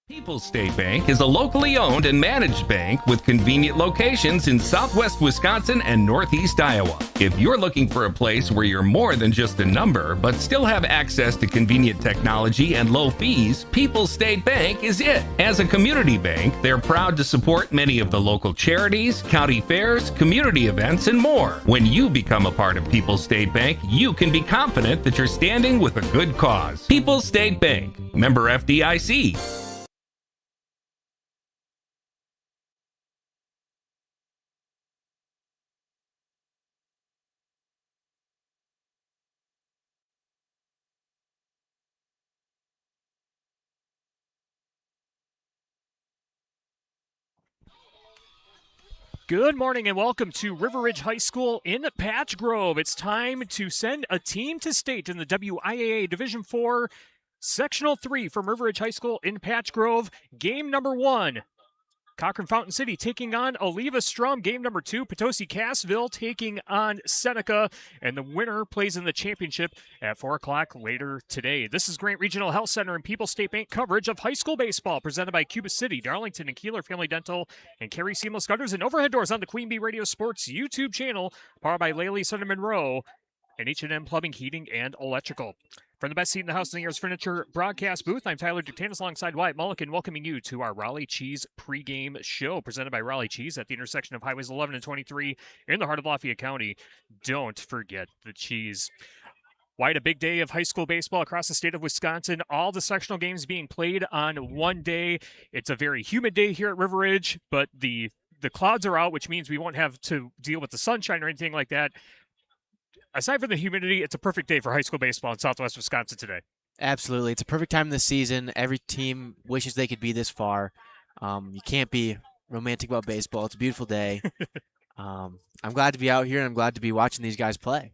People's State Bank is a locally owned and managed bank with convenient locations in southwest Wisconsin and northeast Iowa. If you're looking for a place where you're more than just a number, but still have access to convenient technology and low fees, People's State Bank is it. As a community bank, they're proud to support many of the local charities, county fairs, community events, and more. When you become a part of People's State Bank, you can be confident that you're standing with a good cause. People's State Bank, member FDIC. Good morning and welcome to River Ridge High School in Patch Grove. It's time to send a team to state in the WIAA Division IV Sectional 3 from River Ridge High School in Patch Grove. Game number 1, Cochrane-Fountain City taking on Eleva-Strum. Game number 2, Potosi-Cassville taking on Seneca. And the winner plays in the championship at 4 o'clock later today. This is Grant Regional Health Center and People's State Bank coverage of high school baseball presented by Cuba City, Darlington, and Kieler Family Dental, and Carey Seamless Gutters and Overhead Doors on the Queen Bee Radio Sports YouTube channel, powered by Laley Center Monroe, and H&M Plumbing, Heating, and Electrical. From the best seat in the house in the Ears Furniture broadcast booth, I'm Tyler Duktanis alongside Wyatt Mulliken, welcoming you to our Raleigh Cheese pregame show presented by Raleigh Cheese at the intersection of Highways 11 and 23 in the heart of Lafayette County. Don't forget the cheese. Wyatt, a big day of high school baseball across the state of Wisconsin. All the sectional games being played on one day. It's a very humid day here at River Ridge, but the clouds are out, which means we won't have to deal with the sunshine or anything like that. Aside from the humidity, it's a perfect day for high school baseball in southwest Wisconsin today. Absolutely. It's a perfect time of the season. Every team wishes they could be this far. You can't be romantic about baseball. It's a beautiful day. I'm glad to be out here, and I'm glad to be watching these guys play.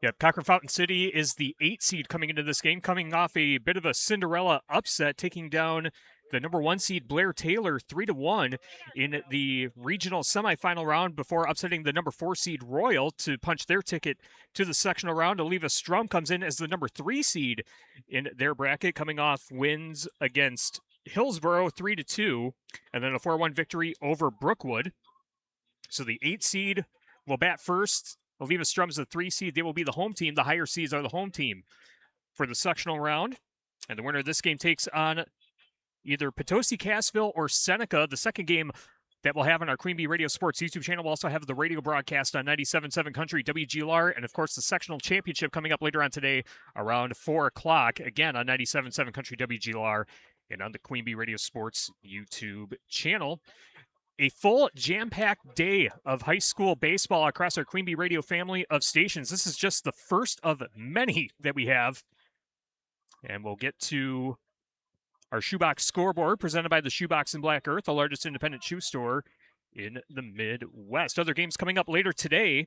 Yep, Cochrane-Fountain City is the 8 seed coming into this game, coming off a bit of a Cinderella upset, taking down the number 1 seed Blair Taylor 3-1 in the regional semifinal round before upsetting the number 4 seed Royal to punch their ticket to the sectional round. Eleva-Strum comes in as the number 3 seed in their bracket, coming off wins against Hillsboro 3-2, and then a 4-1 victory over Brookwood. So the 8 seed will bat first. Eleva-Strum is the 3 seed. They will be the home team. The higher seeds are the home team for the sectional round. And the winner of this game takes on either Potosi-Cassville or Seneca. The second game that we'll have on our Queen Bee Radio Sports YouTube channel will also have the radio broadcast on 97.7 Country WGLR, and of course the sectional championship coming up later on today around 4 o'clock, again on 97.7 Country WGLR and on the Queen Bee Radio Sports YouTube channel. A full jam-packed day of high school baseball across our Queen Bee Radio family of stations. This is just the first of many that we have, and we'll get to our shoebox scoreboard presented by the Shoebox in Black Earth, the largest independent shoe store in the Midwest. Other games coming up later today.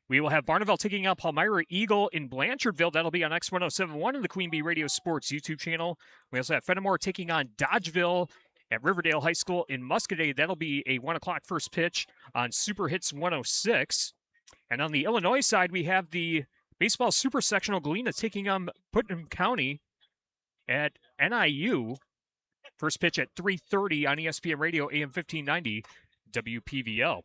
We will have Barneville taking out Palmyra Eagle in Blanchardville. That'll be on X1071 in the Queen Bee Radio Sports YouTube channel. We also have Fenimore taking on Dodgeville at Riverdale High School in Muscoda. That'll be a 1 o'clock first pitch on Super Hits 106. And on the Illinois side, we have the baseball super sectional Galena taking on Putnam County at NIU. First pitch at 3:30 on ESPN Radio, AM 1590, WPVL. Of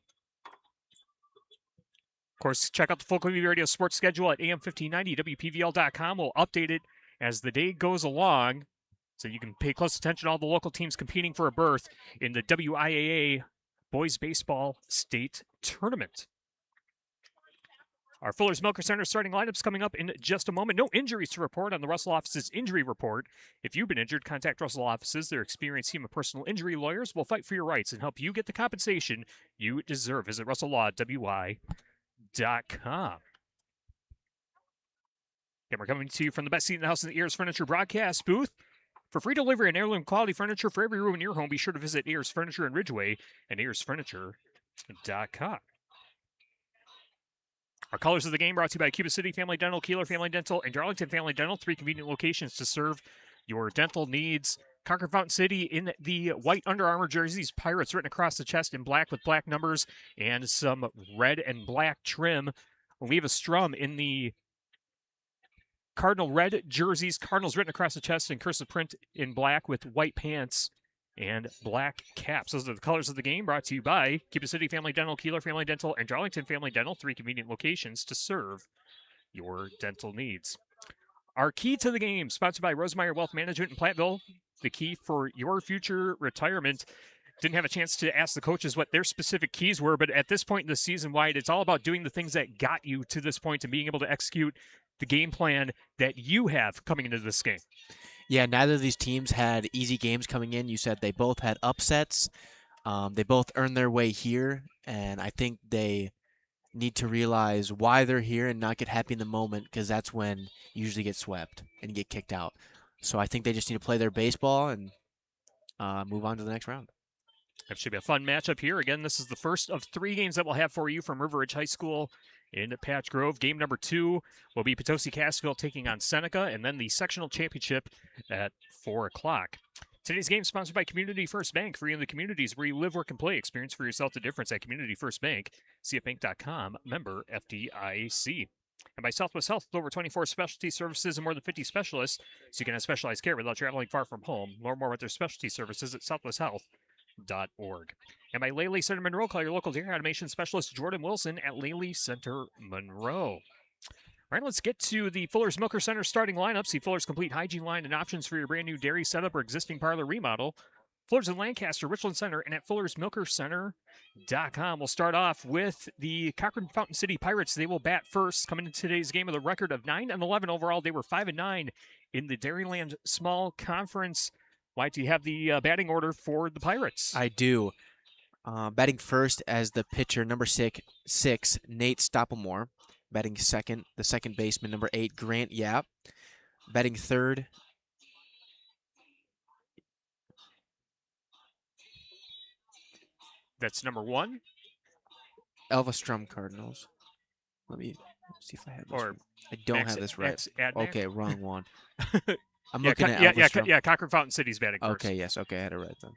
course, check out the full Queen Bee Radio sports schedule at AM1590, WPVL.com. We'll update it as the day goes along, so you can pay close attention to all the local teams competing for a berth in the WIAA Boys Baseball State Tournament. Our Fuller's Milker Center starting lineups coming up in just a moment. No injuries to report on the Russell office's injury report. If you've been injured, contact Russell offices. Their experienced team of personal injury lawyers will fight for your rights and help you get the compensation you deserve. Visit RussellLawWI.com. And we're coming to you from the best seat in the house in the Ears Furniture broadcast booth. For free delivery and heirloom quality furniture for every room in your home, be sure to visit Ears Furniture in Ridgeway and EarsFurniture.com. Our colors of the game brought to you by Cuba City Family Dental, Kieler Family Dental, and Darlington Family Dental. 3 convenient locations to serve your dental needs. Cochrane-Fountain City in the white Under Armour jerseys, Pirates written across the chest in black with black numbers and some red and black trim. Eleva-Strum in the Cardinal red jerseys, Cardinals written across the chest in cursive print in black with white pants and black caps. Those are the colors of the game, brought to you by Cuba City Family Dental, Kieler Family Dental, and Darlington Family Dental, 3 convenient locations to serve your dental needs. Our key to the game, sponsored by Rosemeyer Wealth Management in Platteville, the key for your future retirement. Didn't have a chance to ask the coaches what their specific keys were, but at this point in the season, Wyatt, it's all about doing the things that got you to this point and being able to execute the game plan that you have coming into this game. Yeah, neither of these teams had easy games coming in. You said they both had upsets. They both earned their way here, and I think they need to realize why they're here and not get happy in the moment, because that's when you usually get swept and get kicked out. So I think they just need to play their baseball and move on to the next round. That should be a fun matchup here. Again, this is the first of 3 games that we'll have for you from River Ridge High School in Patch Grove. Game number 2 will be Potosi-Cassville taking on Seneca, and then the sectional championship at 4 o'clock. Today's game is sponsored by Community First Bank. Free in the communities where you live, work, and play. Experience for yourself the difference at Community First Bank. CFBank.com, member FDIC. And by Southwest Health, with over 24 specialty services and more than 50 specialists, so you can have specialized care without traveling far from home. Learn more about their specialty services at southwesthealth.org. And by Lely Center Monroe, call your local dairy automation specialist Jordan Wilson at Lely Center Monroe. All right, let's get to the Fuller's Milker Center starting lineup. See Fuller's complete hygiene line and options for your brand new dairy setup or existing parlor remodel. Fuller's in Lancaster, Richland Center, and at Fuller'sMilkerCenter.com. We'll start off with the Cochrane-Fountain City Pirates. They will bat first, coming into today's game with a record of 9-11 overall. They were 5-9 in the Dairyland Small Conference. Why do you have the batting order for the Pirates? I do. Batting first as the pitcher, number 6, Nate Stoppelmore. Batting second, the second baseman, number 8, Grant Yap. Batting third, that's number 1. Eleva-Strum Cardinals. Let me see if I have this. I don't have this right. Okay, wrong one. I'm looking at Eleva-Strum. Yeah, Cochrane-Fountain City's batting first. Okay, yes. Okay, I had it right then.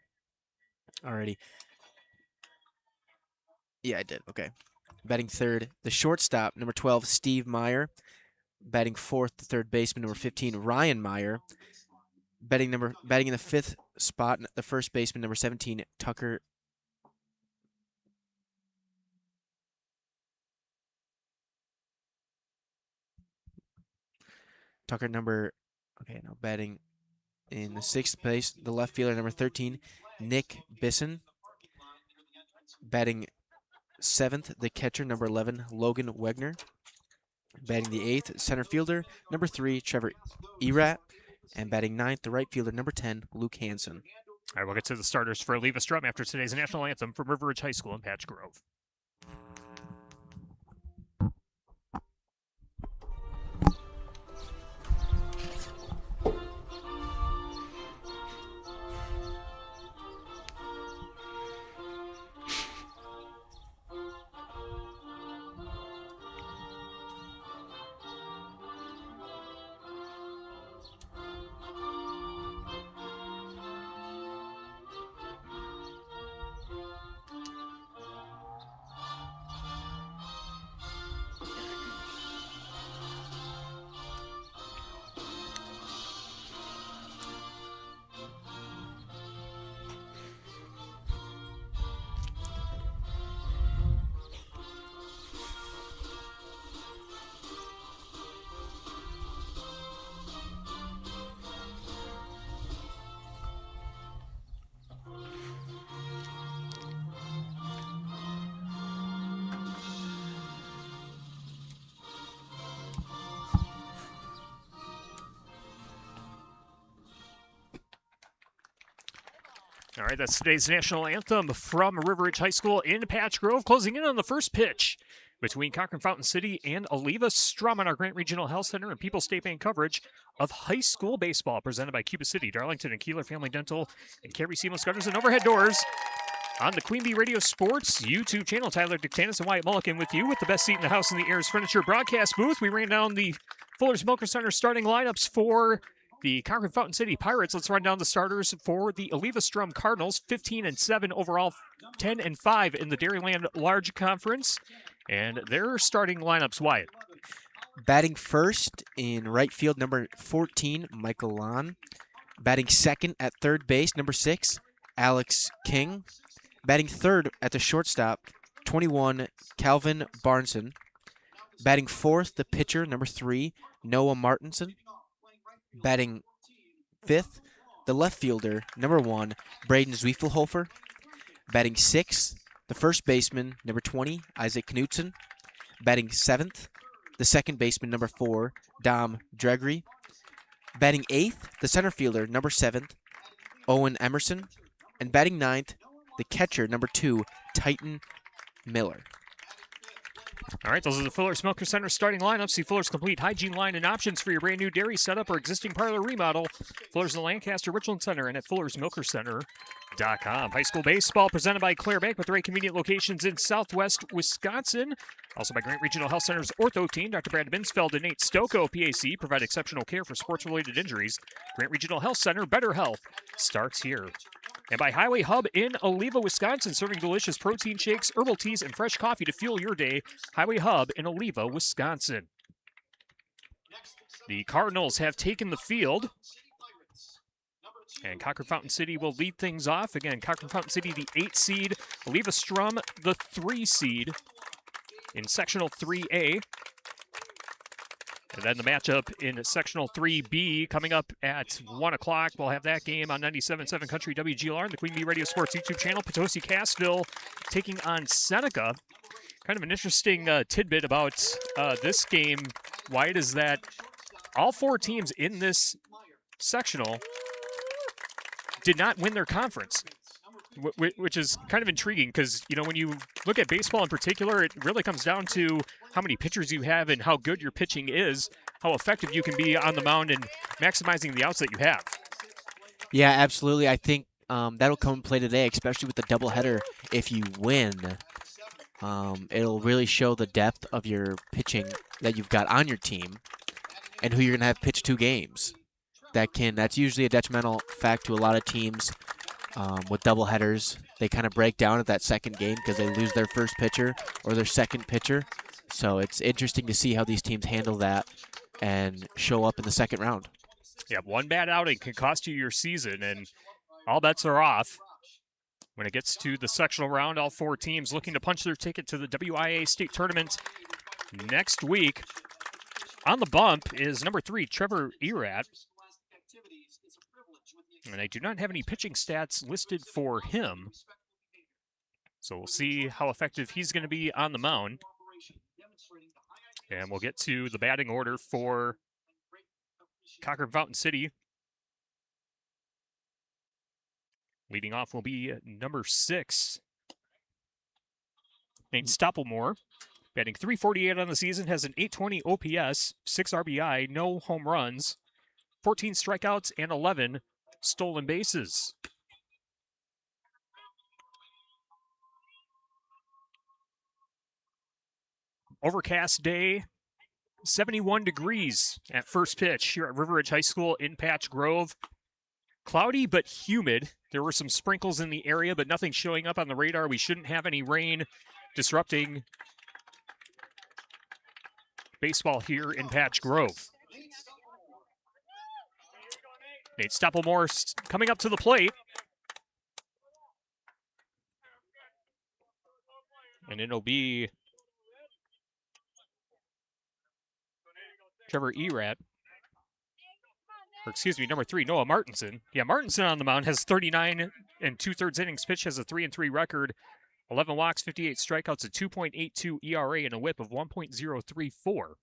Alrighty. Yeah, I did. Okay. Batting third, the shortstop, number 12, Steve Meyer. Batting fourth, the third baseman, number 15, Ryan Meyer. Batting in the 5th spot, the first baseman, number 17, Tucker. Batting in the 6th place, the left fielder, number 13, Nick Bisson. Batting 7th, the catcher, number 11, Logan Wegner. Batting the 8th, center fielder, number 3, Trevor Erat. And batting 9th, the right fielder, number 10, Luke Hansen. All right, we'll get to the starters for Eleva-Strum after today's national anthem from River Ridge High School in Patch Grove. All right, that's today's national anthem from River Ridge High School in Patch Grove. Closing in on the first pitch between Cochrane-Fountain City and Eleva-Strum on our Grant Regional Health Center and People's State Bank coverage of high school baseball presented by Cuba City, Darlington, and Kieler Family Dental, and Carey Seamless Gutters and Overhead Doors. On the Queen Bee Radio Sports YouTube channel, Tyler Dictanis and Wyatt Mulligan with you with the best seat in the house in the Ayers Furniture broadcast booth. We ran down the Fuller's Milker Center starting lineups for the Cochrane-Fountain City Pirates. Let's run down the starters for the Eleva-Strum Cardinals. 15-7 overall, 10-5 in the Dairyland Large Conference. And their starting lineups, Wyatt. Batting first in right field, number 14, Michael Lon. Batting second at third base, number 6, Alex King. Batting third at the shortstop, 21, Calvin Barneson. Batting fourth, the pitcher, number 3, Noah Martinson. Batting fifth, the left fielder, number 1, Braden Zwiefelhofer. Batting sixth, the first baseman, number 20, Isaac Knutson. Batting seventh, the second baseman, number 4, Dom Dregery. Batting eighth, the center fielder, number 7, Owen Emerson. And batting ninth, the catcher, number 2, Titan Miller. All right, those are the Fuller's Milker Center starting lineups. See Fuller's complete hygiene line and options for your brand new dairy setup or existing parlor remodel. Fuller's in the Lancaster Richland Center and at Fuller'sMilkerCenter.com. High school baseball presented by Claire Bank with 3 convenient locations in Southwest Wisconsin. Also by Grant Regional Health Center's ortho team. Dr. Brad Binsfeld and Nate Stocco, PAC, provide exceptional care for sports-related injuries. Grant Regional Health Center, better health starts here. And by Highway Hub in Eleva, Wisconsin, serving delicious protein shakes, herbal teas, and fresh coffee to fuel your day. Highway Hub in Eleva, Wisconsin. The Cardinals have taken the field. And Cochrane-Fountain City will lead things off. Again, Cochrane-Fountain City, the 8 seed. Eleva-Strum, the 3 seed in Sectional 3A. And then the matchup in Sectional 3B coming up at 1 o'clock. We'll have that game on 97.7 Country WGLR and the Queen Bee Radio Sports YouTube channel. Potosi Cassville taking on Seneca. Kind of an interesting tidbit about this game, Wyatt, is that all 4 teams in this sectional did not win their conference, which is kind of intriguing because, you know, when you look at baseball in particular, it really comes down to how many pitchers you have and how good your pitching is, how effective you can be on the mound and maximizing the outs that you have. Yeah, absolutely. I think that'll come and play today, especially with the doubleheader. If you win, it'll really show the depth of your pitching that you've got on your team and who you're going to have pitch 2 games. That's usually a detrimental fact to a lot of teams with doubleheaders. They kind of break down at that second game because they lose their first pitcher or their second pitcher. So it's interesting to see how these teams handle that and show up in the second round. Yeah, one bad outing can cost you your season, and all bets are off. When it gets to the sectional round, all 4 teams looking to punch their ticket to the WIAA state tournament next week. On the bump is number 3, Trevor Erat. And I do not have any pitching stats listed for him. So we'll see how effective he's going to be on the mound. And we'll get to the batting order for Cochrane-Fountain City. Leading off will be number 6, Nate Stoppelmore. Batting .348 on the season, has an .820 OPS, 6 RBI, no home runs, 14 strikeouts, and 11 stolen bases. Overcast day, 71 degrees at first pitch here at River Ridge High School in Patch Grove. Cloudy but humid. There were some sprinkles in the area, but nothing showing up on the radar. We shouldn't have any rain disrupting baseball here in Patch Grove. Nate Stoppelmore coming up to the plate. And it'll be Trevor Erat. Or excuse me, number 3, Noah Martinson. Yeah, Martinson on the mound has 39 and 2/3 innings pitched, has a 3-3 record, 11 walks, 58 strikeouts, a 2.82 ERA, and a whip of 1.034.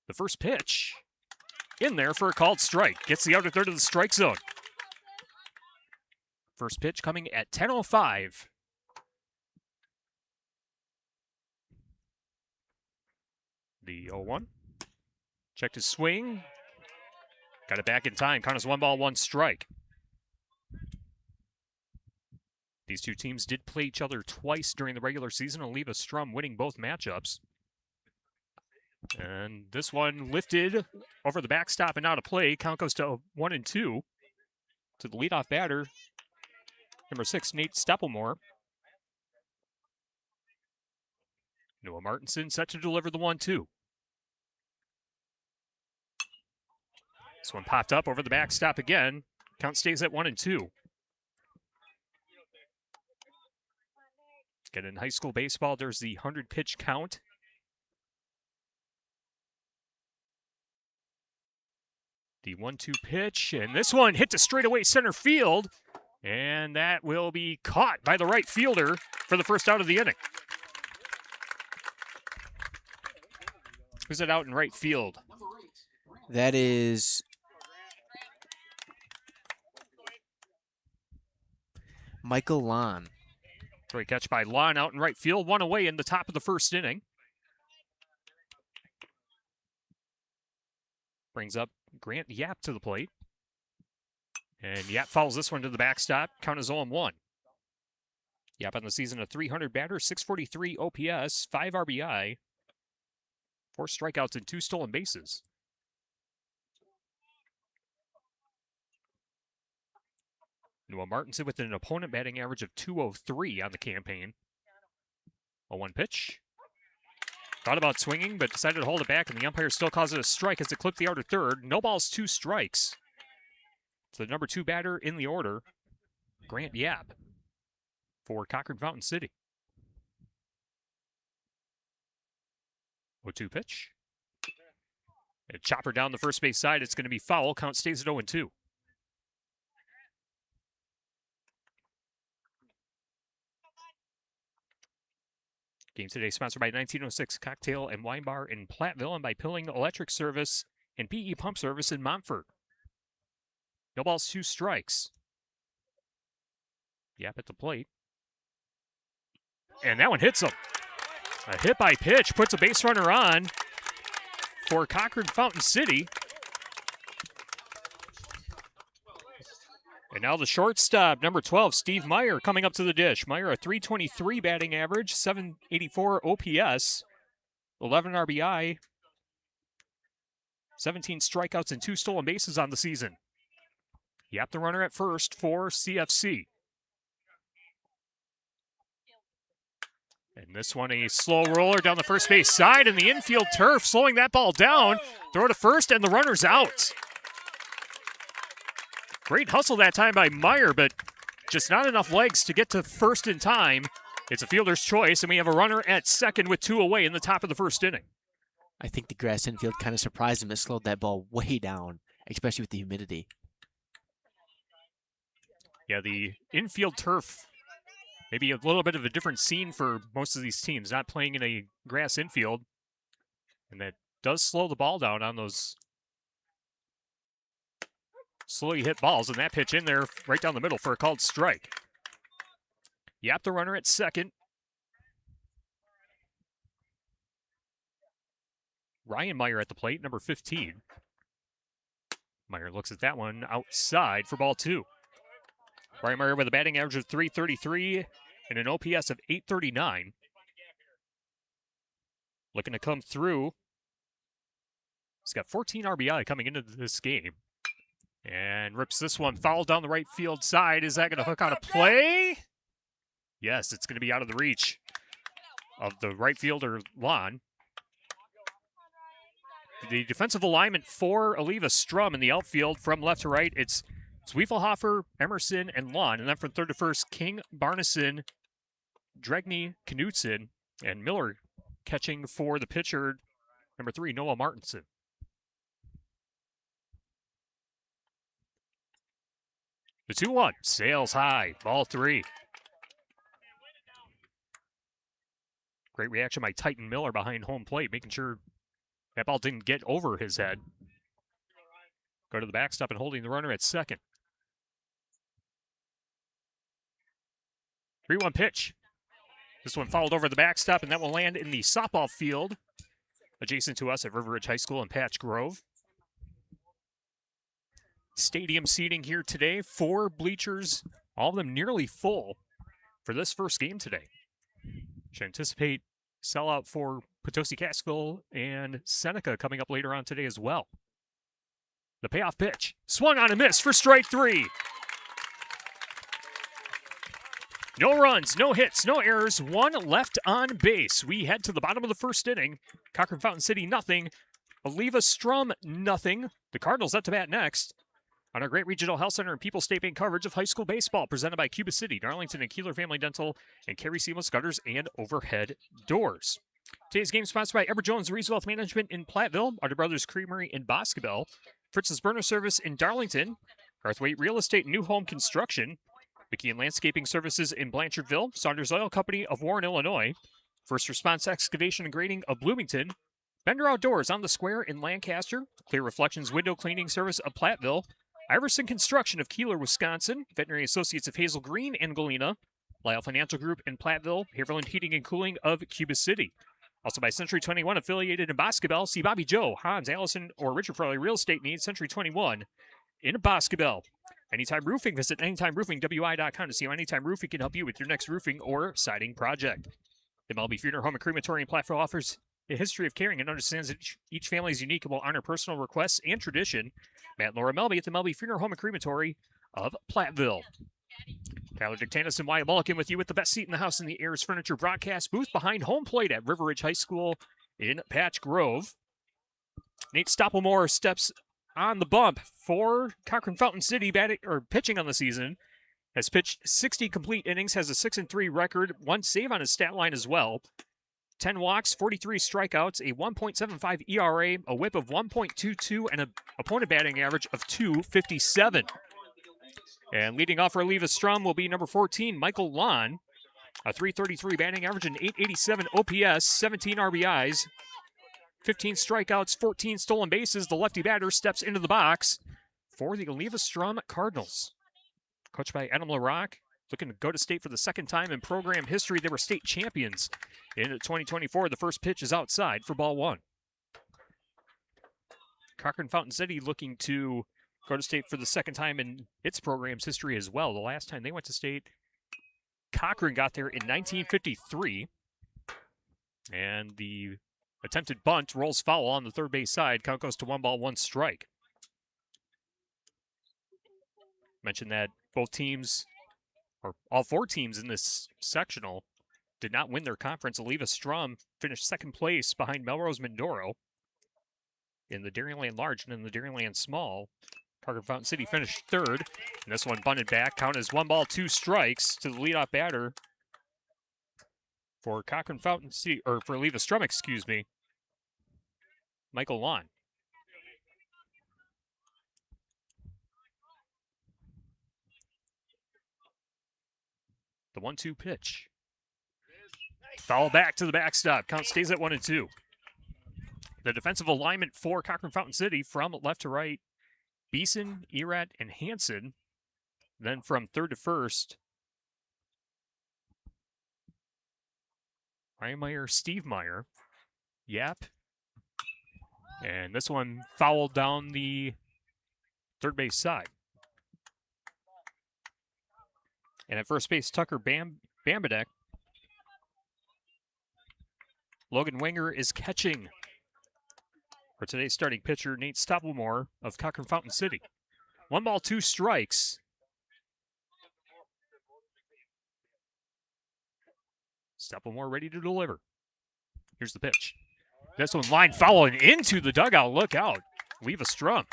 The first pitch in there for a called strike. Gets the outer third of the strike zone. First pitch coming at 10:05. The 0-1. Checked his swing. Got it back in time. Count as 1 ball, 1 strike. These 2 teams did play each other twice during the regular season. Eleva-Strum winning both matchups. And this one lifted over the backstop and out of play. Count goes to 1-2 to the leadoff batter, number 6, Nate Stoppelmore. Noah Martinson set to deliver the 1-2. This one popped up over the backstop again. Count stays at 1-2. Again, in high school baseball, there's the 100-pitch count. The 1-2 pitch, and this one hit to straightaway center field, and that will be caught by the right fielder for the first out of the inning. Who's it out in right field? That is Michael Lon. Great catch by Lon out in right field, one away in the top of the first inning. Brings up Grant Yap to the plate. And Yap follows this one to the backstop. Count is 0-1. Yap on the season, a 300 batter, 643 OPS, 5 RBI, 4 strikeouts, and 2 stolen bases. Noah Martinson with an opponent batting average of 203 on the campaign. 0-1 pitch. Thought about swinging, but decided to hold it back, and the umpire still calls it a strike as it clipped the outer third. No balls, 2 strikes. So the number 2 batter in the order, Grant Yap, for Cochrane-Fountain City. 0-2 pitch. A chopper down the first base side. It's going to be foul. Count stays at 0-2. Game today sponsored by 1906 Cocktail and Wine Bar in Platteville and by Pilling Electric Service and PE Pump Service in Montfort. No balls, 2 strikes. Yap at the plate. And that one hits him. A hit by pitch puts a base runner on for Cochrane-Fountain City. And now the shortstop, number 12, Steve Meyer, coming up to the dish. Meyer, a 323 batting average, 784 OPS, 11 RBI, 17 strikeouts, and 2 stolen bases on the season. Yap the runner at first for CFC. And this one, a slow roller down the first base side, and the infield turf slowing that ball down. Throw to first, and the runner's out. Great hustle that time by Meyer, but just not enough legs to get to first in time. It's a fielder's choice, and we have a runner at second with 2 away in the top of the first inning. I think the grass infield kind of surprised him. It slowed that ball way down, especially with the humidity. Yeah, the infield turf, maybe a little bit of a different scene for most of these teams, not playing in a grass infield. And that does slow the ball down on those slowly hit balls, and that pitch in there right down the middle for a called strike. Yap the runner at second. Ryan Meyer at the plate, number 15. Meyer looks at that one outside for ball 2. Ryan Meyer with a batting average of 333 and an OPS of 839. Looking to come through. He's got 14 RBI coming into this game. And rips this one foul down the right field side. Is that going to hook on a play? Yes, it's going to be out of the reach of the right fielder, Lon. The defensive alignment for Eleva-Strum in the outfield from left to right, it's Zwiefelhofer, Emerson, and Lon. And then from third to first, King, Barneson, Dregney, Knutson, and Miller catching for the pitcher, number 3, Noah Martinson. The 2-1, sails high, ball 3. Great reaction by Titan Miller behind home plate, making sure that ball didn't get over his head. Go to the backstop and holding the runner at second. 3-1 pitch. This one fouled over the backstop, and that will land in the softball field adjacent to us at River Ridge High School in Patch Grove. Stadium seating here today, 4 bleachers, all of them nearly full for this first game today. Should anticipate sellout for Potosi Cassville and Seneca coming up later on today as well. The payoff pitch, swung on and missed for strike 3. No runs, no hits, no errors, 1 left on base. We head to the bottom of the first inning. Cochrane-Fountain City, nothing. Eleva-Strum, nothing. The Cardinals up to bat next on our great regional health center and People's State Bank coverage of high school baseball, presented by Cuba City, Darlington, and Kieler Family Dental, and Carey Seamless Gutters and Overhead Doors. Today's game sponsored by Ever Jones Rees Wealth Management in Platteville, Arter Brothers Creamery in Boscobel, Fritz's Burner Service in Darlington, Garthwaite Real Estate and New Home Construction, McKeon Landscaping Services in Blanchardville, Saunders Oil Company of Warren, Illinois, First Response Excavation and Grading of Bloomington, Bender Outdoors on the Square in Lancaster, Clear Reflections Window Cleaning Service of Platteville, Iverson Construction of Kieler, Wisconsin, Veterinary Associates of Hazel Green and Galena, Lyle Financial Group in Platteville, Haverland Heating and Cooling of Cuba City. Also by Century 21, affiliated in Boscobel. See Bobby Joe, Hans, Allison, or Richard for all your real estate needs. Century 21 in Boscobel. Anytime Roofing, visit anytimeroofingwi.com to see how Anytime Roofing can help you with your next roofing or siding project. The Melby Funeral Home and Crematory in Platteville offers a history of caring and understands that each family is unique and will honor personal requests and tradition. Matt and Laura Melby at the Melby Funeral Home and Crematory of Platteville. Tyler Dictanis and Wyatt Mulligan with you with the best seat in the house in the Ayers Furniture broadcast booth behind home plate at River Ridge High School in Patch Grove. Nate Stoppelmore steps on the bump for Cochrane-Fountain City, pitching on the season. Has pitched 60 complete innings, has a 6-3 record, 1 save on his stat line as well. 10 walks, 43 strikeouts, a 1.75 ERA, a whip of 1.22, and an opponent batting average of .257. And leading off for Eleva-Strum will be number 14, Michael Lon. A .333 batting average, an .887 OPS, 17 RBIs, 15 strikeouts, 14 stolen bases. The lefty batter steps into the box for the Eleva-Strum Cardinals. Coached by Adam LaRock, looking to go to state for the second time in program history. They were state champions in 2024. The first pitch is outside for ball one. Cochrane-Fountain City looking to go to state for the second time in its program's history as well. The last time they went to state, Cochrane got there in 1953. And the attempted bunt rolls foul on the third base side. Count goes to 1 ball, 1 strike. Mentioned that both teams, or all 4 teams in this sectional, did not win their conference. Eleva-Strum finished second place behind Melrose Mindoro in the Dairyland Large, and in the Dairyland Small, Cochrane-Fountain City finished third. And this one bunted back. Count is 1 ball, 2 strikes to the leadoff batter for Cochrane-Fountain City, or for Eleva-Strum, excuse me, Michael Lon. The 1-2 pitch. Foul back to the backstop. Count stays at 1-2. The defensive alignment for Cochrane-Fountain City from left to right, Beeson, Erat, and Hansen. Then from third to first, Ryan Meyer, Steve Meyer, Yap. And this one fouled down the third base side. And at first base, Tucker Bambadek. Logan Wenger is catching for today's starting pitcher, Nate Stoppelmore of Cochrane-Fountain City. 1 ball, 2 strikes. Stoppelmore ready to deliver. Here's the pitch. This one line following into the dugout. Look out. Eleva-Strum.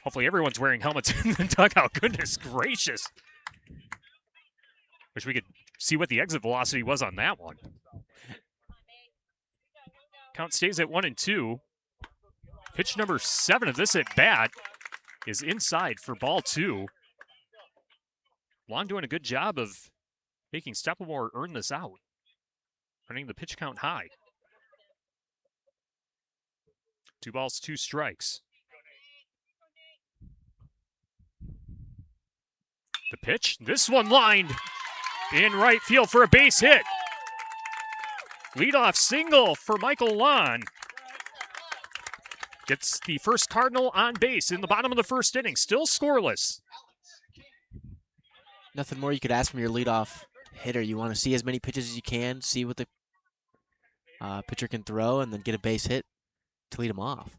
Hopefully everyone's wearing helmets in the dugout. Goodness gracious. Wish we could see what the exit velocity was on that one. Count stays at 1-2. Pitch number 7 of this at bat is inside for ball 2. Lon doing a good job of making Stoppelmore earn this out, running the pitch count high. 2 balls, 2 strikes. The pitch, this one lined in right field for a base hit. Leadoff single for Michael Lon. Gets the first Cardinal on base in the bottom of the first inning. Still scoreless. Nothing more you could ask from your leadoff hitter. You want to see as many pitches as you can, see what the pitcher can throw, and then get a base hit to lead him off.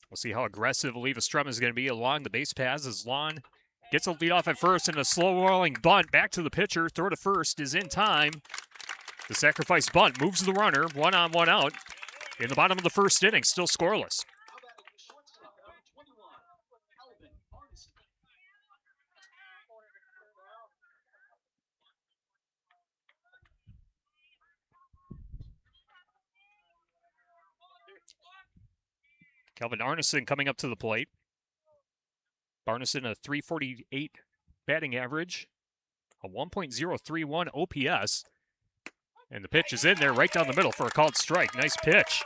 We'll see how aggressive Eleva-Strum is going to be along the base paths as Lon gets a leadoff at first and a slow-rolling bunt back to the pitcher. Throw to first is in time. The sacrifice bunt moves the runner, 1 on, 1 out. In the bottom of the first inning, still scoreless. Calvin Arneson coming up to the plate. Arneson a .348 batting average, a 1.031 OPS. And the pitch is in there right down the middle for a called strike. Nice pitch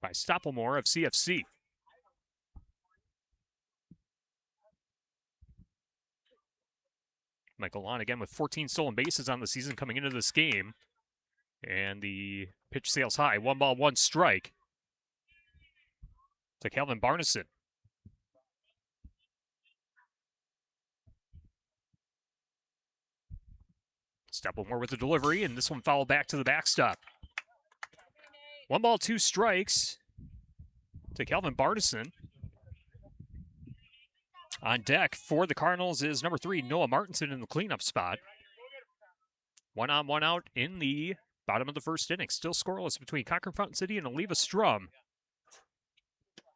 by Stoppelmore of CFC. Michael Lon again with 14 stolen bases on the season coming into this game. And the pitch sails high. 1 ball, 1 strike to Calvin Barneson. Stoppelmore with the delivery, and this one fouled back to the backstop. 1 ball, 2 strikes to Calvin Barneson. On deck for the Cardinals is number 3, Noah Martinson in the cleanup spot. 1 on, 1 out in the bottom of the first inning. Still scoreless between Cochrane-Fountain City and Eleva-Strum.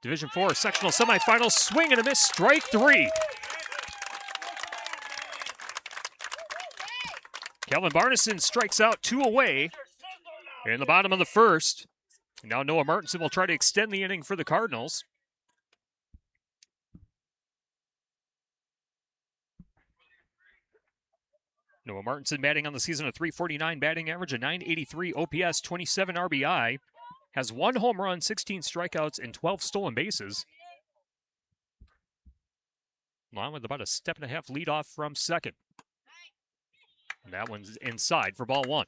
Division 4 sectional semifinal, swing and a miss, strike 3. Calvin Barneson strikes out 2 away in the bottom of the first. And now Noah Martinson will try to extend the inning for the Cardinals. Noah Martinson batting on the season, a .349 batting average, a .983 OPS, 27 RBI. Has 1 home run, 16 strikeouts, and 12 stolen bases. Along with about a 1.5 lead off from second. And that one's inside for ball 1.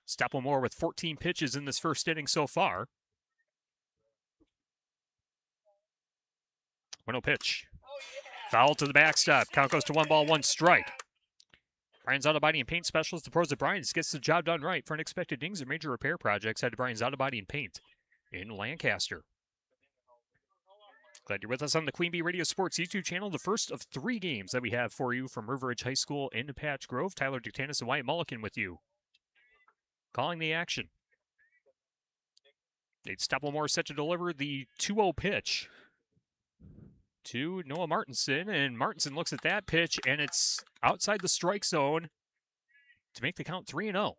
Stoppelmore with 14 pitches in this first inning so far. 1-0 pitch. Foul to the backstop. Count goes to 1 ball, 1 strike. Brian's Auto Body and Paint Specialist, the pros at Brian's, gets the job done right. For unexpected dings or major repair projects, head to Brian's Auto Body and Paint in Lancaster. Glad you're with us on the Queen Bee Radio Sports YouTube channel. The first of 3 games that we have for you from River Ridge High School in Patch Grove. Tyler Dictanis and Wyatt Mulliken with you. Calling the action. Nate Stoppelmore set to deliver the 2-0 pitch to Noah Martinson, and Martinson looks at that pitch, and it's outside the strike zone to make the count 3-0.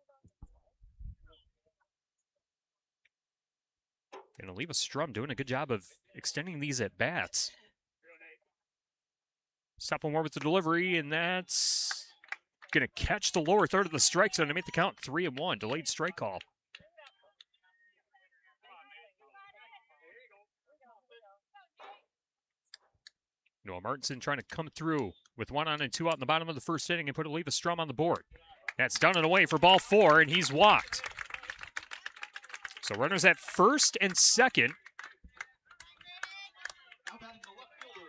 And Eleva-Strum doing a good job of extending these at bats. Stoppelmore with the delivery, and that's going to catch the lower third of the strike zone to make the count 3-1. Delayed strike call. Noah Martinson trying to come through with 1 on and 2 out in the bottom of the first inning and put Eleva-Strum on the board. That's down and away for ball 4, and he's walked. So runners at first and second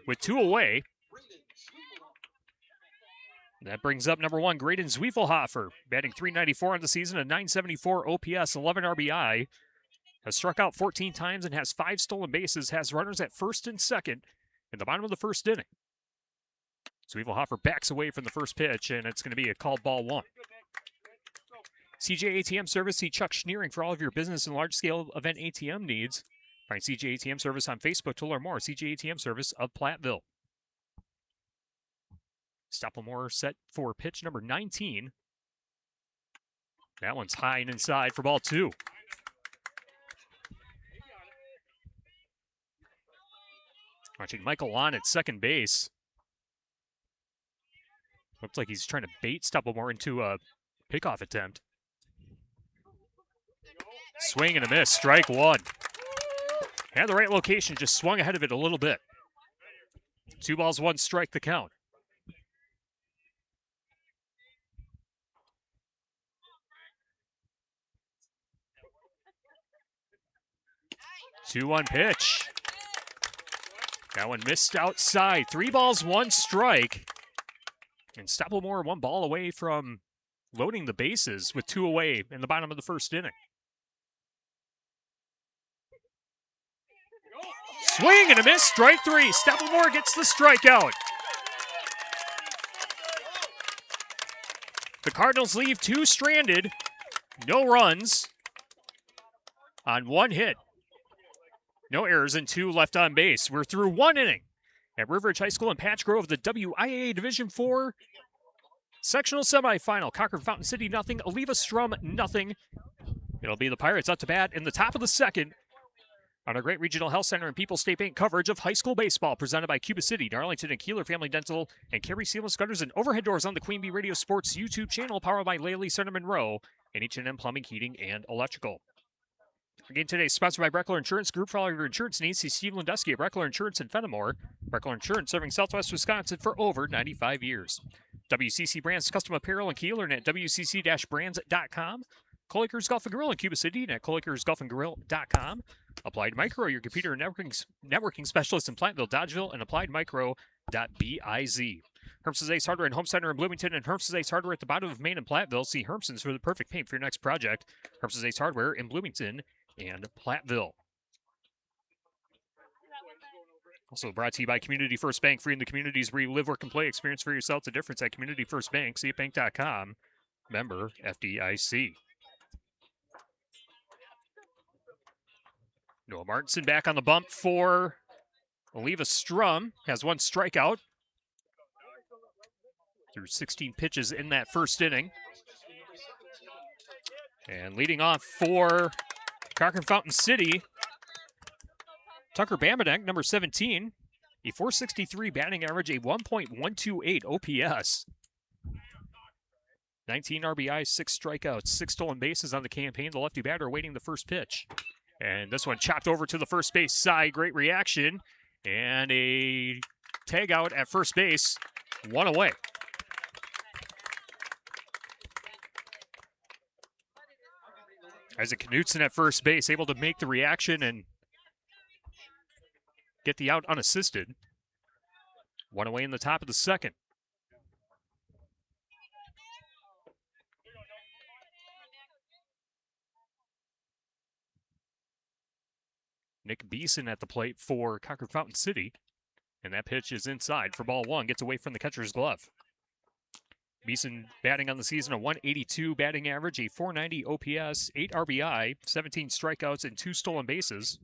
with 2 away. That brings up number 1, Graydon Zwiefelhofer, batting .394 on the season, a .974 OPS, 11 RBI. Has struck out 14 times and has 5 stolen bases, has runners at first and second in the bottom of the first inning. Zwiefelhofer backs away from the first pitch, and it's going to be a called ball 1. CJ ATM Service, see Chuck Schneering for all of your business and large-scale event ATM needs. Find CJ ATM Service on Facebook to learn more. CJ ATM Service of Platteville. Stoppelmore set for pitch number 19. That one's high and inside for ball 2. Watching Michael Lon at second base. Looks like he's trying to bait Stoppelmore into a pickoff attempt. Swing and a miss, strike 1. Had the right location, just swung ahead of it a little bit. 2 balls, 1 strike the count. Two-one pitch. That one missed outside. 3 balls, 1 strike. And Stoppelmore 1 ball away from loading the bases with 2 away in the bottom of the first inning. Swing and a miss, strike 3. Stoppelmore gets the strikeout. The Cardinals leave 2 stranded, no runs on 1 hit. No errors and 2 left on base. We're through 1 inning at River Ridge High School in Patch Grove, the WIAA Division 4 Sectional semifinal, Cochrane-Fountain City nothing, Eleva-Strum nothing. It'll be the Pirates up to bat in the top of the second on our great Regional Health Center and People's State Bank coverage of high school baseball presented by Cuba City, Darlington, and Kieler Family Dental, and Carey Seamless Gutters and Overhead Doors on the Queen Bee Radio Sports YouTube channel, powered by Laley Center Monroe and H&M Plumbing, Heating, and Electrical. Again, today is sponsored by Breckler Insurance Group. For all your insurance needs, see Steve Lundusky at Breckler Insurance in Fenimore. Breckler Insurance, serving Southwest Wisconsin for over 95 years. WCC Brands Custom Apparel and Kieler and at WCC-brands.com. Colakers Golf and Grill in Cuba City and at ColakersGolfandGrill.com. Applied Micro, your computer and networking specialist in Platteville, Dodgeville, and AppliedMicro.biz. Hermson's Ace Hardware and Home Center in Bloomington and Hermson's Ace Hardware at the bottom of Main and Platteville. See Hermson's for the perfect paint for your next project. Hermson's Ace Hardware in Bloomington and Platteville. Also brought to you by Community First Bank, freeing the communities where you live, work, and play. Experience for yourself the difference at Community First Bank. See bank.com. Member FDIC. Noah Martinson back on the bump for Eleva-Strum. Has one strikeout through 16 pitches in that first inning. And leading off for Cochrane-Fountain City, Tucker Bamanek, number 17, a .463 batting average, a 1.128 OPS. 19 RBIs, 6 strikeouts, 6 stolen bases on the campaign. The lefty batter awaiting the first pitch. And this one chopped over to the first base side. Great reaction. And a tag out at first base. One away. Isaac Knutson at first base, able to make the reaction and get the out unassisted. One away in the top of the second. Nick Beeson at the plate for Cochrane-Fountain City. And that pitch is inside for ball one. Gets away from the catcher's glove. Beeson batting on the season, a 182 batting average, a 490 OPS, 8 RBI, 17 strikeouts, and 2 stolen bases.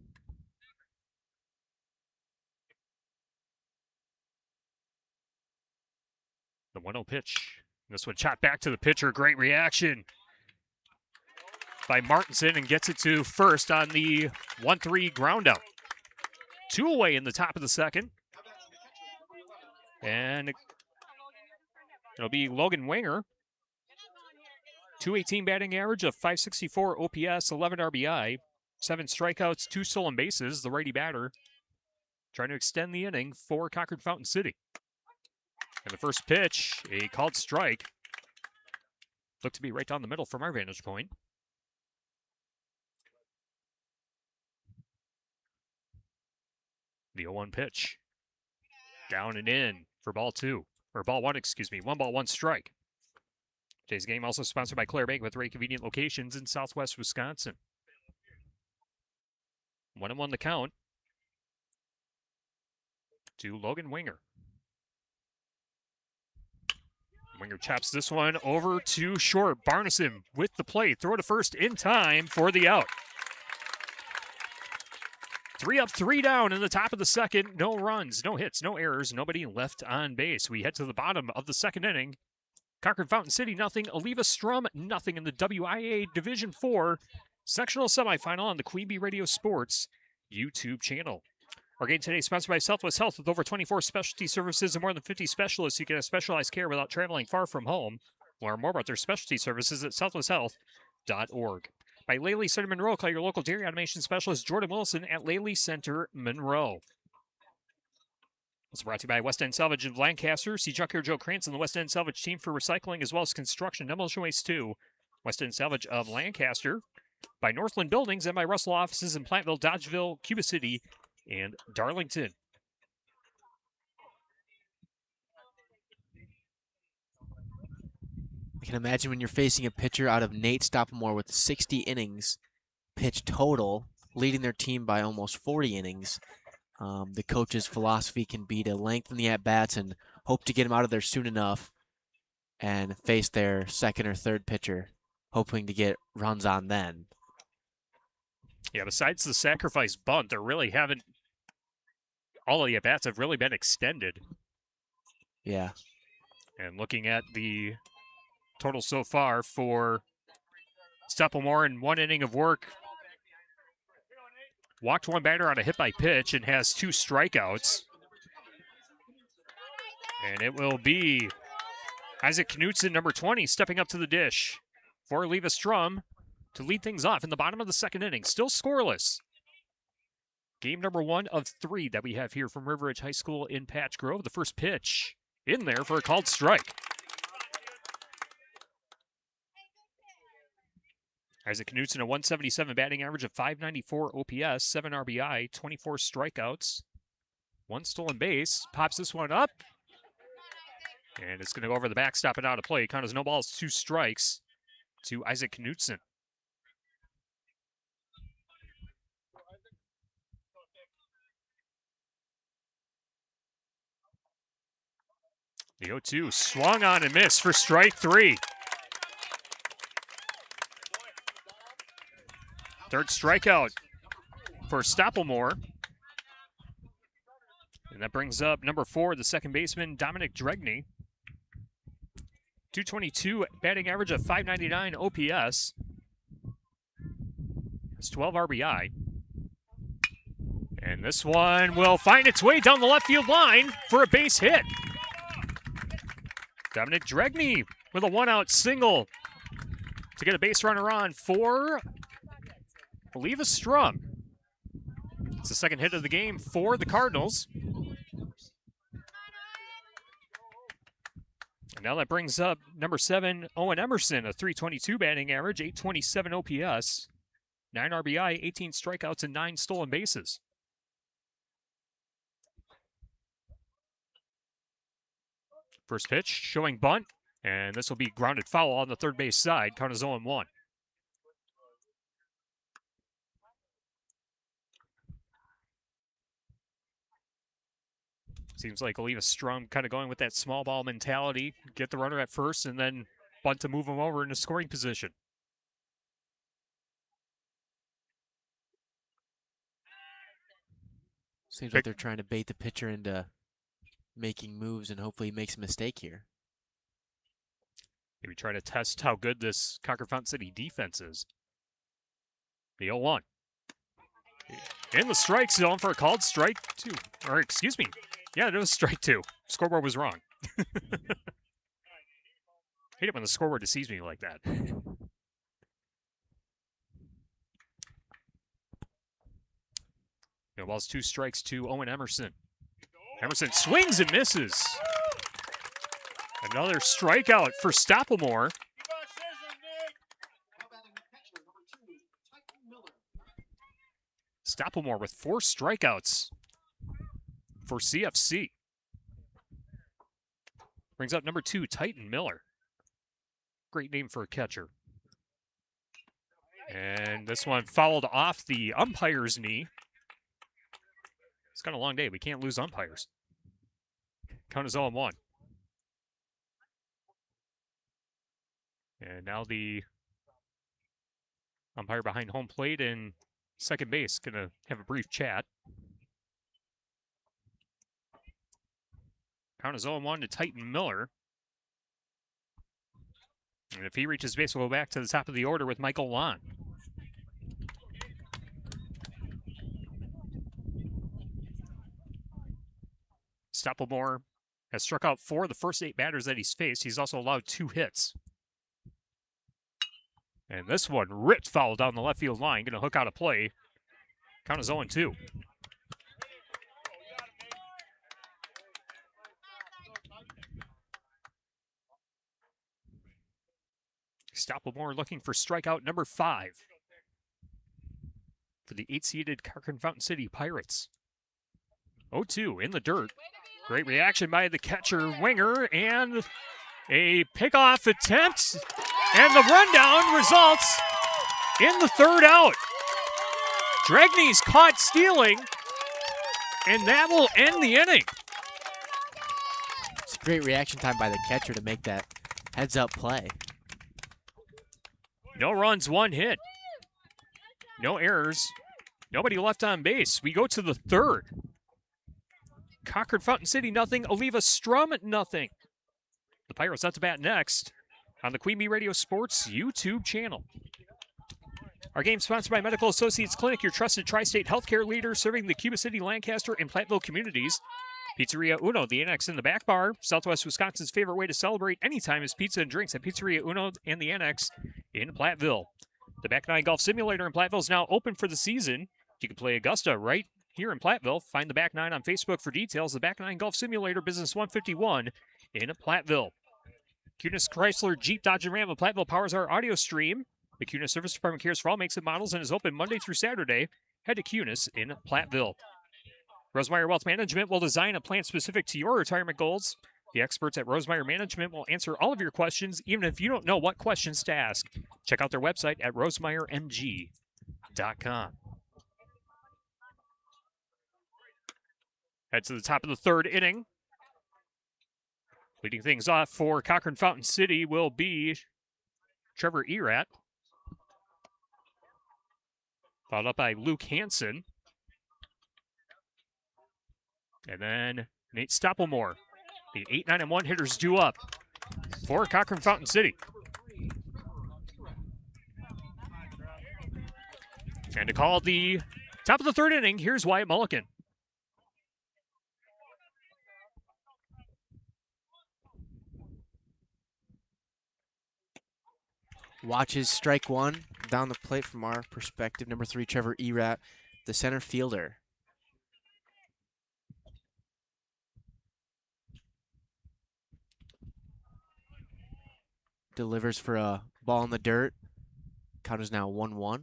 The 1-0 pitch. This one chopped back to the pitcher. Great reaction by Martinson and gets it to first on the 1-3 ground out. 2 away in the top of the second. And it'll be Logan Winger. 218 batting average, a 564 OPS, 11 RBI, 7 strikeouts, 2 stolen bases. The righty batter trying to extend the inning for Cochrane-Fountain City. And the first pitch, a called strike. Looked to be right down the middle from our vantage point. The 0-1 pitch. Down and in for ball two. Or ball one, excuse me. 1 ball, 1 strike. Today's game also sponsored by Claire Bank with 3 convenient locations in Southwest Wisconsin. 1-1 the count to Logan Winger. Winger chops this one over to short. Barneson with the play. Throw to first in time for the out. 3 up, 3 down in the top of the second. No runs, no hits, no errors, nobody left on base. We head to the bottom of the second inning. Cochrane-Fountain City, nothing. Eleva-Strum, nothing in the WIAA Division 4 sectional semifinal on the Queen Bee Radio Sports YouTube channel. Our game today is sponsored by Southwest Health with over 24 specialty services and more than 50 specialists. You can have specialized care without traveling far from home. Learn more about their specialty services at southwesthealth.org. By Laley Center Monroe, call your local dairy automation specialist Jordan Wilson at Laley Center Monroe. It's brought to you by West End Salvage of Lancaster. See Junkyard Joe Krantz and the West End Salvage team for recycling as well as construction demolition waste too. West End Salvage of Lancaster. By Northland Buildings and by Russell offices in Platteville, Dodgeville, Cuba City, and Darlington. I can imagine when you're facing a pitcher out of Nate Stoppamore with 60 innings pitched total, leading their team by almost 40 innings. The coach's philosophy can be to lengthen the at-bats and hope to get him out of there soon enough and face their second or third pitcher, hoping to get runs on then. Yeah, besides the sacrifice bunt, there really haven't, all of the at-bats have really been extended. Yeah. And looking at the total so far for Stepplemore in one inning of work, walked one batter on a hit by pitch and has 2 strikeouts. And it will be Isaac Knutson, number 20, stepping up to the dish for Eleva-Strum to lead things off in the bottom of the second inning. Still scoreless. Game number 1 of 3 that we have here from River Ridge High School in Patch Grove. The first pitch in there for a called strike. Isaac Knutson, a 177 batting average of 594 OPS, 7 RBI, 24 strikeouts, 1 stolen base. Pops this one up. And it's going to go over the backstop and out of play. Count as no balls, 2 strikes to Isaac Knutson. The 0-2 swung on and missed for strike 3. Third strikeout for Stepplemore. And that brings up number 4, the second baseman, Dominic Dregney. 222 batting average of 599 OPS. It's 12 RBI. And this one will find its way down the left field line for a base hit. Dominic Dregney with a 1-out single to get a base runner on for Eleva-Strum. It's the second hit of the game for the Cardinals. And now that brings up number 7, Owen Emerson, a 322 batting average, 827 OPS, 9 RBI, 18 strikeouts, and 9 stolen bases. First pitch, showing bunt, and this will be grounded foul on the third base side. Count is 0-1. Seems like Eleva-Strum kind of going with that small ball mentality. Get the runner at first and then bunt to move him over into scoring position. Seems like they're trying to bait the pitcher into making moves and hopefully he makes a mistake here. Maybe try to test how good this Cochrane-Fountain City defense is. The 0-1. In the strike zone for a called strike 2. Or excuse me. Yeah, it was strike 2. Scoreboard was wrong. Hate it when the scoreboard deceives me like that. No balls, 2 strikes to Owen Emerson. Emerson swings and misses. Another strikeout for Stepplemore. Stepplemore with 4 strikeouts for CFC. Brings up number 2, Titan Miller. Great name for a catcher. And this one fouled off the umpire's knee. It's got a long day. We can't lose umpires. Count is 0-1. And now the umpire behind home plate and second base going to have a brief chat. Count is 0-1 to Titan Miller. And if he reaches base, we'll go back to the top of the order with Michael Lon. Stepplemore has struck out 4 of the first 8 batters that he's faced. He's also allowed 2 hits. And this one ripped foul down the left field line. Going to hook out a play. Count is 0-2. Stepplemore looking for strikeout number 5 for the 8-seeded Cochrane-Fountain City Pirates. 0-2 in the dirt. Great reaction by the catcher Winger and a pickoff attempt. And the rundown results in the 3rd out. Dregney's caught stealing, and that will end the inning. It's a great reaction time by the catcher to make that heads-up play. No runs, 1 hit. No errors. Nobody left on base. We go to the 3rd. Cochrane-Fountain City, nothing. Eleva-Strum, nothing. The Pirates up to bat next on the Queen Bee Radio Sports YouTube channel. Our game sponsored by Medical Associates Clinic, your trusted tri-state healthcare leader serving the Cuba City, Lancaster, and Platteville communities. Pizzeria Uno, the Annex in the back bar. Southwest Wisconsin's favorite way to celebrate anytime is pizza and drinks at Pizzeria Uno and the Annex in Platteville. The Back Nine Golf Simulator in Platteville is now open for the season. You can play Augusta right here in Platteville. Find the Back Nine on Facebook for details. The Back Nine Golf Simulator, Business 151 in Platteville. Cunis Chrysler Jeep Dodge and Ram of Platteville powers our audio stream. The Cunis Service Department cares for all makes and models and is open Monday through Saturday. Head to Cunis in Platteville. Rosemeyer Wealth Management will design a plan specific to your retirement goals. The experts at Rosemeyer Management will answer all of your questions, even if you don't know what questions to ask. Check out their website at rosemeyermg.com. Head to the top of the third inning. Leading things off for Cochrane-Fountain City will be Trevor Erat, followed up by Luke Hansen. And then Nate Stoppelmore. The 8, 9, and 1 hitters due up for Cochrane-Fountain City. And to call the top of the third inning, here's Wyatt Mulligan. Watches strike one down the plate from our perspective. Number 3, Trevor Erat, the center fielder. Delivers for a ball in the dirt. Count is now 1-1.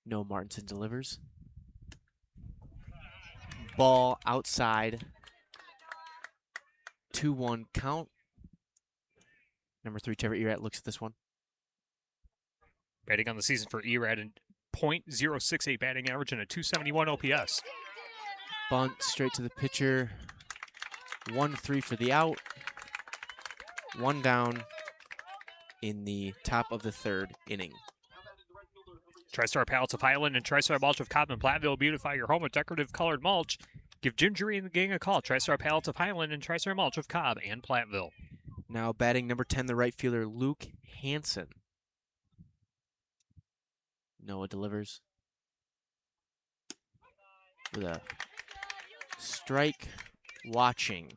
No, Martinson delivers. Ball outside. 2-1 count. Number 3, Trevor Erat looks at this one. Batting on the season for Erat and .068 batting average and a 271 OPS. Bunt straight to the pitcher. 1-3 for the out. One down in the top of the third inning. TriStar Pallets of Highland and TriStar Mulch of Cobb and Platteville beautify your home with decorative colored mulch. Give Gingery and the gang a call. TriStar Pallets of Highland and TriStar Mulch of Cobb and Platteville. Now batting number 10, the right fielder, Luke Hansen. Noah delivers with a strike. Watching.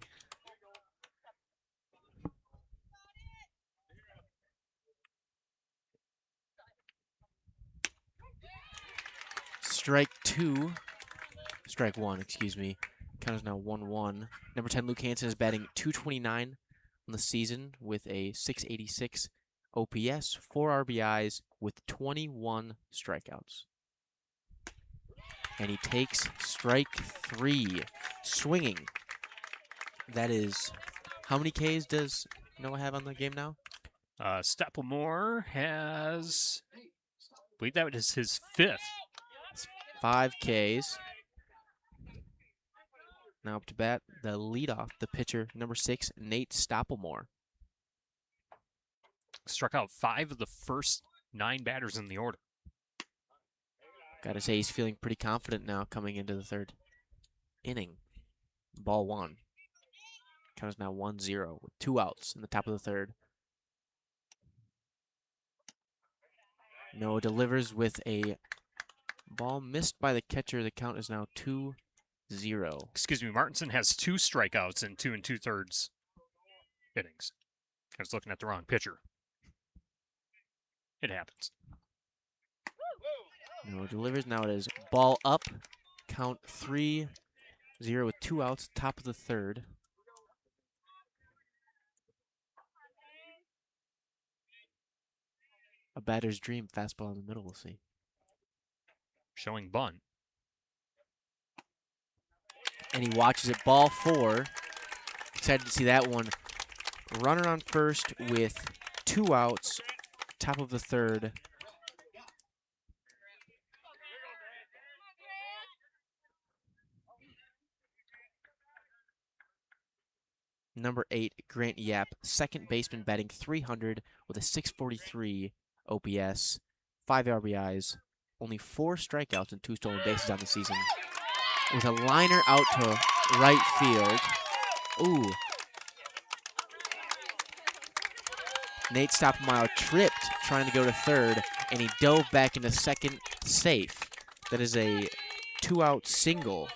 Strike one, excuse me. Count is now 1-1. Number 10, Luke Hansen is batting .229 on the season with a .686 OPS, 4 RBIs with 21 strikeouts. And he takes strike 3, swinging. That is, how many Ks does Noah have on the game now? Stoppelmore has, I believe that is his 5th. 5 Ks. Now up to bat, the leadoff, the pitcher, number 6, Nate Stoppelmore. Struck out 5 of the first 9 batters in the order. Got to say, he's feeling pretty confident now coming into the third inning. Ball 1. Count is now 1-0 with 2 outs in the top of the third. Noah delivers with a ball missed by the catcher. The count is now 2-0. Excuse me, Martinson has 2 strikeouts in 2 2/3 innings. I was looking at the wrong pitcher. It happens. Noah delivers. Now it is ball up. Count 3-0 with 2 outs. Top of the third. A batter's dream. Fastball in the middle. We'll see. Showing bunt. And he watches it. Ball 4. Excited to see that one. Runner on first with 2 outs. Top of the third. Number 8, Grant Yap, second baseman, batting .300 with a .643 OPS, 5 RBIs, only 4 strikeouts and 2 stolen bases on the season, with a liner out to right field. Ooh. Nate Stoppelmeyer tripped trying to go to third, and he dove back into second safe. That is a 2-out single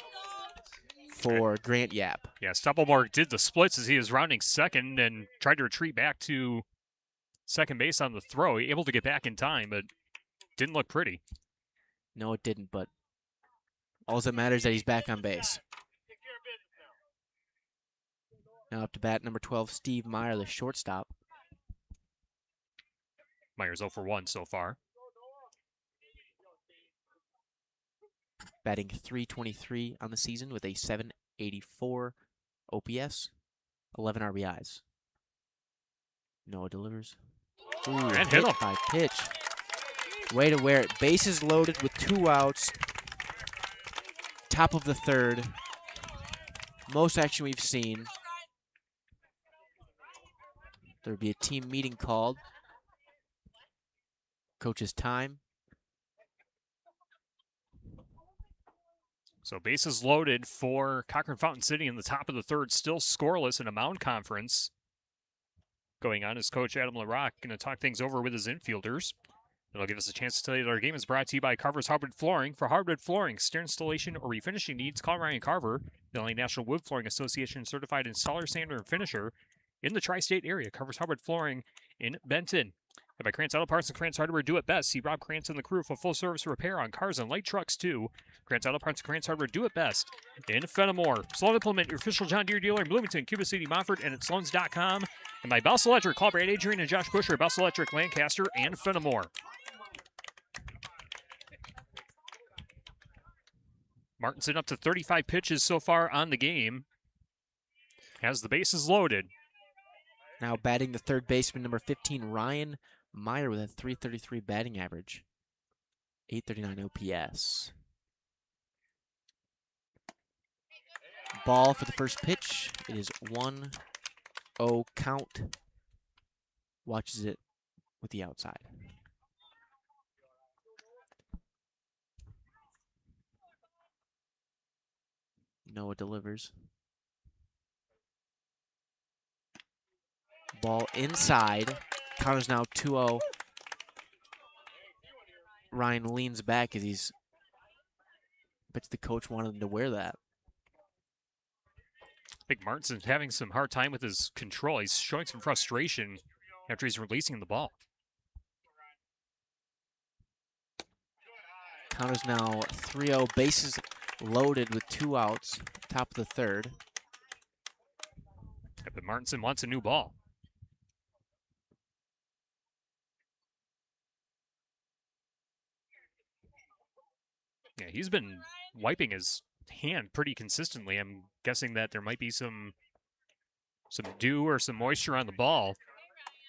for Grant Yap. Yeah, Stoppelmeyer did the splits as he was rounding second and tried to retreat back to second base on the throw. Able to get back in time, but didn't look pretty. No, it didn't, but all that matters is that he's back on base. Now up to bat, number 12, Steve Meyer, the shortstop. Meyer's 0 for 1 so far. Batting .323 on the season with a .784 OPS, 11 RBIs. Noah delivers. Ooh, and hit him. High pitch. Way to wear it. Bases loaded with 2 outs. Top of the third. Most action we've seen. There'll be a team meeting called. Coach's time. So bases loaded for Cochrane-Fountain City in the top of the third, still scoreless in a mound conference going on as Coach Adam LaRock going to talk things over with his infielders. It'll give us a chance to tell you that our game is brought to you by Carver's Hardwood Flooring. For hardwood flooring, stair installation, or refinishing needs, call Ryan Carver, the only National Wood Flooring Association certified installer, sander, and finisher in the tri-state area. Carver's Hardwood Flooring in Benton. And by Krantz Auto Parts and Krantz Hardware, do it best. See Rob Krantz and the crew for full-service repair on cars and light trucks, too. Krantz Auto Parts and Krantz Hardware, do it best in Fenimore. Sloan Implement, your official John Deere dealer in Bloomington, Cuba City, Montfort, and at Sloans.com. And by Bell Electric, call Brad Adrian and Josh Busher, Bell Electric, Lancaster, and Fenimore. Martinson up to 35 pitches so far on the game. Has the bases loaded. Now batting the third baseman, number 15, Ryan Meyer, with a .333 batting average, .839 OPS. Ball for the first pitch. It is 1-0 count. Watches it with the outside. Noah delivers. Ball inside. Count is now 2-0. Ryan leans back as he's... I bet the coach wanted him to wear that. I think Martinson's having some hard time with his control. He's showing some frustration after he's releasing the ball. Count is now 3-0. Bases loaded with 2 outs. Top of the third. Yeah, but Martinson wants a new ball. Yeah, he's been wiping his hand pretty consistently. I'm guessing that there might be some dew or some moisture on the ball.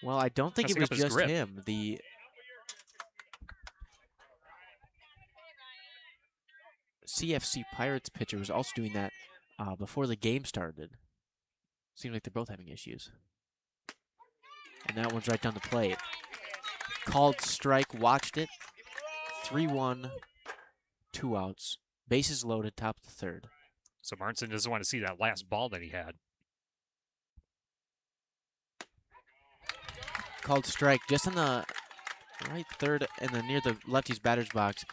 Well, I don't think it was just grip. him. The CFC Pirates pitcher was also doing that before the game started. Seems like they're both having issues. And that one's right down the plate. Called strike, watched it. 3-1, 2 outs. Bases loaded, top of the third. So Martinson doesn't want to see that last ball that he had. Called strike just on the right third and then near the lefty's batter's box,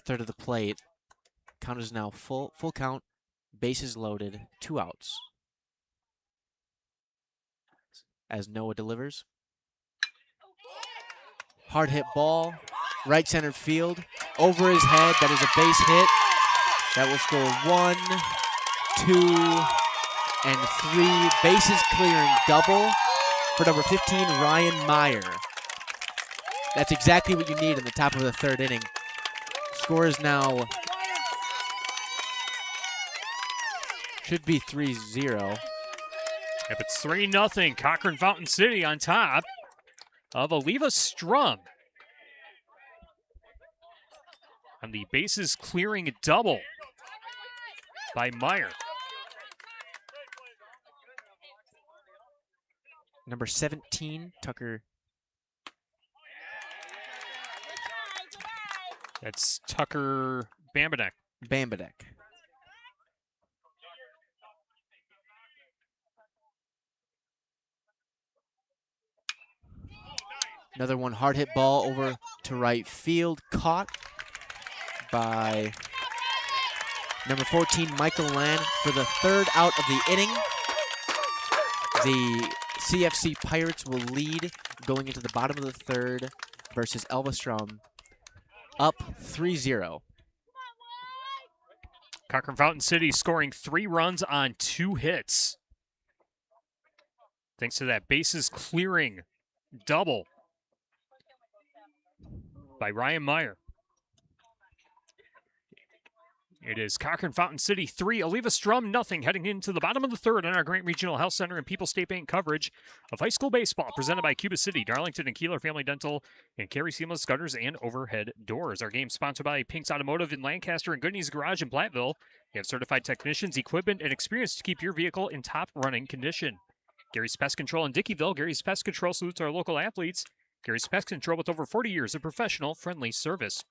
third of the plate. Count is now full count, bases loaded, 2 outs. As Noah delivers. Hard hit ball, right center field, over his head. That is a base hit. That will score 1, 2, and 3. Bases clearing double for number 15, Ryan Meyer. That's exactly what you need in the top of the third inning. Score is now, should be 3-0. If it's 3-0, Cochrane-Fountain City on top of Eleva-Strum. On the bases clearing double by Meyer. Number 17, Tucker That's Tucker Bambadek. Bambadek. Another one hard hit ball over to right field, caught by number 14, Michael Land, for the third out of the inning. The CFC Pirates will lead going into the bottom of the third versus Eleva-Strum, up 3-0. Cochrane-Fountain City scoring 3 runs on 2 hits. Thanks to that bases clearing double by Ryan Meyer. It is Cochrane-Fountain City 3, Eleva-Strum nothing, heading into the bottom of the third on our Grant Regional Health Center and People's State Bank coverage of high school baseball, presented by Cuba City, Darlington, and Kieler Family Dental, and Carey Seamless Gutters and Overhead Doors. Our game sponsored by Pink's Automotive in Lancaster and Goodney's Garage in Platteville. You have certified technicians, equipment, and experience to keep your vehicle in top running condition. Gary's Pest Control in Dickeyville. Gary's Pest Control salutes our local athletes. Gary's Pest Control with over 40 years of professional, friendly service.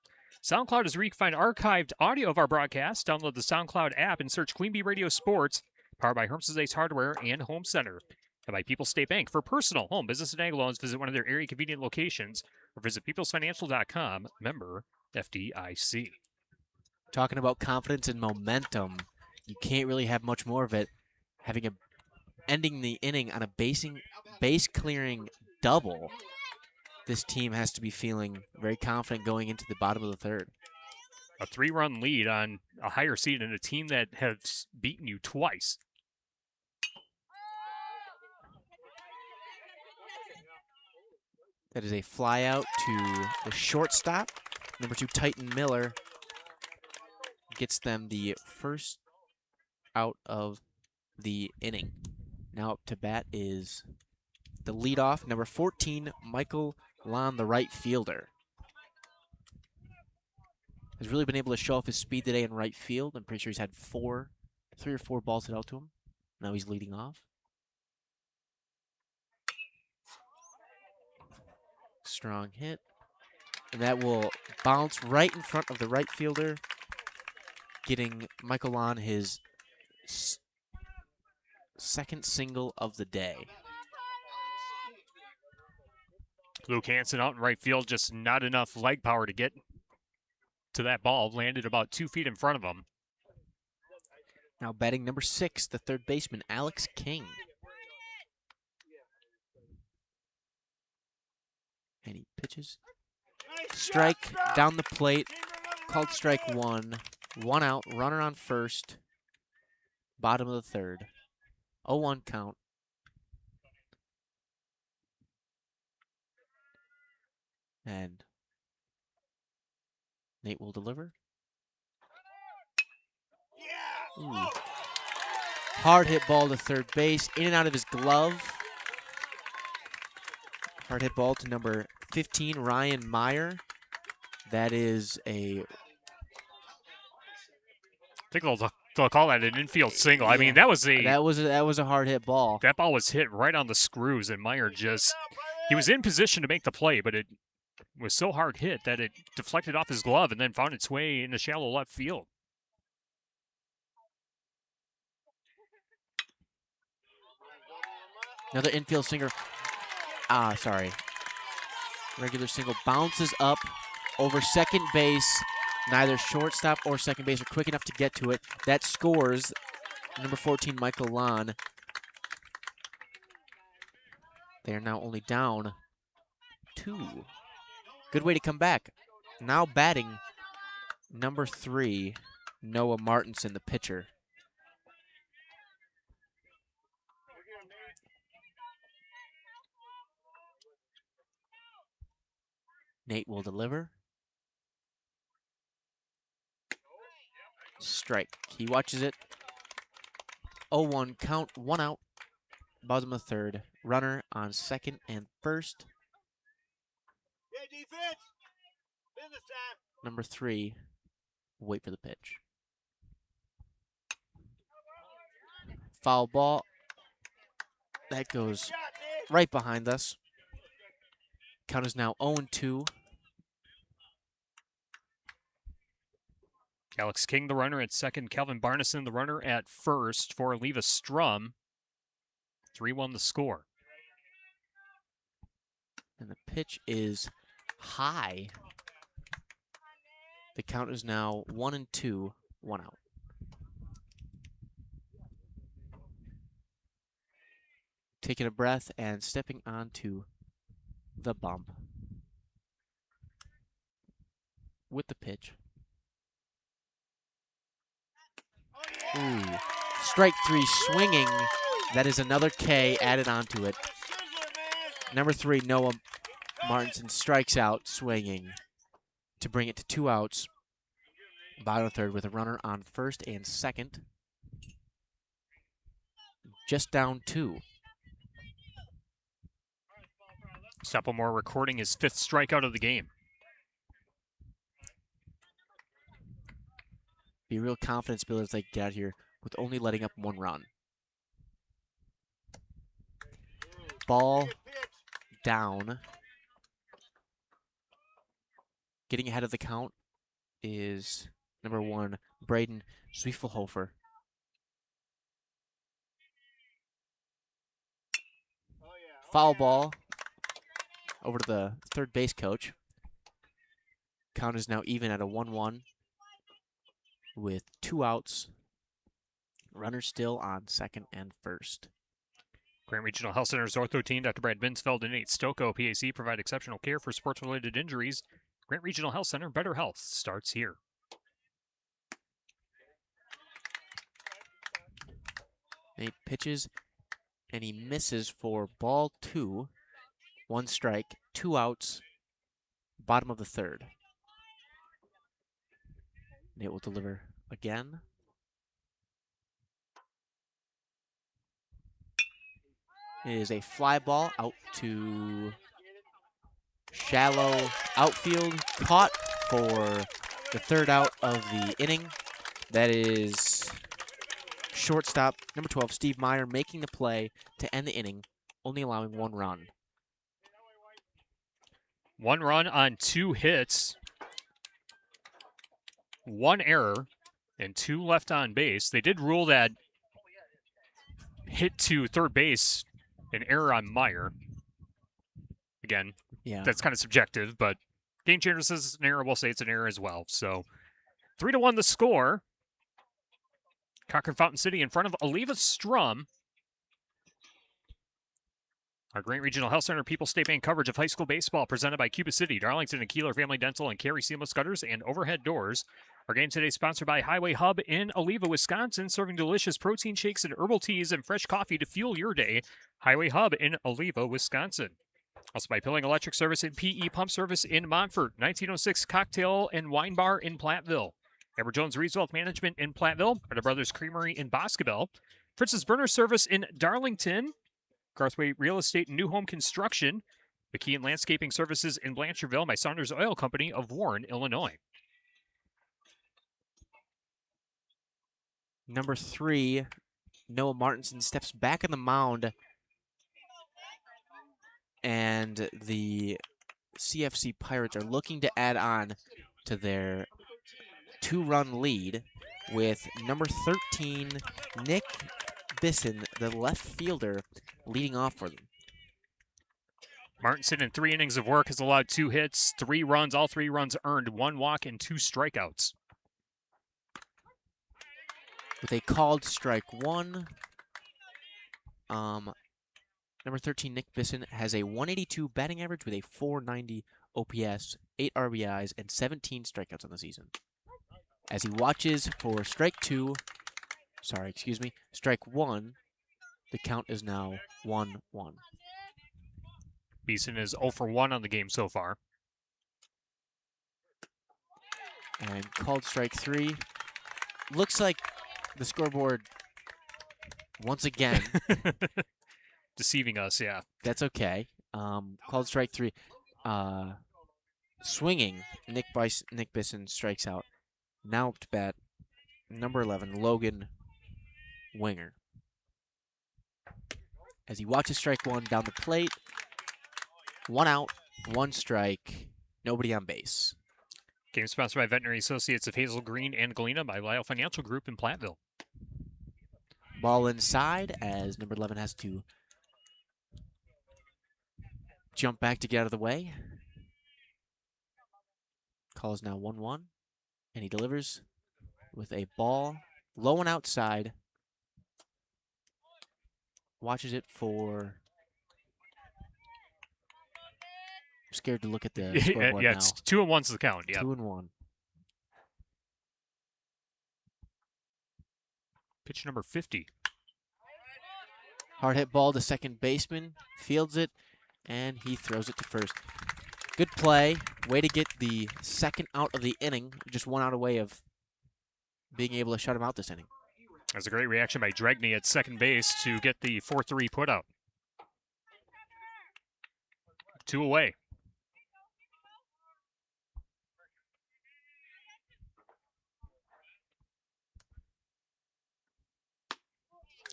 SoundCloud is where you can find archived audio of our broadcast. Download the SoundCloud app and search Queen Bee Radio Sports, powered by Herms's Ace Hardware and Home Center. And by People's State Bank. For personal, home, business, and ag loans, visit one of their area convenient locations or visit peoplesfinancial.com, member FDIC. Talking about confidence and momentum, you can't really have much more of it. Ending the inning on a base clearing double. This team has to be feeling very confident going into the bottom of the third. A 3-run lead on a higher seed and a team that has beaten you twice. That is a fly out to the shortstop. Number 2, Titan Miller, gets them the first out of the inning. Now up to bat is the leadoff, number 14, Michael Lon, the right fielder. Has really been able to show off his speed today in right field. I'm pretty sure he's had 3 or 4 balls hit out to him. Now he's leading off. Strong hit. And that will bounce right in front of the right fielder, getting Michael Lon his second single of the day. Luke Hansen out in right field, just not enough leg power to get to that ball. Landed about 2 feet in front of him. Now batting number 6, the third baseman, Alex King. And he pitches. Strike down the plate. Called strike 1. 1 out. Runner on first. Bottom of the third. 0-1 count. And Nate will deliver. Ooh. Hard hit ball to third base, in and out of his glove. Hard hit ball to number 15, Ryan Meyer. That is I think they'll call that an infield single. Yeah. I mean, that was a hard hit ball. That ball was hit right on the screws, and Meyer he was in position to make the play, but it was so hard hit that it deflected off his glove and then found its way into shallow left field. Another infield single. Regular single bounces up over second base. Neither shortstop or second base are quick enough to get to it. That scores number 14, Michael Lon. They are now only down 2. Good way to come back. Now batting number 3, Noah Martinson, the pitcher. Nate will deliver. Strike. He watches it. 0-1 count, 1 out. Bottom of third. Runner on second and first. Number 3, wait for the pitch. Foul ball. That goes right behind us. Count is now 0-2. Alex King, the runner at second. Calvin Barneson, the runner at first for Eleva-Strum. 3-1 the score. And the pitch is high. The count is now 1-2, 1 out. Taking a breath and stepping onto the bump with the pitch. Ooh, strike 3 swinging. That is another K added onto it. Number 3, Noah Martinson strikes out swinging to bring it to 2 outs. Bottom of third with a runner on first and second. Just down 2. Stoppelmore recording his 5th strikeout of the game. Be a real confidence builder as they get out here with only letting up 1 run. Ball down. Getting ahead of the count is number 1, Braden Zwiefelhofer. Foul ball over to the third base coach. Count is now even at a 1-1 with 2 outs. Runner still on second and first. Grant Regional Health Center's ortho team, Dr. Brad Binsfeld and Nate Stocco, PAC, provide exceptional care for sports-related injuries. Grant Regional Health Center, better health starts here. Nate pitches, and he misses for ball 2. 1 strike, 2 outs, bottom of the third. Nate will deliver again. It is a fly ball out to shallow outfield, caught for the 3rd out of the inning. That is shortstop, number 12, Steve Meyer, making the play to end the inning, only allowing 1 run. 1 run on 2 hits, 1 error, and 2 left on base. They did rule that hit to third base an error on Meyer. Again, Yeah, that's kind of subjective, but Game Changer says it's an error. We'll say it's an error as well. So 3-1 the score. Cochrane-Fountain City in front of Eleva-Strum. Our Grant Regional Health Center People State Bank coverage of high school baseball presented by Cuba City, Darlington and Kieler Family Dental and Carey Seamless Gutters and Overhead Doors. Our game today is sponsored by Highway Hub in Eleva, Wisconsin, serving delicious protein shakes and herbal teas and fresh coffee to fuel your day. Highway Hub in Eleva, Wisconsin. Also by Pilling Electric Service and PE Pump Service in Montfort, 1906 Cocktail and Wine Bar in Platteville. Edward Jones Reeds Wealth Management in Platteville, Arda Brothers Creamery in Boscobel, Fritz's Burner Service in Darlington, Garthwaite Real Estate and New Home Construction, McKeon Landscaping Services in Blanchardville, my Saunders Oil Company of Warren, Illinois. number 3, Noah Martinson steps back on the mound, and the CFC Pirates are looking to add on to their 2-run lead with number 13, Nick Bisson, the left fielder, leading off for them. Martinson in 3 innings of work has allowed 2 hits, 3 runs, all 3 runs earned, 1 walk, and 2 strikeouts. With a called strike 1, number 13, Nick Bisson, has a 182 batting average with a 490 OPS, 8 RBIs, and 17 strikeouts on the season. As he watches for strike 1, the count is now 1-1. Beeson is 0 for 1 on the game so far. And called strike 3. Looks like the scoreboard, once again, Deceiving us, yeah. that's okay. Called strike 3. Swinging, Nick Bisson strikes out. Now up to bat, number 11, Logan Winger. As he watches strike 1 down the plate, 1 out, 1 strike, nobody on base. Game sponsored by Veterinary Associates of Hazel Green and Galena, by WIAA Financial Group in Platteville. Ball inside as number 11 has to jump back to get out of the way. Call is now 1-1, and he delivers with a ball low and outside. Watches it for... I'm scared to look at the scoreboard yeah, now. it's 2-1's the count. Yeah. 2-1. Pitch number 50. Hard hit ball to second baseman, fields it, and he throws it to first. Good play. Way to get the second out of the inning. Just 1 out away of being able to shut him out this inning. That's a great reaction by Dregney at second base to get the 4-3 put out. 2 away.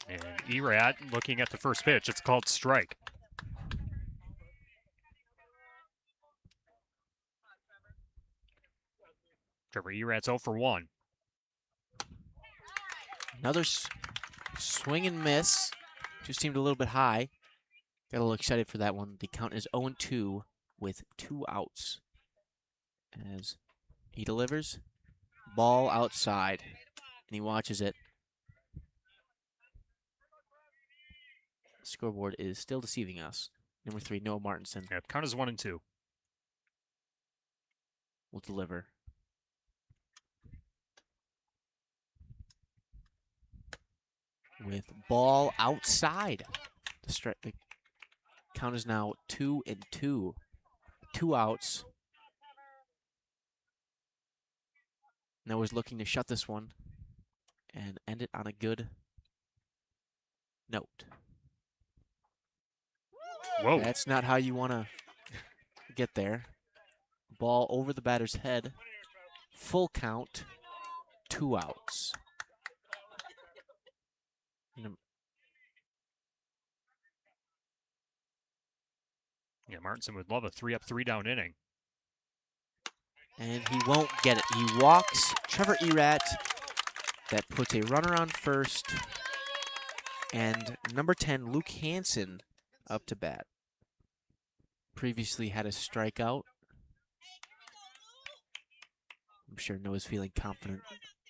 And Erat looking at the first pitch. It's called strike. Trevor Erat's 0 for 1. Another swing and miss. Just seemed a little bit high. Got a little excited for that one. The count is 0-2 with 2 outs. As he delivers, ball outside, and he watches it. The scoreboard is still deceiving us. Number 3, Noah Martinson. Yeah, count is 1-2. Will deliver. With ball outside. The count is now 2-2. 2 outs. Noah's looking to shut this one and end it on a good note. Whoa. That's not how you want to get there. Ball over the batter's head. Full count. 2 outs. Yeah, Martinson would love a 3-up, 3-down inning. And he won't get it. He walks Trevor Erat. That puts a runner on first. And number 10, Luke Hansen, up to bat. Previously had a strikeout. I'm sure Noah's feeling confident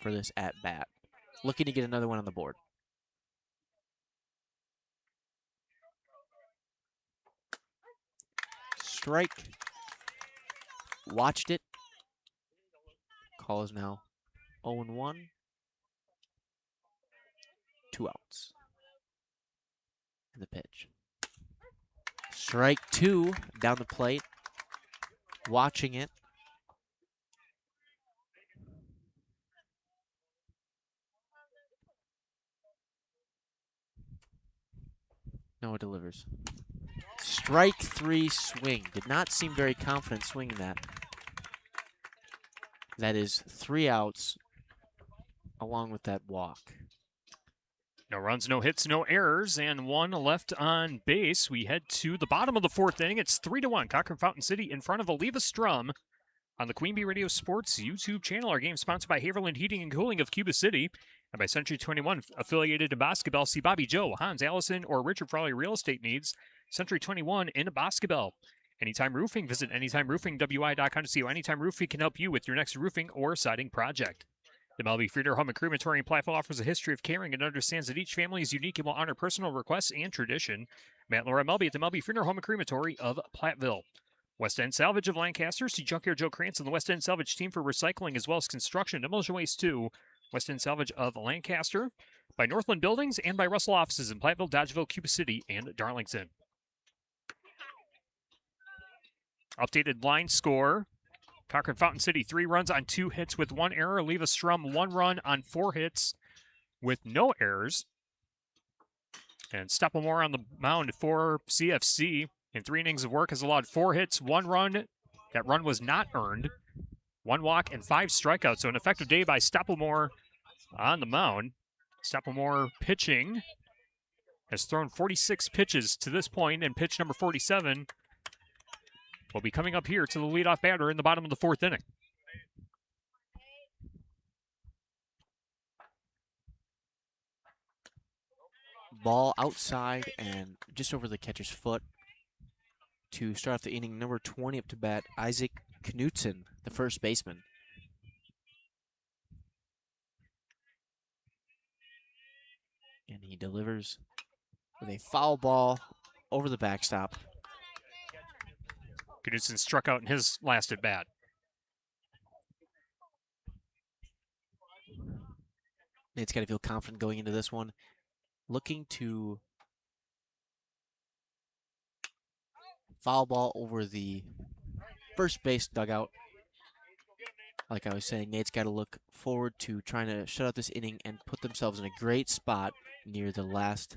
for this at-bat. Looking to get another one on the board. Strike. Watched it. Call is now 0-1. 2 outs. And the pitch. Strike 2 down the plate. Watching it. Noah delivers. Strike 3 swing. Did not seem very confident swinging that. That is 3 outs along with that walk. No runs, no hits, no errors, and 1 left on base. We head to the bottom of the 4th inning. It's 3-1. Cochrane-Fountain City in front of Eleva-Strum on the Queen Bee Radio Sports YouTube channel. Our game sponsored by Haverland Heating and Cooling of Cuba City and by Century 21, affiliated in basketball. See Bobby Joe, Hans Allison, or Richard for all your real estate needs. Century 21 in basketball. Anytime Roofing. Visit anytimeroofingwi.com to see how Anytime Roofing can help you with your next roofing or siding project. The Melby Frieder Home and Crematory in Platteville offers a history of caring and understands that each family is unique and will honor personal requests and tradition. Matt and Laura Melby at the Melby Frieder Home and Crematory of Platteville. West End Salvage of Lancaster. See Junkyard Joe Krantz and the West End Salvage team for recycling as well as construction, demolition waste too. West End Salvage of Lancaster. By Northland Buildings and by Russell Offices in Platteville, Dodgeville, Cuba City, and Darlington. Updated line score. Cochrane-Fountain City, 3 runs on 2 hits with 1 error. Eleva-Strum, 1 run on 4 hits with no errors. And Stoppelmore on the mound for CFC in 3 innings of work has allowed 4 hits, 1 run. That run was not earned. 1 walk and 5 strikeouts. So an effective day by Stoppelmore on the mound. Stoppelmore pitching has thrown 46 pitches to this point, and pitch number 47 will be coming up here to the leadoff batter in the bottom of the 4th inning. Ball outside and just over the catcher's foot to start off the inning. Number 20 up to bat, Isaac Knutson, the first baseman. And he delivers with a foul ball over the backstop. Knudsen struck out in his last at bat. Nate's got to feel confident going into this one. Looking to foul ball over the first base dugout. Like I was saying, Nate's got to look forward to trying to shut out this inning and put themselves in a great spot near the last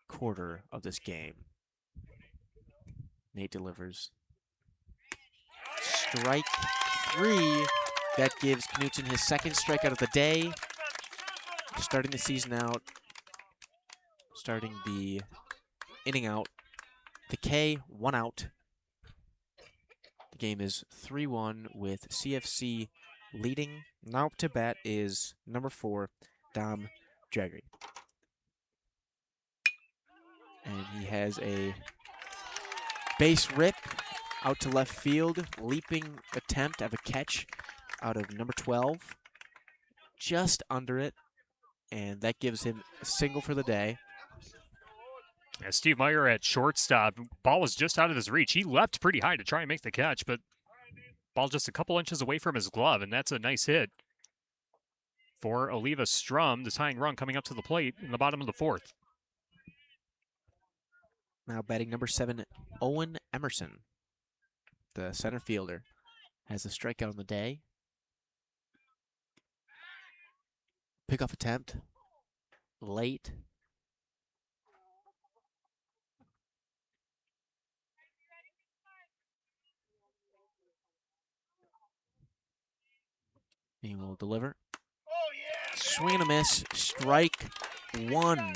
quarter of this game. Nate delivers. Strike 3. That gives Knutson his second strikeout of the day. Starting the season out. Starting the inning out. The K, 1 out. The game is 3-1 with CFC leading. Now up to bat is number 4, Dom Jaggery. And he has a base rip out to left field. Leaping attempt of a catch out of number 12. Just under it. And that gives him a single for the day. Yeah, Steve Meyer at shortstop. Ball was just out of his reach. He leapt pretty high to try and make the catch, but ball just a couple inches away from his glove, and that's a nice hit for Eleva-Strum, the tying run coming up to the plate in the bottom of the 4th. Now batting number 7, Owen Emerson, the center fielder, has a strikeout on the day. Pickoff attempt, late. He will deliver. Swing and a miss, strike 1.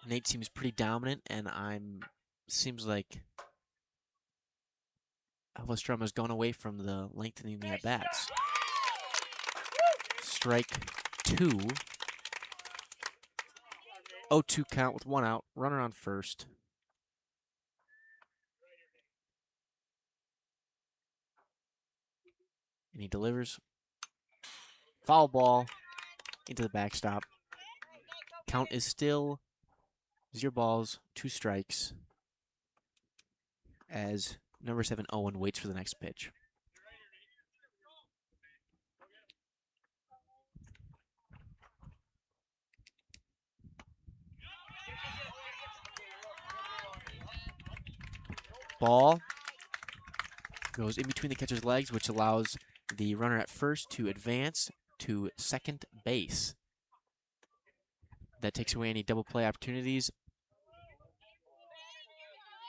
Nate seems pretty dominant, and seems like Eleva-Strum has gone away from the lengthening the at-bats. Strike 2. 0-2 count with 1 out. Runner on first. And he delivers. Foul ball into the backstop. Count is still 0 balls, 2 strikes, as number 7, Owen, waits for the next pitch. Ball goes in between the catcher's legs, which allows the runner at first to advance to second base. That takes away any double play opportunities.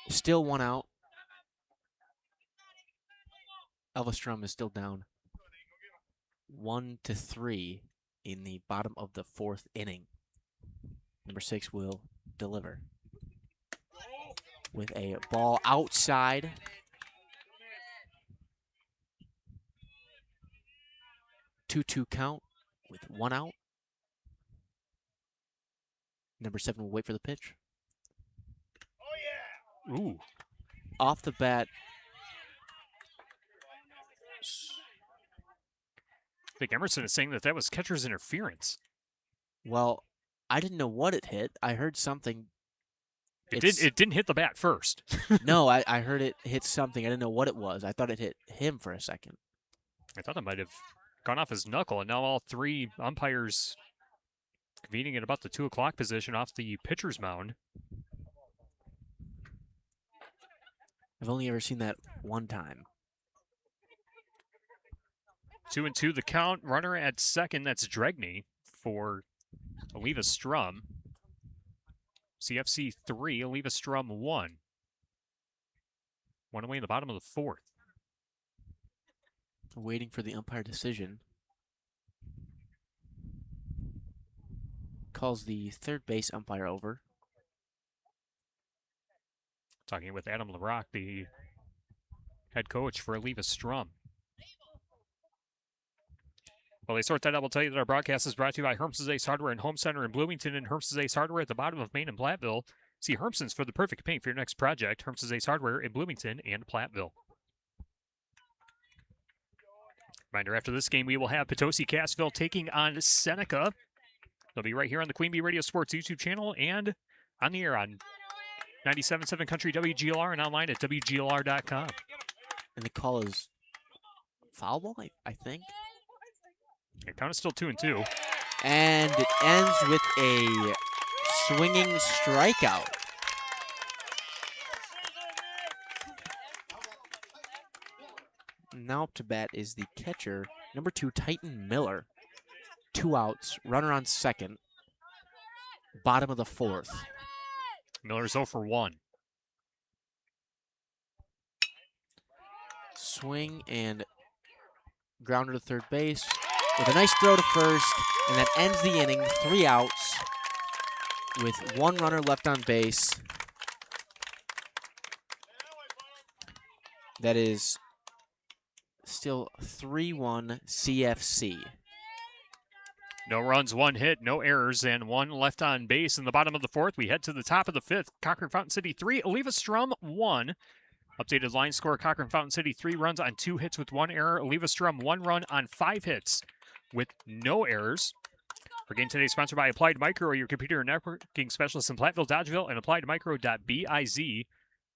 Still 1 out. Eleva-Strum is still down 1-3 in the bottom of the 4th inning. Number 6 will deliver with a ball outside. Two count with 1 out. Number 7 will wait for the pitch. Ooh. Off the bat. I think Emerson is saying that was catcher's interference. Well, I didn't know what it hit. I heard something. It didn't hit the bat first. No, I heard it hit something. I didn't know what it was. I thought it hit him for a second. I thought it might have gone off his knuckle, and now all 3 umpires convening at about the 2 o'clock position off the pitcher's mound. I've only ever seen that one time. 2-2 the count. Runner at second, that's Dregney for Eleva-Strum. CFC 3, Eleva-Strum 1. 1 away in the bottom of the 4th. Waiting for the umpire decision. Calls the third base umpire over. Talking with Adam LaRock, the head coach for Eleva-Strum. While they sort that out, we'll tell you that our broadcast is brought to you by Hermson's Ace Hardware and Home Center in Bloomington and Hermson's Ace Hardware at the bottom of Main and Platteville. See Hermson's for the perfect paint for your next project. Hermson's Ace Hardware in Bloomington and Platteville. Reminder, after this game, we will have Potosi-Cassville taking on Seneca. They'll be right here on the Queen Bee Radio Sports YouTube channel and on the air on 97.7 Country WGLR and online at WGLR.com. And the call is foul ball, I think. The count is still 2-2. And it ends with a swinging strikeout. Now up to bat is the catcher, number 2, Titan Miller. 2 outs, runner on second. Bottom of the 4th. Miller's 0 for 1. Swing and grounder to third base with a nice throw to first, and that ends the inning. 3 outs with 1 runner left on base. That is still 3-1 CFC. No runs, 1 hit, no errors, and 1 left on base. In the bottom of the 4th, we head to the top of the 5th. Cochrane-Fountain City 3, Eleva-Strum 1. Updated line score, Cochrane-Fountain City 3 runs on 2 hits with 1 error. Eleva-Strum 1 run on 5 hits with no errors. Our game today is sponsored by Applied Micro, your computer and networking specialist in Platteville, Dodgeville, and appliedmicro.biz.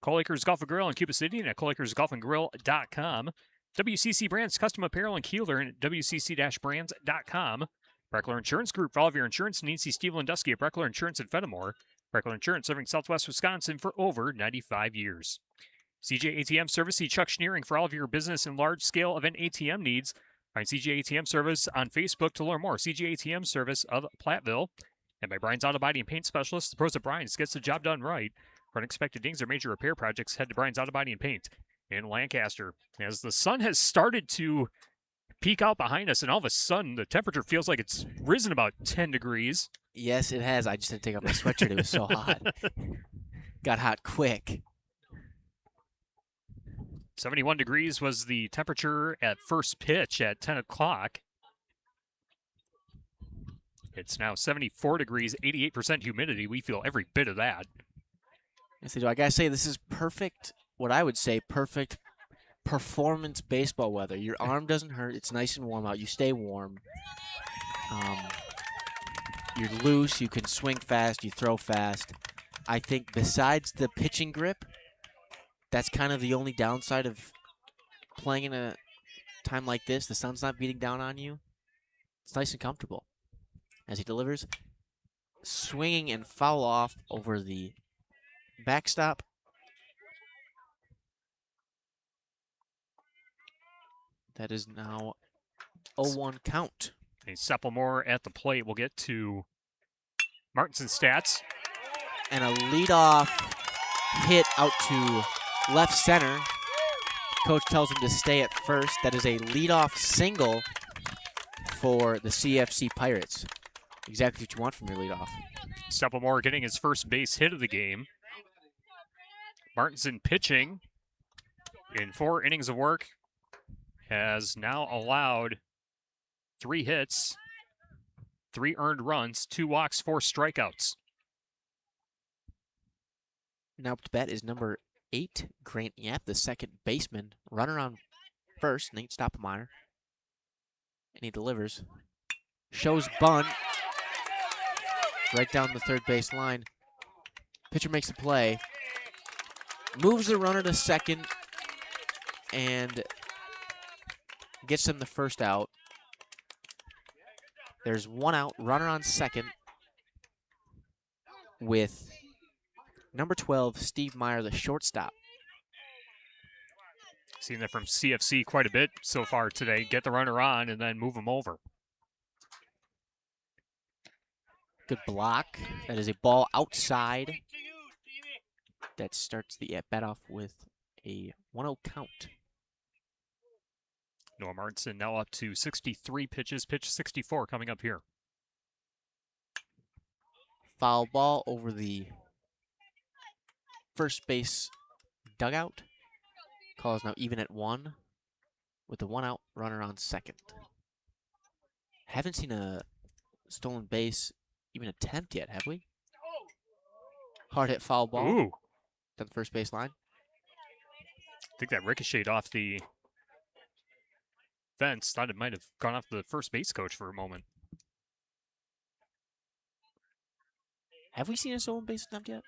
Coal-Acres Golf and Grill in Cuba City and at coalacresgolfandgrill.com. WCC Brands Custom Apparel in Kieler and at wcc-brands.com. Breckler Insurance Group for all of your insurance needs. See Steve Landusky at Breckler Insurance in Fenimore. Breckler Insurance serving Southwest Wisconsin for over 95 years. CJ ATM Service, see Chuck Schneering for all of your business and large-scale event ATM needs. Find CJ ATM Service on Facebook to learn more. CJ ATM Service of Platteville. And by Brian's Auto Body and Paint Specialist, the pros of Brian's gets the job done right. For unexpected dings or major repair projects, head to Brian's Auto Body and Paint in Lancaster. As the sun has started to peek out behind us, and all of a sudden the temperature feels like it's risen about 10 degrees. Yes, it has. I just had to take off my sweatshirt. It was so hot. Got hot quick. 71 degrees was the temperature at first pitch at 10 o'clock. It's now 74 degrees, 88% humidity. We feel every bit of that. Yes, I do. I gotta say, this is perfect, what I would say, perfect performance baseball weather. Your arm doesn't hurt. It's nice and warm out. You stay warm. You're loose. You can swing fast. You throw fast. I think besides the pitching grip, that's kind of the only downside of playing in a time like this. The sun's not beating down on you. It's nice and comfortable. As he delivers, swinging and foul off over the backstop. That is now 0-1 count. A Seppelmore at the plate. We'll get to Martinson's stats. And a leadoff hit out to left center. Coach tells him to stay at first. That is a leadoff single for the CFC Pirates. Exactly what you want from your leadoff. Seppelmore getting his first base hit of the game. Martinson pitching in 4 innings of work has now allowed 3 hits, 3 earned runs, 2 walks, 4 strikeouts. Now up to bat is number 8, Grant Yap, the second baseman. Runner on first, Nate Stoppelmeyer. And he delivers. Shows bunt. Right down the third base line. Pitcher makes the play. Moves the runner to second. And gets him the first out. There's 1 out, runner on second. With number 12, Steve Meyer, the shortstop. Seen that from CFC quite a bit so far today. Get the runner on and then move him over. Good block. That is a ball outside. That starts the at-bat off with a 1-0 count. Noah Martinson now up to 63 pitches. Pitch 64 coming up here. Foul ball over the first base dugout. Call is now even at 1 with the 1 out runner on second. Haven't seen a stolen base even attempt yet, have we? Hard hit foul ball. Ooh. Down the first base line. I think that ricocheted off the fence. Thought it might have gone off the first base coach for a moment. Have we seen a stolen base attempt yet?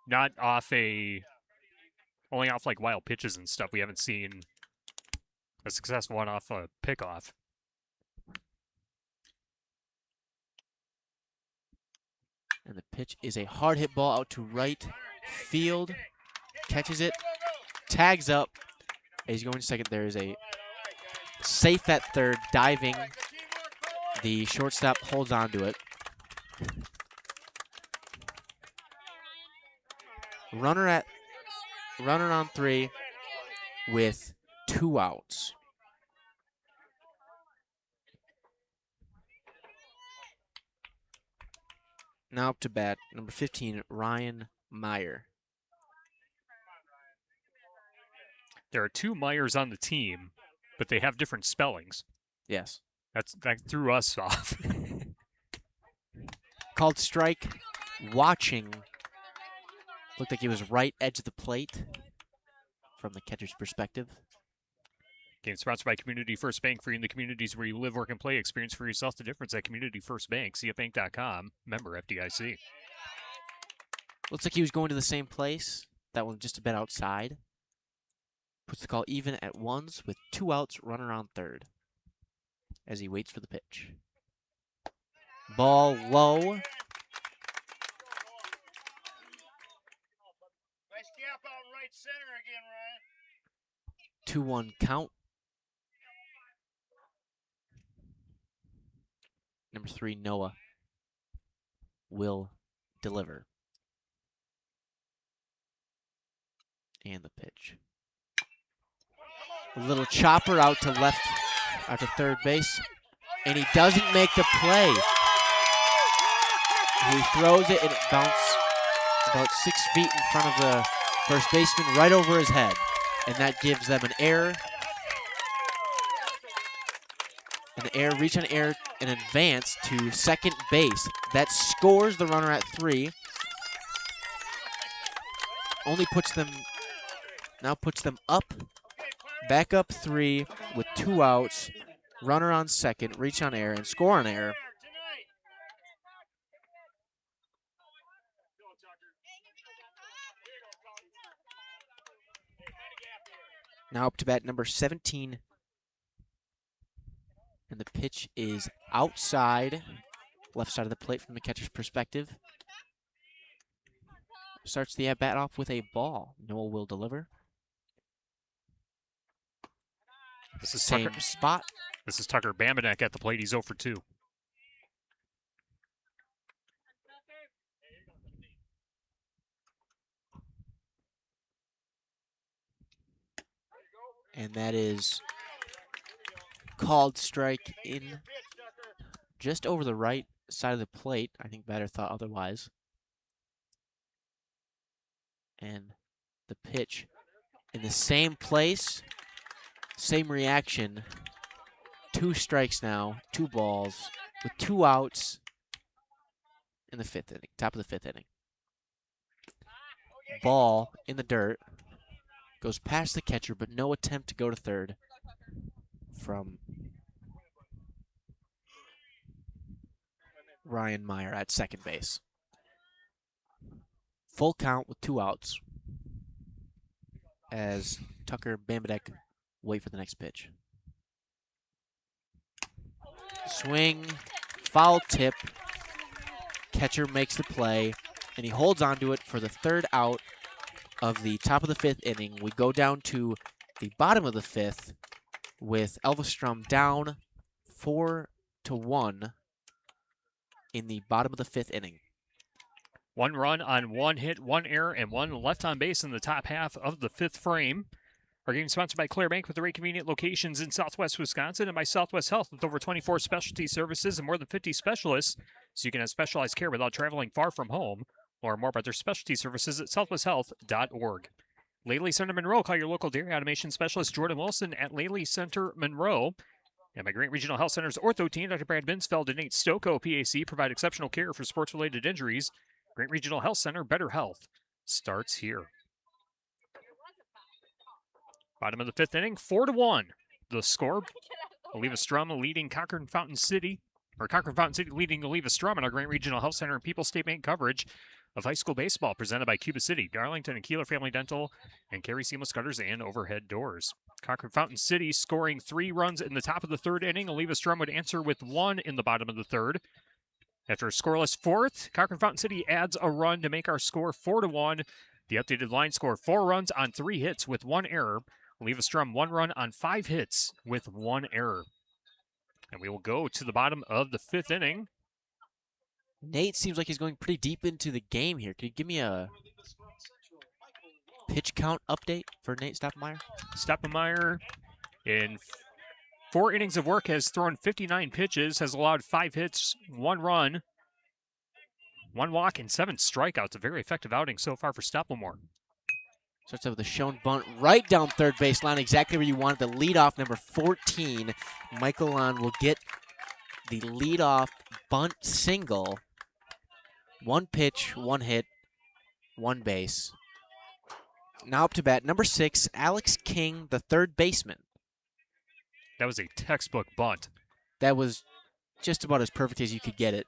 Not off only off like wild pitches and stuff. We haven't seen a successful one off a pickoff. And the pitch is a hard hit ball out to right field. Catches it, tags up. He's going to second. There is a safe at third, diving. The shortstop holds on to it. Runner on 3 with 2 outs. Now up to bat, number 15, Ryan Meyer. There are 2 Myers on the team, but they have different spellings. Yes. That threw us off. Called strike, watching. Looked like he was right edge of the plate from the catcher's perspective. Game sponsored by Community First Bank. For you in the communities where you live, work, and play. Experience for yourself the difference at Community First Bank. CFBank.com. Member FDIC. Looks like he was going to the same place. That one just a bit outside. Puts the call even at 1s with 2 outs, runner on third. As he waits for the pitch. Ball low. Nice gap out right center again, Ryan. 2-1 count. Number 3, Noah, will deliver. And the pitch. A little chopper out to left, out to third base. And he doesn't make the play. He throws it and it bounces about 6 feet in front of the first baseman, right over his head. And that gives them an error. Reach on error, and advance to second base. That scores the runner at 3. Only puts them up, back up 3 with 2 outs. Runner on second, reach on error, and score on error. Now up to bat number 17. And the pitch is outside, left side of the plate from the catcher's perspective. Starts the at-bat off with a ball. Noel will deliver. This is Same Tucker. spot. This is Tucker Bambanek at the plate. He's 0 for 2. And that is called strike in just over the right side of the plate. I think batter thought otherwise. And the pitch in the same place, same reaction. 2 strikes now, 2 balls with 2 outs in the 5th inning, top of the 5th inning. Ball in the dirt. Goes past the catcher, but no attempt to go to third from Ryan Meyer at second base. Full count with 2 outs as Tucker Bambanek wait for the next pitch. Swing, foul tip. Catcher makes the play, and he holds on to it for the 3rd out of the top of the 5th inning. We go down to the bottom of the 5th with Eleva-Strum down 4-1 in the bottom of the 5th inning. 1 run on 1 hit, 1 error, and 1 left on base in the top half of the 5th frame. Our game is sponsored by Claire Bank with 3 convenient locations in Southwest Wisconsin, and by Southwest Health with over 24 specialty services and more than 50 specialists, so you can have specialized care without traveling far from home. Learn more about their specialty services at southwesthealth.org. Laley Center Monroe. Call your local dairy automation specialist Jordan Wilson at Laley Center Monroe And my Grant Regional Health Center's ortho team, Dr. Brad Binsfeld and Nate Stocco, PAC, provide exceptional care for sports-related injuries. Grant Regional Health Center, better health starts here. Bottom of the 5th inning, 4-1. The score, Eleva-Strum leading Cochrane-Fountain City leading Eleva-Strum in our Grant Regional Health Center and People's State Bank coverage of high school baseball presented by Cuba City, Darlington, and Kieler Family Dental, and Carey Seamless Gutters and Overhead Doors. Cochrane-Fountain City scoring 3 runs in the top of the 3rd inning. Eleva-Strum would answer with 1 in the bottom of the 3rd. After a scoreless 4th, Cochrane-Fountain City adds a run to make our score 4-1. The updated line score, 4 runs on 3 hits with 1 error. Eleva-Strum 1 run on 5 hits with 1 error. And we will go to the bottom of the 5th inning. Nate seems like he's going pretty deep into the game here. Can you give me a pitch count update for Nate Stoppelmeyer? Stoppelmeyer, in 4 innings of work, has thrown 59 pitches, has allowed 5 hits, 1 run, 1 walk, and 7 strikeouts. A very effective outing so far for Stoppelmeyer. Starts out with a shown bunt right down third base line, exactly where you wanted the leadoff, number 14. Michael Lon will get the leadoff bunt single. 1 pitch, 1 hit, 1 base. Now up to bat, number 6, Alex King, the third baseman. That was a textbook bunt. That was just about as perfect as you could get it.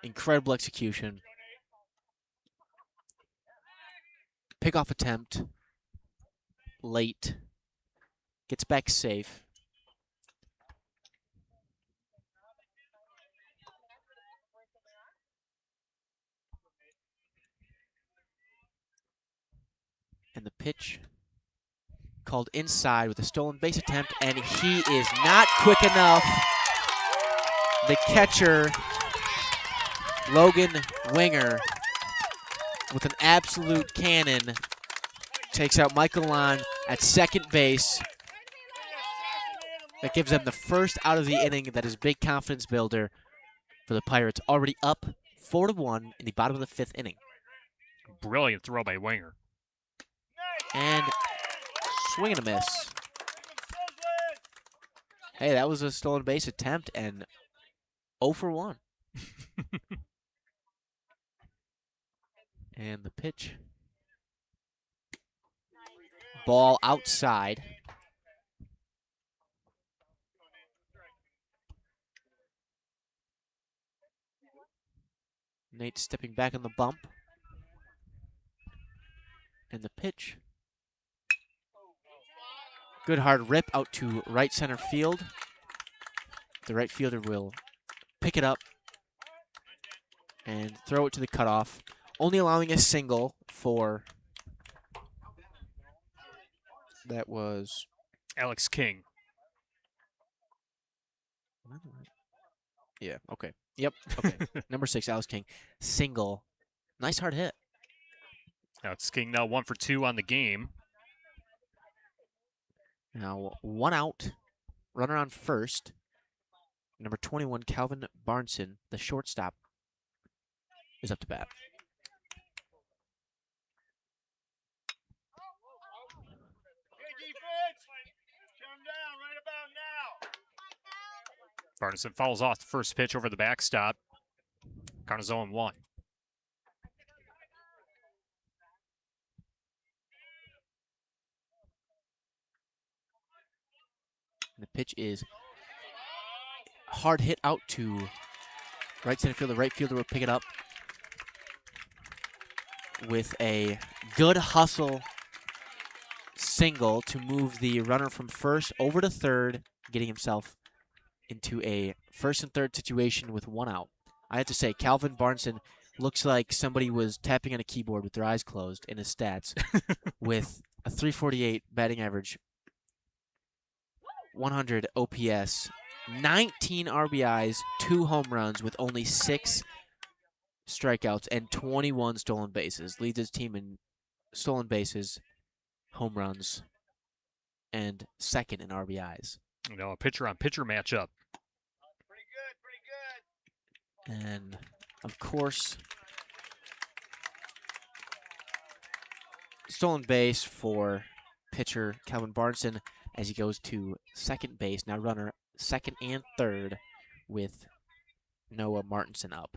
Incredible execution. Pickoff attempt. Late. Gets back safe. And the pitch called inside with a stolen base attempt, and he is not quick enough. The catcher, Logan Winger, with an absolute cannon, takes out Michael Lon at second base. That gives them the first out of the inning. That is a big confidence builder for the Pirates. Already up 4-1 in the bottom of the 5th inning. Brilliant throw by Winger. And swing and a miss. Hey, that was a stolen base attempt and 0 for 1. And the pitch. Ball outside. Nate stepping back on the bump. And the pitch. Good hard rip out to right center field. The right fielder will pick it up and throw it to the cutoff, only allowing a single for, that was Alex King. Yeah, okay. Yep, okay. Number 6, Alex King. Single. Nice hard hit. Alex King now 1 for 2 on the game. Now 1 out. Runner on first. Number 21, Calvin Barneson, the shortstop, is up to bat. Barneson fouls off the first pitch over the backstop. Count is 0-1. The pitch is hard hit out to right center field. The right fielder will pick it up with a good hustle single to move the runner from first over to third, getting himself into a first and third situation with 1 out. I have to say, Calvin Barneson looks like somebody was tapping on a keyboard with their eyes closed in his stats with a 348 batting average, 100 OPS, 19 RBIs, 2 home runs with only 6 strikeouts and 21 stolen bases. Leads his team in stolen bases, home runs, and second in RBIs. You know, a pitcher-on-pitcher matchup. Pretty good. And, of course, stolen base for pitcher Calvin Barneson as he goes to second base. Now runner second and third with Noah Martinson up.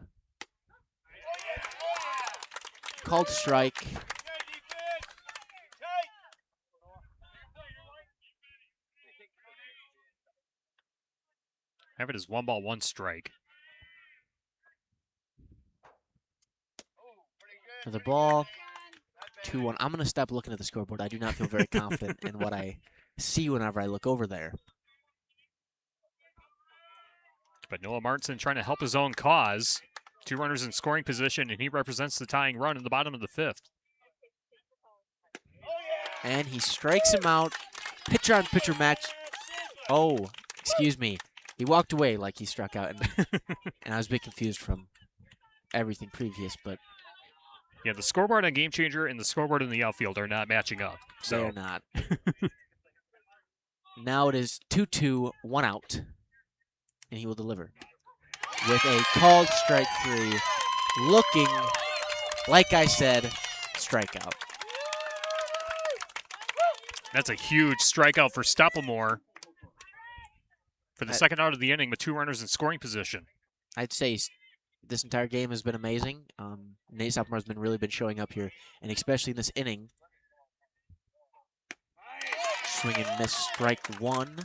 Called strike. Have it as 1 ball, 1 strike. Another ball. 2-1. I'm going to stop looking at the scoreboard. I do not feel very confident in what I see whenever I look over there. But Noah Martinson trying to help his own cause. 2 runners in scoring position, and he represents the tying run in the bottom of the 5th. And he strikes him out. Pitcher on pitcher match. Oh, excuse me. He walked away like he struck out, and I was a bit confused from everything previous, but yeah, the scoreboard on Game Changer and the scoreboard in the outfield are not matching up. So they're not. Now it is 2-2, 1 out, and he will deliver with a called strike 3, looking, like I said, strikeout. That's a huge strikeout for Stoppelmoor for the second out of the inning with 2 runners in scoring position. I'd say this entire game has been amazing. Nate Stoppelmoor has really been showing up here, and especially in this inning. Swing and miss, strike 1.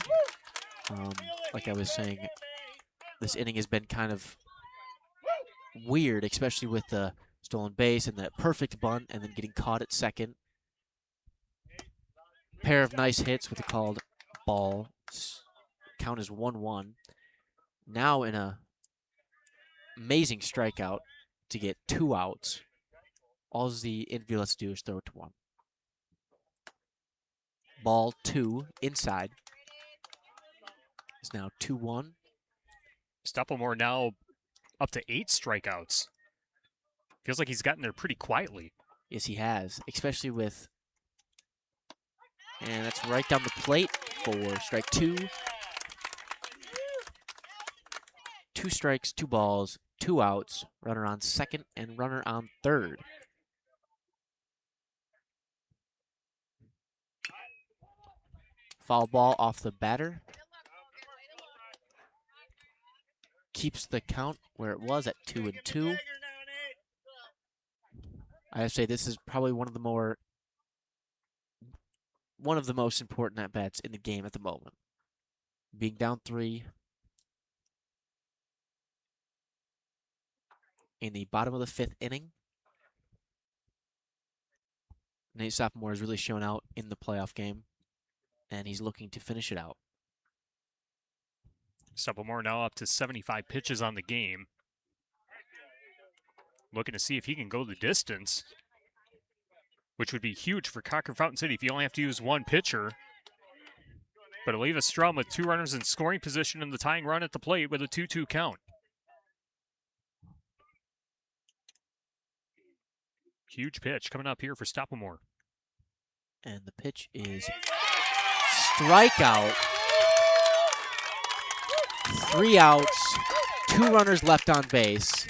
Like I was saying, this inning has been kind of weird, especially with the stolen base and the perfect bunt and then getting caught at second. Pair of nice hits with a called ball. Count is 1-1. Now in a amazing strikeout to get 2 outs. All the infield has to do is throw it to 1. Ball 2 inside. It's now 2-1. Stoppelmoor now up to 8 strikeouts. Feels like he's gotten there pretty quietly. Yes, he has, especially with, and that's right down the plate for strike 2. 2 strikes, 2 balls, 2 outs, runner on second and runner on third. Foul ball off the batter. Keeps the count where it was at 2-2. I have to say this is probably one of the most important at-bats in the game at the moment. Being down 3 in the bottom of the 5th inning. Nate Stoppelmoor has really shown out in the playoff game, and he's looking to finish it out. Stoppelmoor now up to 75 pitches on the game. Looking to see if he can go the distance, which would be huge for Cochrane-Fountain City if you only have to use 1 pitcher. But Eleva-Strum with 2 runners in scoring position and the tying run at the plate with a 2-2 count. Huge pitch coming up here for Stoppelmoor. And the pitch is strikeout. 3 outs, 2 runners left on base.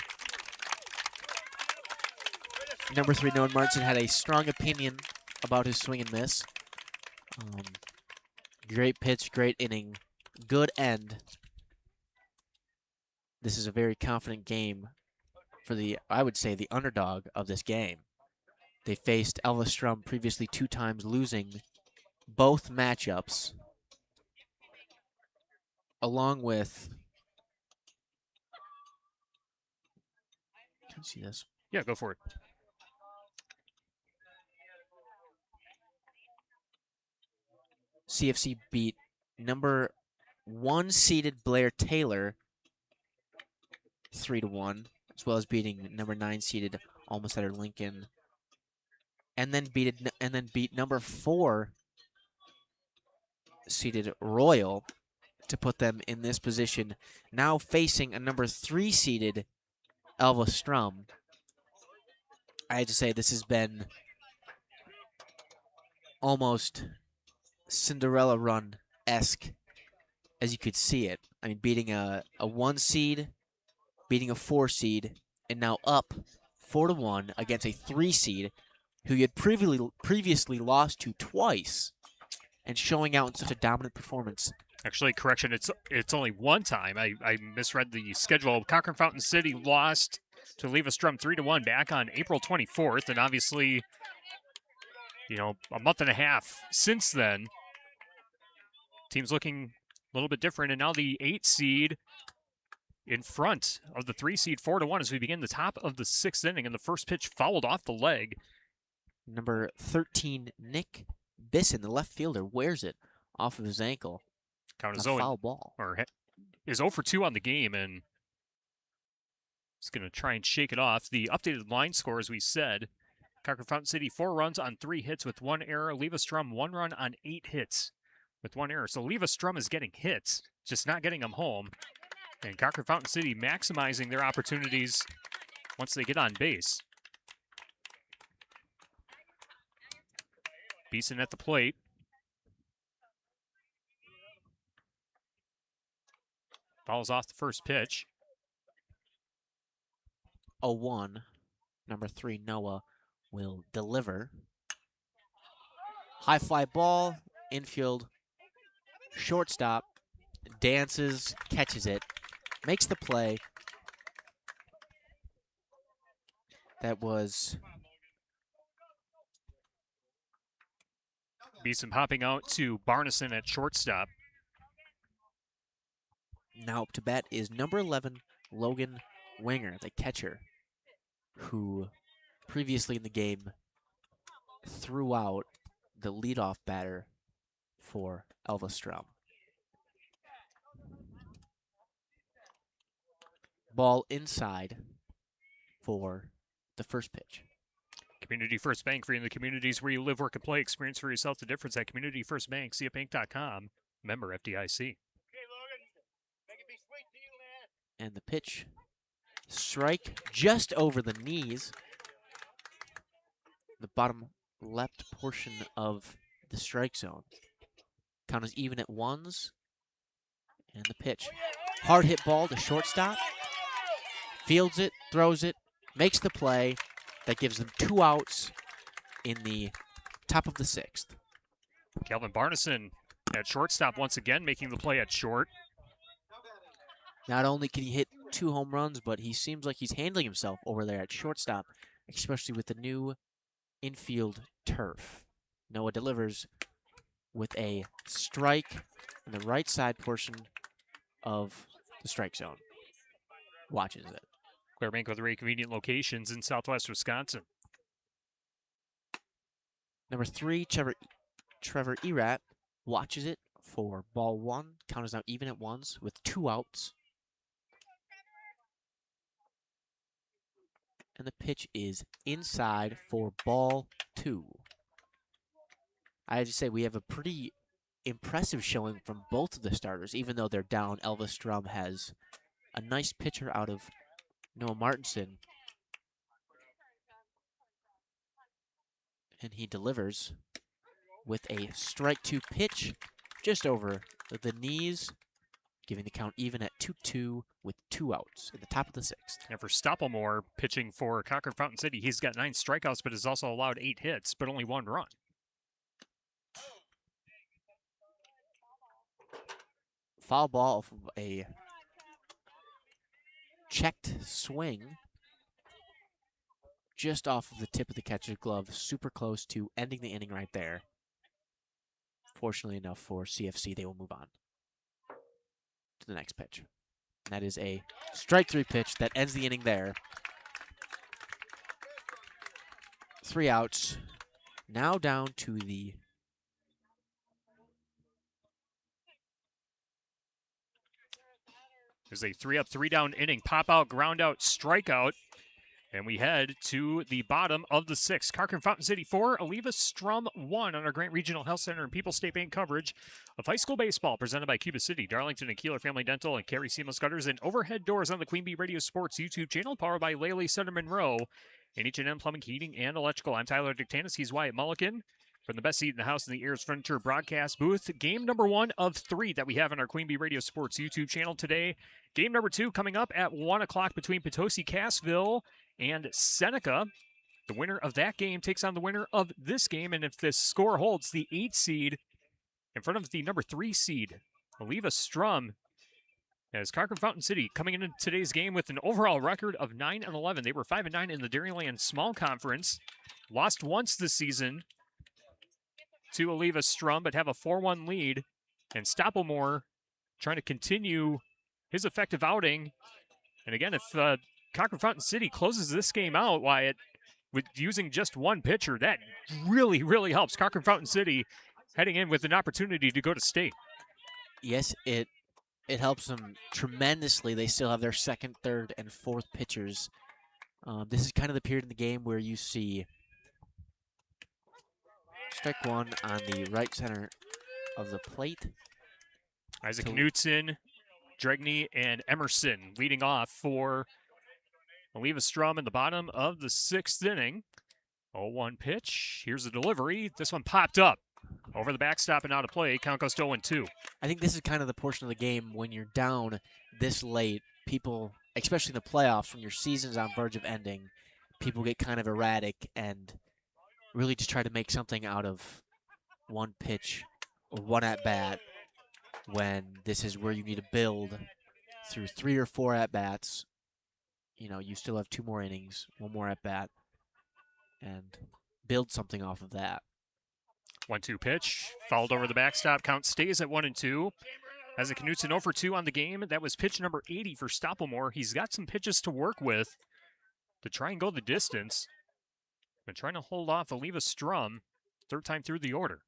Number 3, Noah Martinson had a strong opinion about his swing and miss. Great pitch, great inning, good end. This is a very confident game for I would say, the underdog of this game. They faced Eleva-Strum previously 2 times, losing both matchups, along with, can you see this? Yeah, go for it. CFC beat number 1 seeded Blair Taylor 3-1, as well as beating number 9 seeded Almasetter Lincoln, and then beat number 4 seeded Royal to put them in this position. Now facing a number 3 seeded Eleva-Strum. I had to say this has been almost Cinderella run-esque, as you could see it. I mean, beating a 1 seed, beating a 4 seed, and now up 4-1 against a 3 seed who you had previously lost to twice and showing out in such a dominant performance. Actually, correction, it's only one time. I misread the schedule. Cochrane-Fountain City lost to Eleva-Strum 3-1 back on April 24th, and obviously, a month and a half since then, team's looking a little bit different, and now the 8 seed in front of the 3 seed 4-1 as we begin the top of the 6th inning, and the first pitch fouled off the leg. Number 13, Nick Bisson, the left fielder, wears it off of his ankle. Count is A foul ball. Is 0 for 2 on the game, and he's going to try and shake it off. The updated line score, as we said, Cochrane-Fountain City 4 runs on 3 hits with 1 error. Eleva-Strum 1 run on 8 hits with 1 error. So Eleva-Strum is getting hits, just not getting them home. And Cochrane-Fountain City maximizing their opportunities once they get on base. Beeson at the plate. Fouls off the first pitch. 0-1. Number 3, Noah, will deliver. High fly ball, infield, shortstop, dances, catches it, makes the play. That was Beeson popping out to Barneson at shortstop. now up to bat is number 11, Logan Winger, the catcher, who previously in the game threw out the leadoff batter for Eleva-Strum. Ball inside for the first pitch. Community First Bank, for you in the communities where you live, work, and play. Experience for yourself the difference at Community First Bank, CFBank.com, member FDIC. Okay, Logan. Make it be sweet to you, man. And the pitch, strike just over the knees. The bottom left portion of the strike zone. Count is even at ones. And the pitch. Hard hit ball to shortstop. Fields it, throws it, makes the play. That gives them 2 outs in the top of the 6th. Calvin Barneson at shortstop once again, making the play at short. Not only can he hit 2 home runs, but he seems like he's handling himself over there at shortstop, especially with the new infield turf. Noah delivers with a strike in the right side portion of the strike zone. Watches it. Clear Bank with 3 convenient locations in southwest Wisconsin. Number 3, Trevor Erat watches it for ball 1. Count is now even at ones with 2 outs. And the pitch is inside for ball 2. I have to say, we have a pretty impressive showing from both of the starters. Even though they're down, Eleva-Strum has a nice pitcher out of Noah Martinson. And he delivers with a strike 2 pitch just over the knees, giving the count even at 2-2 with 2 outs in the top of the 6th. And for Stoppelmore, pitching for Cochrane-Fountain City, he's got 9 strikeouts, but has also allowed 8 hits, but only 1 run. Foul ball off of a checked swing just off of the tip of the catcher's glove, super close to ending the inning right there. Fortunately enough for CFC, they will move on to the next pitch. That is a strike 3 pitch that ends the inning there. 3 outs. Now down to the There's a 3-up, 3-down inning. Pop out, ground out, strikeout. And we head to the bottom of the 6th. Cochrane-Fountain City 4, Eleva-Strum 1 on our Grant Regional Health Center and People's State Bank coverage of high school baseball presented by Cuba City, Darlington, and Kieler Family Dental, and Carey Seamless Gutters, and overhead doors on the Queen Bee Radio Sports YouTube channel, powered by Lely Center Monroe, and H&M Plumbing, Heating, and Electrical. I'm Tyler Dictanis. He's Wyatt Mulligan. From the best seat in the house in the Ayers Furniture broadcast booth. Game number 1 of 3 that we have on our Queen Bee Radio Sports YouTube channel today. Game number 2 coming up at 1 o'clock between Potosi-Cassville and Seneca. The winner of that game takes on the winner of this game, and if this score holds, the 8 seed in front of the number 3 seed, Eleva-Strum, as Cochrane-Fountain City coming into today's game with an overall record of 9-11. They were 5-9 in the Dairyland Small Conference. Lost once this season to Eleva-Strum, but have a 4-1 lead. And Stoppelmore trying to continue his effective outing. And again, if Cochrane-Fountain City closes this game out, Wyatt, with using just one pitcher, that really, really helps Cochrane-Fountain City heading in with an opportunity to go to state. Yes, it helps them tremendously. They still have their second, third, and fourth pitchers. This is kind of the period in the game where you see strike one on the right center of the plate. Isaac Knutson, Dregney, and Emerson leading off for Eleva-Strum in the bottom of the 6th inning. 0-1 pitch. Here's the delivery. This one popped up over the backstop and out of play. Count goes to 0-2. I think this is kind of the portion of the game when you're down this late. People, especially in the playoffs, when your season's on verge of ending, people get kind of erratic and really just try to make something out of one pitch or one at-bat, when this is where you need to build through 3 or 4 at-bats. You know, you still have 2 more innings, 1 more at-bat, and build something off of that. 1-2 pitch, fouled over the backstop. Count stays at 1-2. Isaac Knutson 0 for 2 on the game. That was pitch number 80 for Stoppelmore. He's got some pitches to work with to try and go the distance. Been trying to hold off Eleva-Strum, 3rd time through the order.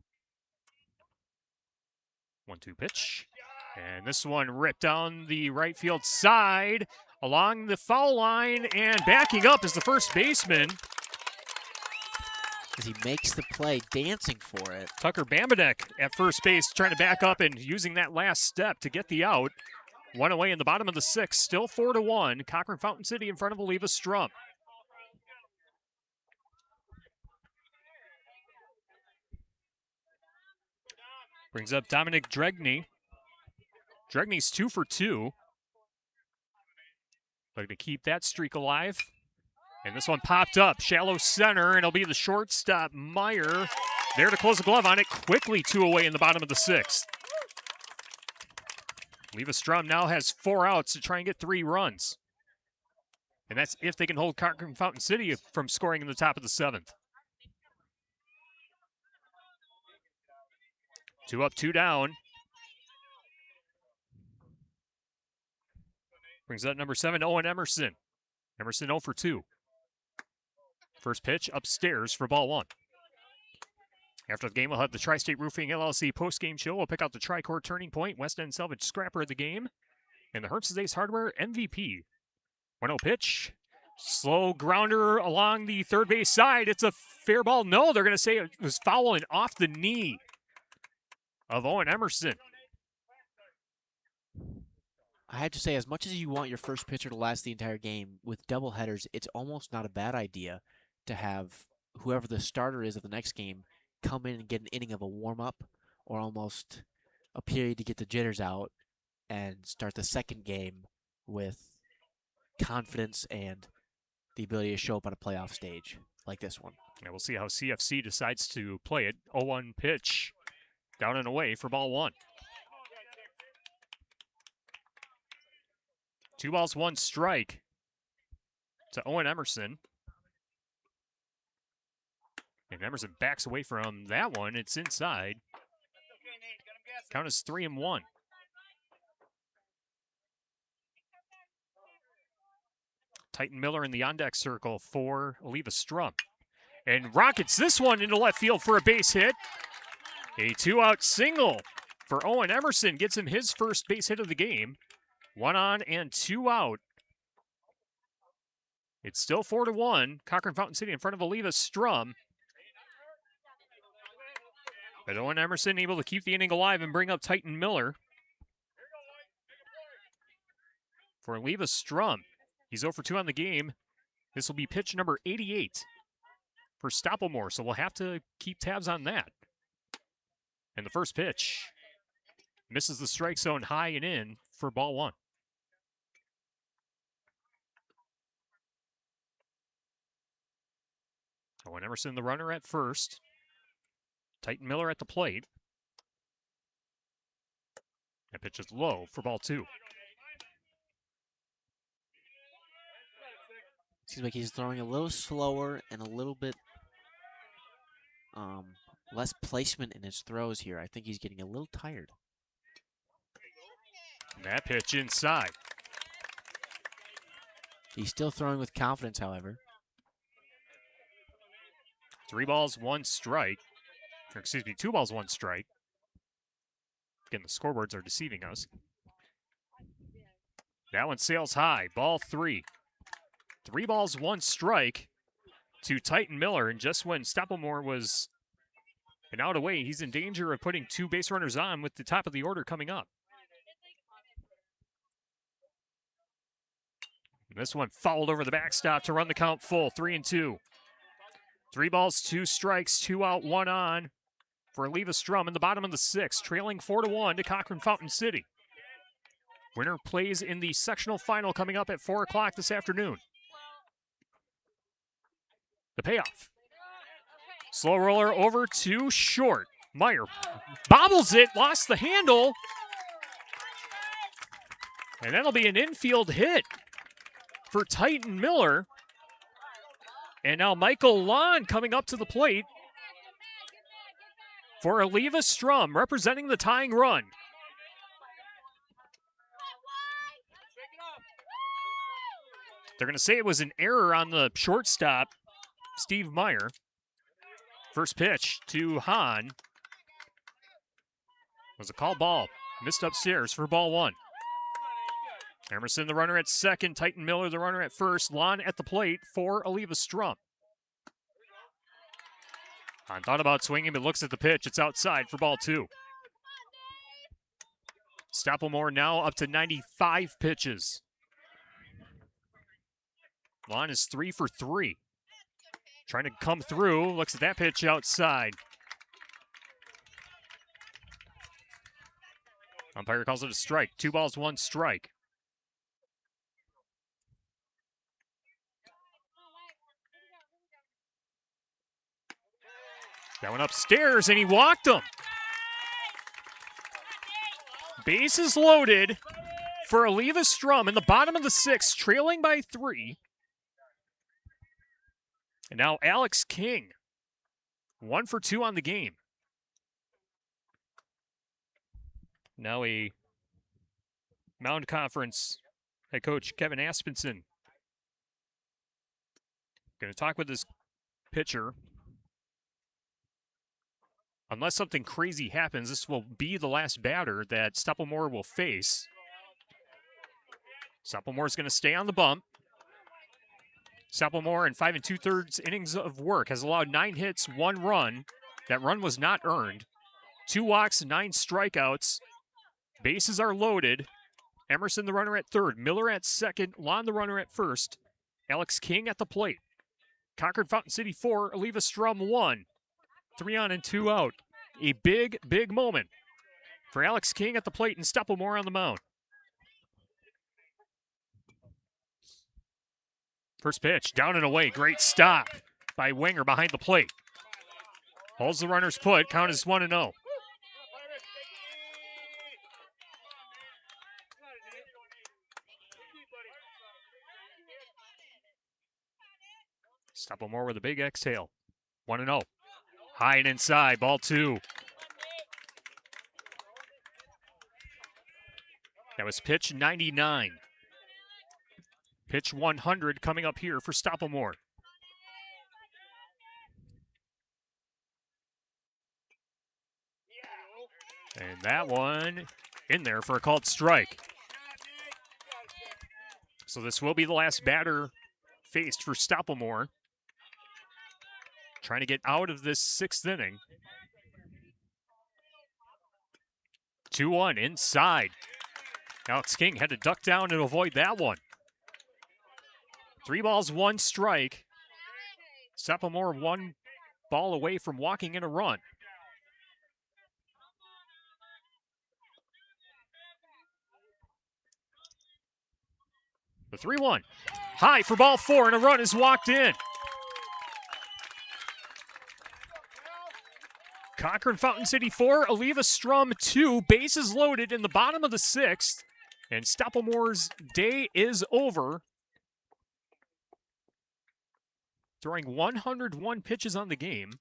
1-2 pitch. And this one ripped down the right field side along the foul line, and backing up is the first baseman. As he makes the play, dancing for it. Tucker Bambadek at first base, trying to back up and using that last step to get the out. 1 away in the bottom of the 6th, still 4-1. Cochrane-Fountain City in front of Eleva-Strum. Brings up Dominic Dregney. Dregney's 2 for 2. Looking to keep that streak alive. And this one popped up, shallow center, and it'll be the shortstop, Meyer, there to close the glove on it. Quickly 2 away in the bottom of the 6th. Eleva-Strum now has 4 outs to try and get 3 runs. And that's if they can hold Cochrane-Fountain City from scoring in the top of the 7th. 2 up, 2 down. Brings up number 7, Owen Emerson. Emerson 0 for 2. First pitch upstairs for ball 1. After the game, we'll have the Tri-State Roofing LLC post-game show. We'll pick out the Tri-Core Turning Point, West End Salvage Scrapper of the game, and the Herbst's Ace Hardware MVP. 1-0 pitch. Slow grounder along the third base side. It's a fair ball. No, they're going to say it was foul and off the knee of Owen Emerson. I have to say, as much as you want your first pitcher to last the entire game, with doubleheaders, it's almost not a bad idea to have whoever the starter is of the next game come in and get an inning of a warm-up or almost a period to get the jitters out and start the second game with confidence and the ability to show up on a playoff stage like this one. And we'll see how CFC decides to play it. 0-1 pitch down and away for ball 1. 2 balls, 1 strike to Owen Emerson. And Emerson backs away from that one. It's inside. Count is 3-1. Titan Miller in the on-deck circle for Eleva-Strum. And rockets this one into left field for a base hit. A 2-out single for Owen Emerson gets him his first base hit of the game. 1 on and 2 out. It's still 4-1. Cochrane-Fountain City in front of Eleva-Strum. But Owen Emerson able to keep the inning alive and bring up Titan Miller. For Eleva-Strum, he's 0 for 2 on the game. This will be pitch number 88 for Stoppelmore, so we'll have to keep tabs on that. And the first pitch misses the strike zone high and in for ball 1. Owen Emerson, the runner at first. Titan Miller at the plate. That pitch is low for ball 2. Seems like he's throwing a little slower and a little bit less placement in his throws here. I think he's getting a little tired. That pitch inside. He's still throwing with confidence, however. 3 balls, 1 strike. Or excuse me, 2 balls, 1 strike. Again, the scoreboards are deceiving us. That one sails high. Ball 3. 3 balls, 1 strike to Titan Miller. And just when Stoppelmoor was an out away, he's in danger of putting 2 base runners on with the top of the order coming up. And this one fouled over the backstop to run the count full. 3-2. 3 balls, 2 strikes, 2 out, 1 on for Eleva-Strum in the bottom of the 6th, trailing 4-1 to Cochrane-Fountain City. Winner plays in the sectional final coming up at 4 o'clock this afternoon. The payoff. Slow roller over to short. Meyer bobbles it, lost the handle. And that'll be an infield hit for Titan Miller. And now Michael Lon coming up to the plate for Eleva-Strum, representing the tying run. They're going to say it was an error on the shortstop, Steve Meyer. First pitch to Hahn was a called ball. Missed upstairs for ball 1. Emerson, the runner at second. Titan Miller, the runner at first. Lon at the plate for Eleva-Strum. Hahn thought about swinging, but looks at the pitch. It's outside for ball 2. Stoppelmoor now up to 95 pitches. Lon is 3 for 3. Trying to come through. Looks at that pitch outside. Umpire calls it a strike. 2 balls, 1 strike. That went upstairs, and he walked him. Bases loaded for Eleva-Strum in the bottom of the 6th, trailing by 3. And now Alex King, 1 for 2 on the game. Now a Mound Conference head coach, Kevin Aspenson, going to talk with his pitcher. Unless something crazy happens, this will be the last batter that Stoppelmoor will face. Stoppelmoor is going to stay on the bump. Stoppelmoor in 5 2/3 innings of work has allowed 9 hits, 1 run. That run was not earned. 2 walks, 9 strikeouts. Bases are loaded. Emerson, the runner at third. Miller at second. Lon, the runner at first. Alex King at the plate. Cochrane-Fountain City 4, Eleva-Strum 1. 3 on and 2 out. A big, big moment for Alex King at the plate and Stoppelmoor on the mound. First pitch, down and away. Great stop by Wenger behind the plate. Holds the runner's put. Count is 1-0. Stoppelmoor with a big exhale. 1-0. High and inside. Ball 2. That was pitch 99. Pitch 100 coming up here for Stoppelmoor. And that one in there for a called strike. So this will be the last batter faced for Stoppelmoor. Trying to get out of this 6th inning. 2-1 inside. Alex King had to duck down and avoid that one. 3 balls, 1 strike. Stoppelmoor 1 ball away from walking in a run. The 3-1. High for ball 4, and a run is walked in. Cochrane-Fountain City 4, Eleva-Strum 2. Bases loaded in the bottom of the 6th. And Stoppelmore's day is over. Throwing 101 pitches on the game.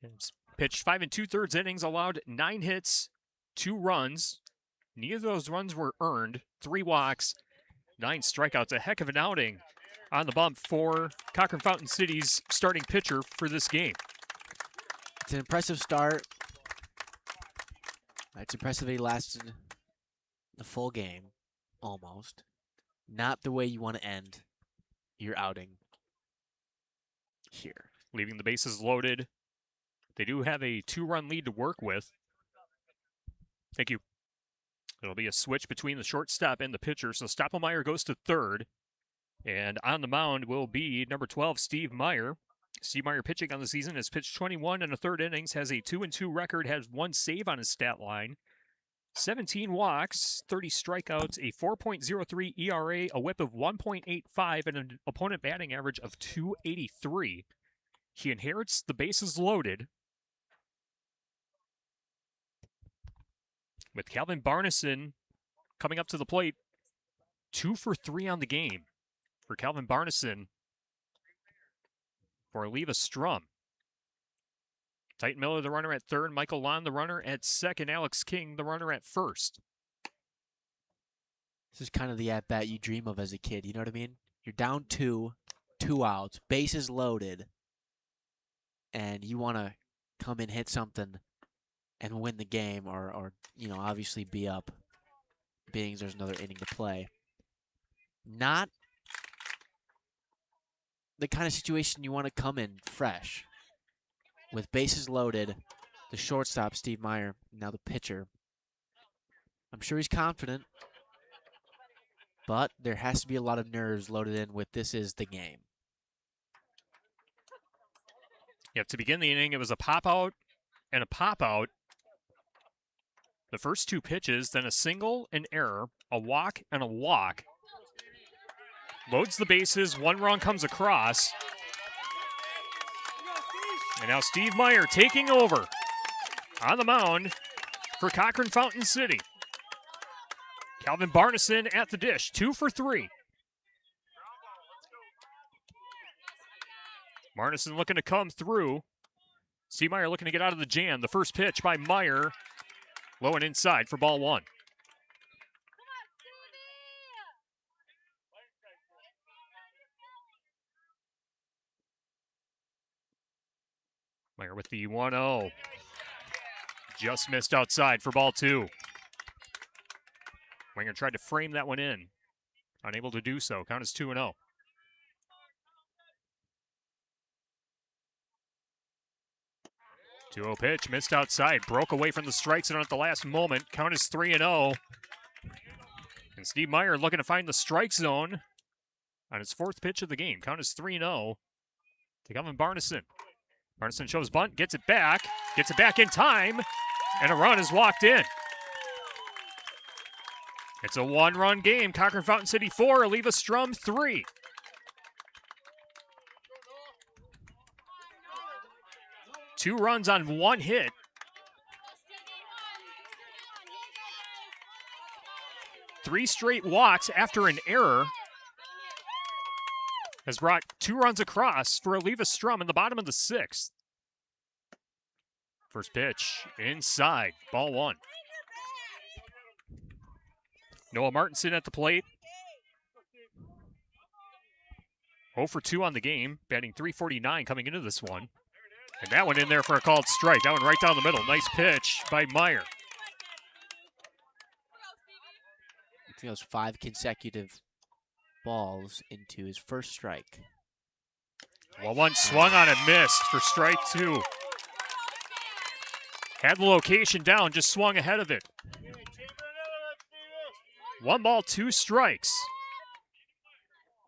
And pitched 5 2/3 innings, allowed 9 hits, 2 runs. Neither of those runs were earned. 3 walks, 9 strikeouts. A heck of an outing on the bump for Cochrane-Fountain City's starting pitcher for this game. It's an impressive start. It's impressive that he lasted the full game, almost. Not the way you want to end your outing here. Leaving the bases loaded. They do have a 2-run lead to work with. Thank you. It'll be a switch between the shortstop and the pitcher. So Stoppelmeyer goes to third. And on the mound will be number 12, Steve Meyer. Steve Meyer pitching on the season has pitched 21 1/3 innings, has a 2-2 record, has 1 save on his stat line. 17 walks, 30 strikeouts, a 4.03 ERA, a whip of 1.85, and an opponent batting average of 283. He inherits the bases loaded with Calvin Barneson coming up to the plate. 2 for 3 on the game for Calvin Barneson for Eleva-Strum. Titan Miller, the runner at third. Michael Lon, the runner at second. Alex King, the runner at first. This is kind of the at-bat you dream of as a kid. You know what I mean? You're down 2 outs, bases loaded, and you want to come in, hit something, and win the game, or obviously be up, being there's another inning to play. Not the kind of situation you want to come in fresh. With bases loaded, the shortstop, Steve Meyer, now the pitcher. I'm sure he's confident, but there has to be a lot of nerves loaded in with this is the game. Yep, to begin the inning, it was a pop-out and a pop-out. The first 2 pitches, then a single, an error, a walk, and a walk. Loads the bases, 1 run comes across. And now Steve Meyer taking over on the mound for Cochrane-Fountain City. Calvin Barneson at the dish, 2 for 3. Barneson looking to come through. Steve Meyer looking to get out of the jam. The first pitch by Meyer, low and inside for ball 1. Meyer with the 1-0. Just missed outside for ball 2. Wenger tried to frame that one in. Unable to do so. Count is 2-0. Two-0 pitch, missed outside. Broke away from the strike zone at the last moment. Count is 3-0. And Steve Meyer looking to find the strike zone on his 4th pitch of the game. Count is 3-0 to Calvin Barneson. Barneson shows bunt, gets it back in time, and a run is walked in. It's a 1-run game. Cochrane-Fountain City 4, Eleva-Strum 3. Two runs on 1 hit. Three straight walks after an error has brought 2 runs across for Eleva-Strum in the bottom of the 6th. First pitch inside, ball 1. Noah Martinson at the plate. 0 for 2 on the game, batting .349 coming into this one. And that one in there for a called strike. That one right down the middle. Nice pitch by Meyer. I think it was 5 consecutive balls into his first strike. Well, one swung on and missed for strike 2. Had the location down, just swung ahead of it. 1 ball, 2 strikes.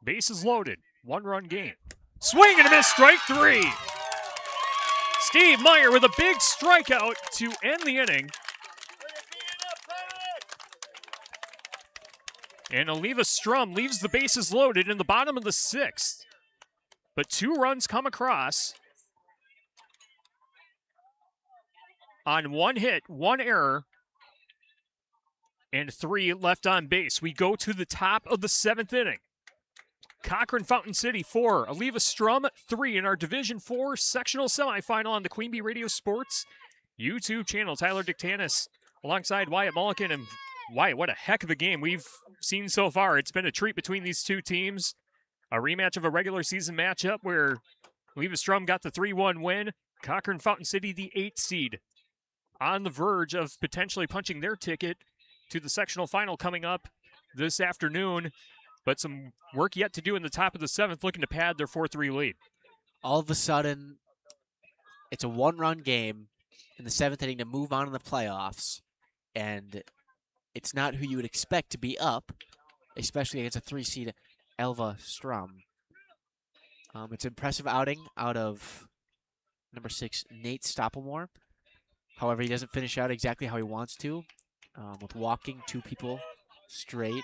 Bases loaded, 1-run game. Swing and a miss, strike 3. Steve Meyer with a big strikeout to end the inning. And Eleva-Strum leaves the bases loaded in the bottom of the 6th. But 2 runs come across. on 1 hit, 1 error, and 3 left on base. We go to the top of the 7th inning. Cochrane-Fountain City 4, Eleva-Strum 3 in our Division 4 sectional semifinal on the Queen Bee Radio Sports YouTube channel. Tyler Dictanis alongside Wyatt Mulligan. And Wyatt, what a heck of a game we've seen so far. It's been a treat between these two teams. A rematch of a regular season matchup where Eleva-Strum got the 3-1 win. Cochrane-Fountain City, the 8th seed, on the verge of potentially punching their ticket to the sectional final coming up this afternoon. But some work yet to do in the top of the 7th, looking to pad their 4-3 lead. All of a sudden, it's a 1-run game in the 7th inning to move on in the playoffs. And it's not who you would expect to be up, especially against a 3-seed Eleva-Strum. It's an impressive outing out of number 6, Nate Stoppelmore. However, he doesn't finish out exactly how he wants to, with walking 2 people straight,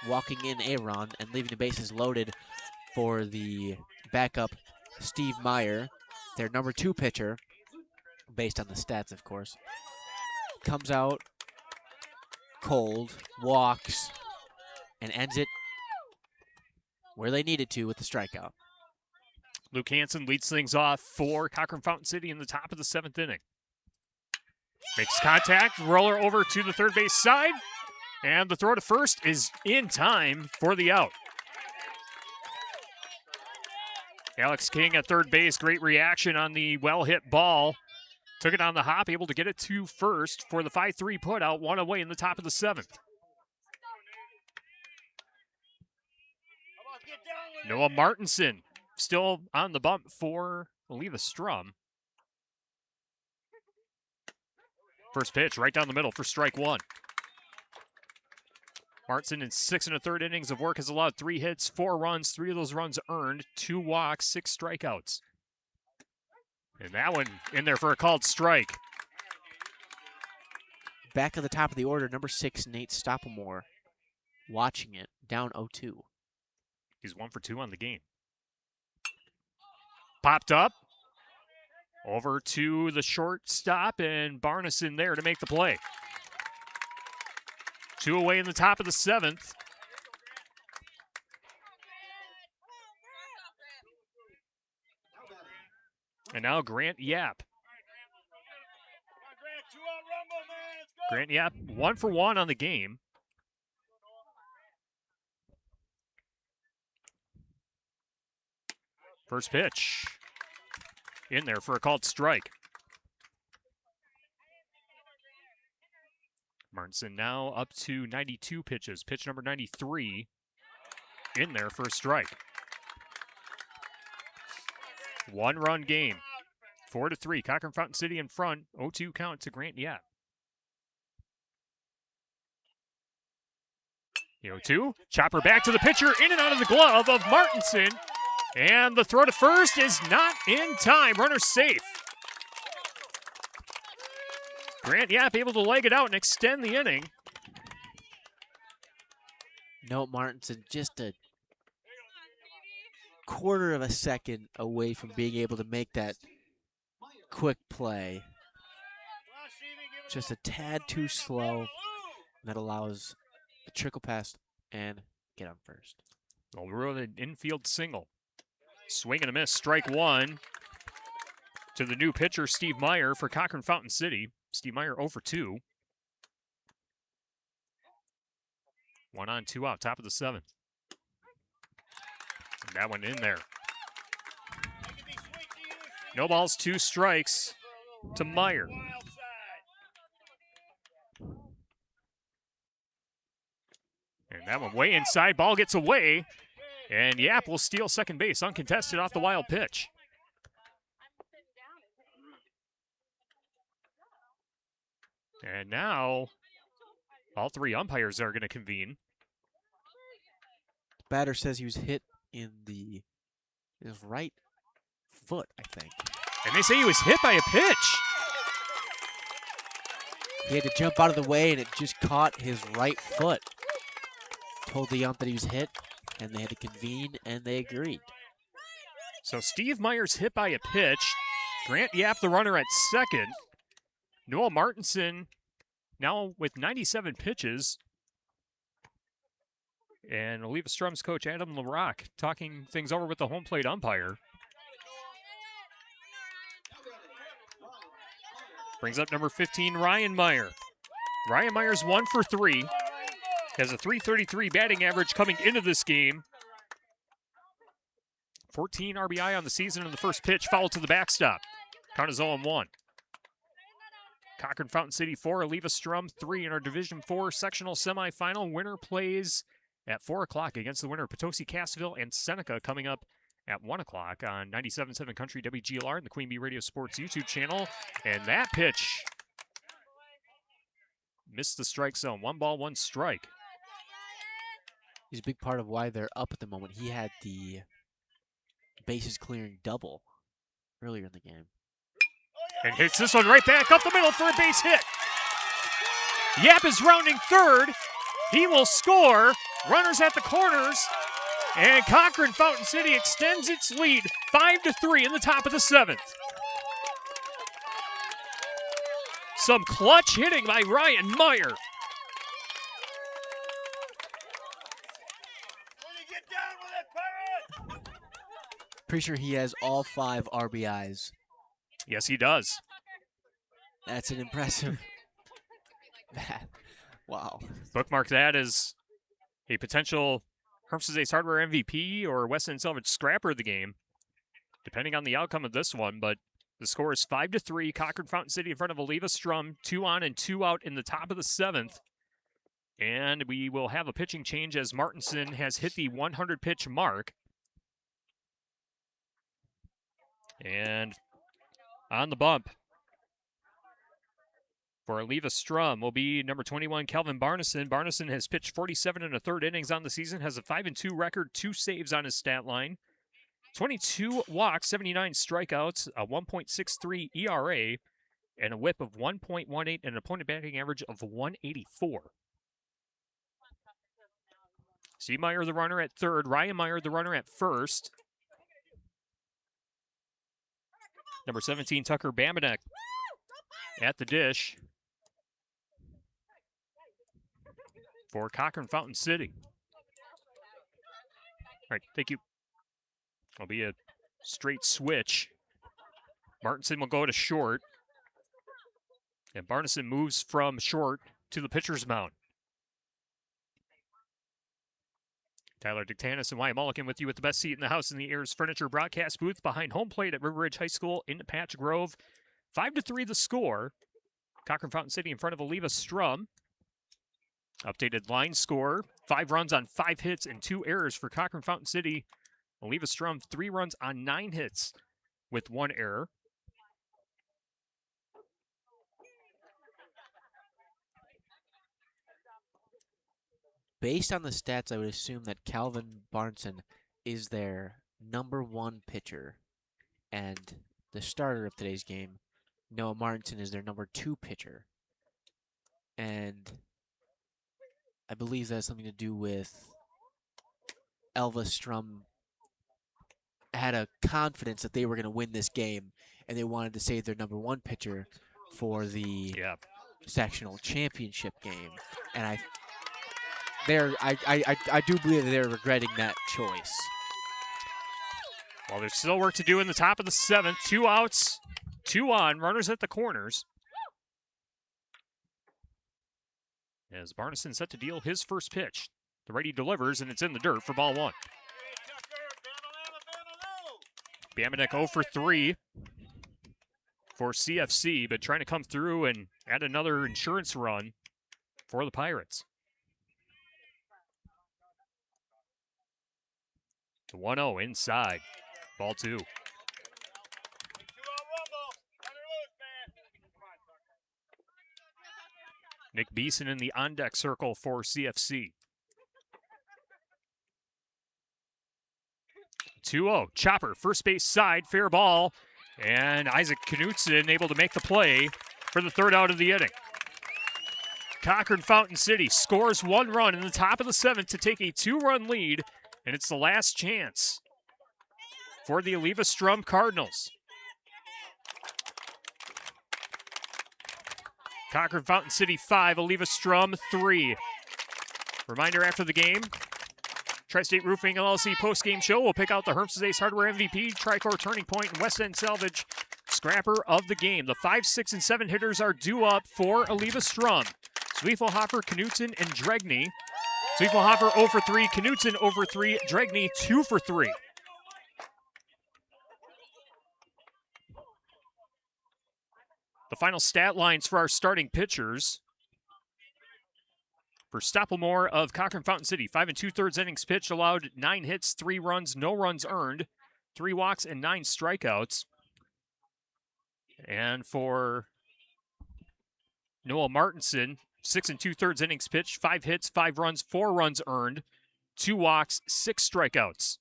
walking in a run, and leaving the bases loaded for the backup Steve Meyer, their number 2 pitcher, based on the stats, of course. Comes out cold, walks, and ends it where they needed to with the strikeout. Luke Hansen leads things off for Cochrane-Fountain City in the top of the 7th inning. Makes contact, roller over to the third base side, and the throw to first is in time for the out. Alex King at third base, great reaction on the well-hit ball. Took it on the hop, able to get it to first for the 5-3 put out, 1 away in the top of the 7th. Noah Martinson still on the bump for Eleva-Strum. First pitch right down the middle for strike 1. Martinson in 6 1/3 innings of work has allowed 3 hits, 4 runs, 3 of those runs earned, 2 walks, 6 strikeouts. And that one in there for a called strike. Back at the top of the order, number 6, Nate Stoppelmore, watching it, down 0-2. He's 1 for 2 on the game. Popped up. Over to the shortstop, and Barneson there to make the play. 2 away in the top of the 7th. And now Grant Yap. Grant Yap 1 for 1 on the game. First pitch in there for a called strike. Martinson now up to 92 pitches. Pitch number 93 in there for a strike. 1-run game. 4-3. Cochrane-Fountain City in front. 0-2 count to Grant Yap. 0-2. Chopper back to the pitcher. In and out of the glove of Martinson. And the throw to first is not in time. Runner safe. Grant Yap able to leg it out and extend the inning. No, Martinson just a quarter of a second away from being able to make that quick play. Just a tad too slow. And that allows the trickle pass and get on first. Well, we're on an infield single. Swing and a miss, strike 1 to the new pitcher, Steve Meyer, for Cochrane-Fountain City. Steve Meyer 0 for 2. 1 on, 2 out, top of the 7th. And that one in there. No balls, 2 strikes to Meyer. And that one way inside, ball gets away. And Yap will steal second base, uncontested off the wild pitch. And now, all 3 umpires are going to convene. The batter says he was hit in his right foot, I think. And they say he was hit by a pitch. He had to jump out of the way, and it just caught his right foot. Told the ump that he was hit, and they had to convene, and they agreed. So Steve Meyer's hit by a pitch. Grant Yap, the runner at second. Noah Martinson now with 97 pitches. And Eleva-Strum's coach Adam LaRock talking things over with the home plate umpire. Brings up number 15, Ryan Meyer. Ryan Meyer's 1 for 3. Has a .333 batting average coming into this game. 14 RBI on the season in the first pitch, foul to the backstop. Count is 0-1. Cochrane-Fountain City 4, Eleva-Strum 3 in our Division 4 sectional semifinal. Winner plays at 4 o'clock against the winner of Potosi, Cassville, and Seneca coming up at 1 o'clock on 97.7 Country WGLR and the Queen Bee Radio Sports YouTube channel. And that pitch missed the strike zone. 1 ball, 1 strike. He's a big part of why they're up at the moment. He had the bases clearing double earlier in the game. And hits this one right back up the middle for a base hit. Yap is rounding third. He will score. Runners at the corners. And Cochrane-Fountain City extends its lead 5-3 in the top of the 7th. Some clutch hitting by Ryan Meyer. Pretty sure he has all 5 RBIs. Yes, he does. That's an impressive. Wow. Bookmark that as a potential Herms's Ace Hardware MVP or West End Salvage scrapper of the game, depending on the outcome of this one. But the score is 5-3. Cochrane-Fountain City in front of Eleva-Strum, 2 on and 2 out in the top of the 7th. And we will have a pitching change as Martinson has hit the 100 pitch mark. And on the bump for Eleva-Strum will be number 21, Calvin Barneson. Barneson has pitched 47 1/3 innings on the season, has a 5-2 record, 2 saves on his stat line, 22 walks, 79 strikeouts, a 1.63 ERA, and a whip of 1.18 and an opponent batting average of 184. Meyer the runner at third, Ryan Meyer the runner at first. Number 17, Tucker Bamanek at the dish for Cochrane-Fountain City. All right, thank you. It'll be a straight switch. Martinson will go to short. And Barneson moves from short to the pitcher's mound. Tyler Dictanis and Wyatt Mulligan with you with the best seat in the house in the Ayers Furniture broadcast booth behind home plate at River Ridge High School in Patch Grove. 5-3 the score. Cochrane-Fountain City in front of Eleva-Strum. Updated line score, 5 runs on 5 hits and 2 errors for Cochrane-Fountain City. Eleva-Strum 3 runs on 9 hits with 1 error. Based on the stats, I would assume that Calvin Barneson is their number 1 pitcher, and the starter of today's game, Noah Martinson, is their number 2 pitcher. And I believe that has something to do with Eleva-Strum had a confidence that they were going to win this game, and they wanted to save their number 1 pitcher for the sectional championship game. And I do believe that they're regretting that choice. Well, there's still work to do in the top of the 7th. 2 outs, 2 on, runners at the corners. As Barneson set to deal his first pitch. The righty delivers, and it's in the dirt for ball 1. Bamanek 0 for 3 for CFC, but trying to come through and add another insurance run for the Pirates. The 1-0 inside. Ball 2. Nick Beeson in the on-deck circle for CFC. 2-0. Chopper, first base side, fair ball. And Isaac Knutson able to make the play for the 3rd out of the inning. Cochrane-Fountain City scores 1 run in the top of the 7th to take a 2-run lead. And it's the last chance for the Eleva-Strum Cardinals. Cochrane-Fountain City 5, Eleva-Strum 3. Reminder after the game, Tri-State Roofing LLC post-game show will pick out the Herms's Ace Hardware MVP, Tricor Turning Point, and West End Salvage scrapper of the game. The 5, 6, and 7 hitters are due up for Eleva-Strum. Zwiefelhofer, Knutson, and Dregney. Zwiefelhofer 0 for 3, Knutson 0 for 3, Dregney 2 for 3. The final stat lines for our starting pitchers. For Stoppelmoor of Cochrane-Fountain City, 5 2/3 innings pitched, allowed 9 hits, 3 runs, no runs earned, 3 walks, and 9 strikeouts. And for Noah Martinson, 6 2/3 innings pitched, 5 hits, 5 runs, 4 runs earned, 2 walks, 6 strikeouts.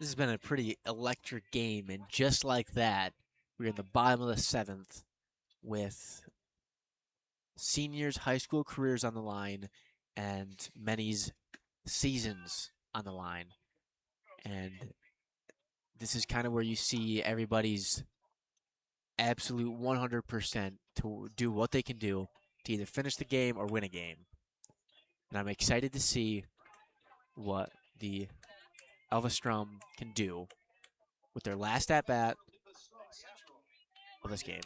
This has been a pretty electric game, and just like that, we're in the bottom of the 7th with seniors' high school careers on the line and many's seasons on the line. And this is kind of where you see everybody's absolute 100% to do what they can do to either finish the game or win a game. And I'm excited to see what the Eleva-Strum can do with their last at-bat of this game.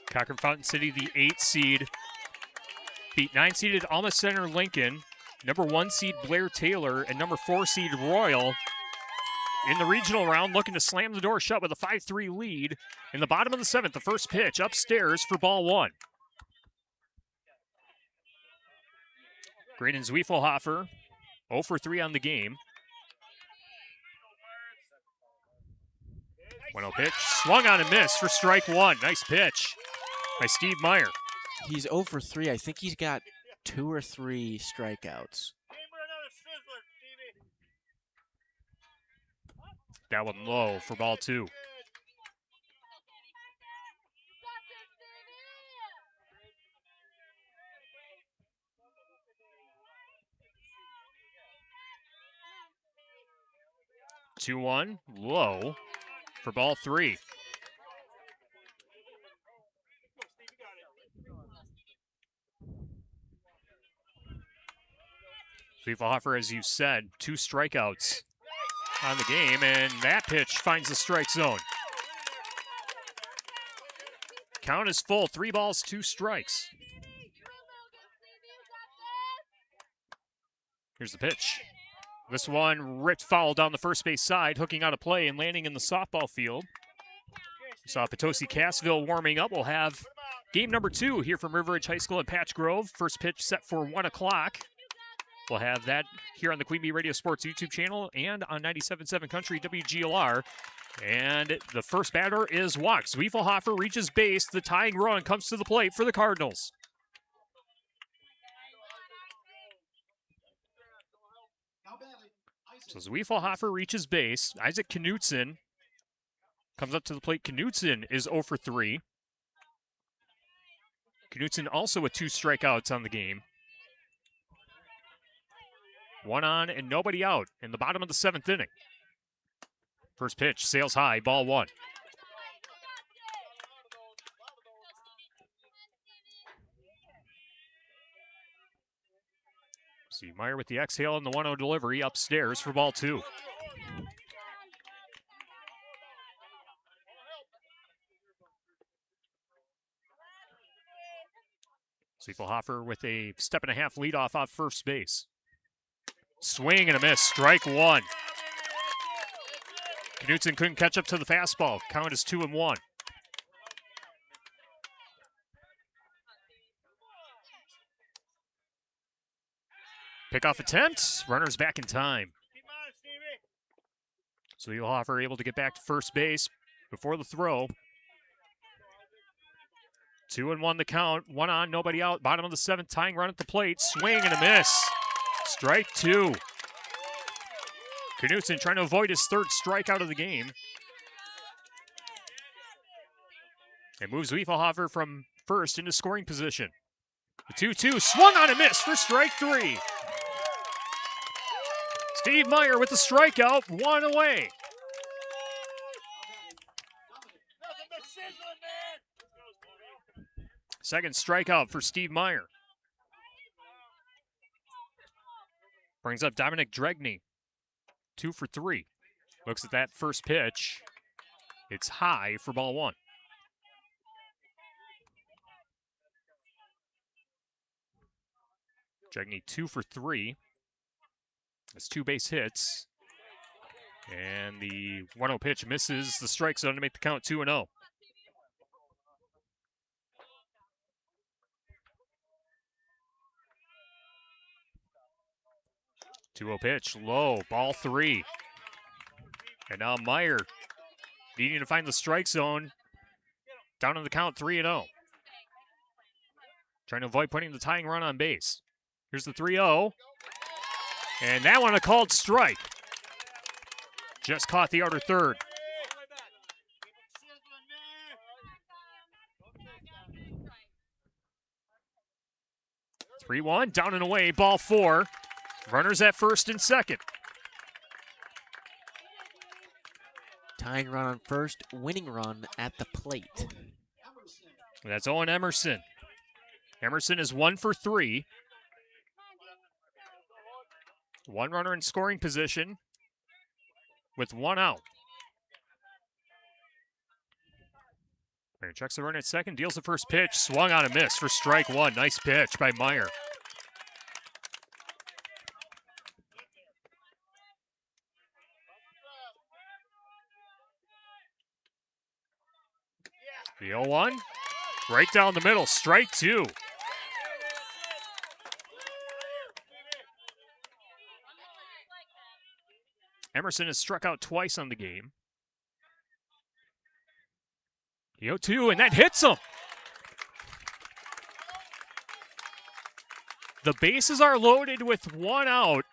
Cochrane-Fountain City, the 8 seed, beat 9-seeded Alma Center Lincoln, number 1 seed Blair Taylor, and number 4 seed Royal in the regional round, looking to slam the door shut with a 5-3 lead. In the bottom of the 7th, the first pitch upstairs for ball 1. Graydon Zwiefelhofer 0 for 3 on the game. 1-0 pitch, swung on and missed for strike 1. Nice pitch by Steve Meyer. He's 0 for 3. I think he's got 2 or 3 strikeouts. That one low for ball 2. Two one low for ball 3. Zwiefelhofer, as you said, 2 strikeouts on the game, and that pitch finds the strike zone. Count is full, 3 balls, 2 strikes. Here's the pitch. This one ripped foul down the first base side, hooking out a play and landing in the softball field. We saw Potosi Cassville warming up. We'll have game number 2 here from River Ridge High School at Patch Grove. First pitch set for 1 o'clock. We'll have that here on the Queen Bee Radio Sports YouTube channel and on 97.7 Country WGLR. And the first batter is walked. Zwiefelhofer reaches base. The tying run comes to the plate for the Cardinals. So Zwiefelhofer reaches base. Isaac Knutson comes up to the plate. Knutson is 0 for 3. Knutson also with 2 strikeouts on the game. 1 on and nobody out in the bottom of the 7th inning. First pitch sails high, ball 1. See Meyer with the exhale and the 1-0 delivery upstairs for ball 2. Zwiefelhofer with a 1.5-step leadoff off first base. Swing and a miss, strike 1. Knutson couldn't catch up to the fastball. Count is 2-1. Pickoff attempt, runners back in time. Zwiefelhofer able to get back to first base before the throw. 2-1 the count, 1 on, nobody out. Bottom of the 7th, tying run at the plate. Swing and a miss. Strike 2. Knutson trying to avoid his 3rd strikeout of the game. And moves Zwiefelhofer from first into scoring position. The 2-2 swung on and missed for strike 3. Steve Meyer with the strikeout, 1 away. Nothing but sizzling, man. Second strikeout for Steve Meyer. Brings up Dominic Dregney, 2 for 3. Looks at that first pitch. It's high for ball 1. Dregney 2 for 3. That's 2 base hits. And the 1-0 pitch misses the strike zone to make the count 2-0. Two-0 pitch, low, ball 3. And now Meyer needing to find the strike zone. Down on the count, 3-0. Trying to avoid putting the tying run on base. Here's the 3-0. And that one a called strike. Just caught the outer third. 3-1, down and away, ball 4. Runners at first and second. Tying run on first, winning run at the plate. That's Owen Emerson. Emerson is 1 for 3. 1 runner in scoring position with 1 out. Meyer checks the run at second, deals the first pitch, swung on a miss for strike 1. Nice pitch by Meyer. The 0-1, right down the middle, strike 2. Emerson has struck out twice on the game. The 0-2, and that hits him. The bases are loaded with 1 out.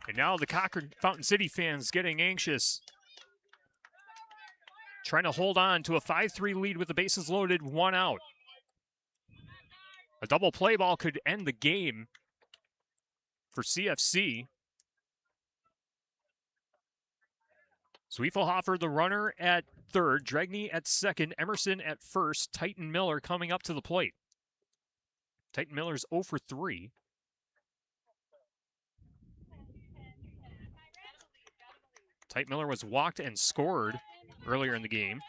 And now the Cochrane-Fountain City fans getting anxious. Trying to hold on to a 5-3 lead with the bases loaded, 1 out. A double play ball could end the game for CFC. Zwiefelhofer, the runner, at third. Dregney at second. Emerson at first. Titan Miller coming up to the plate. Titan Miller's 0 for 3. Titan Miller was walked and scored earlier in the game.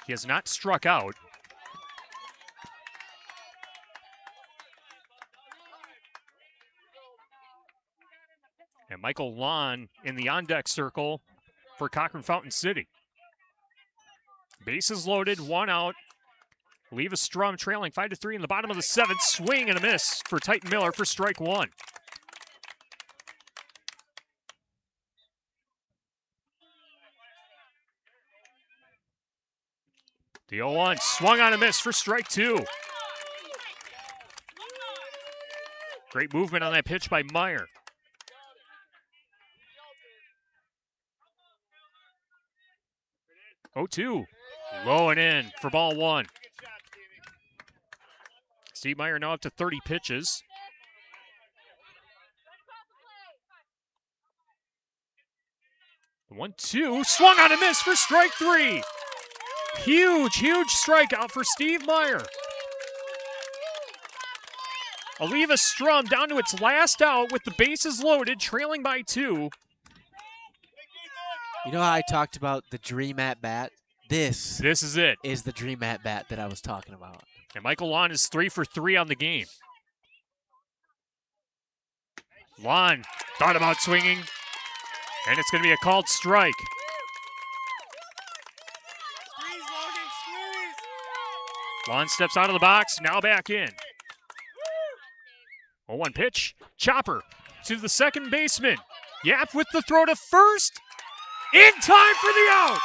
He has not struck out. And Michael Lon in the on-deck circle for Cochrane-Fountain City. Bases loaded, 1 out. Eleva-Strum trailing 5-3 in the bottom of the 7th. Swing and a miss for Titan Miller for strike 1. The 0-1 swung on a miss for strike 2. Great movement on that pitch by Meyer. 0-2, low and in for ball 1. Steve Meyer now up to 30 pitches. The 1-2, swung on a miss for strike 3. Huge strikeout for Steve Meyer. Eleva-Strum down to its last out with the bases loaded, trailing by 2. You know how I talked about the dream at bat? This is it. Is the dream at bat that I was talking about. And Michael Lon is 3 for 3 on the game. Lon thought about swinging, and it's going to be a called strike. Lon steps out of the box, now back in. 0-1 pitch, chopper to the second baseman. Yap with the throw to first. In time for the out.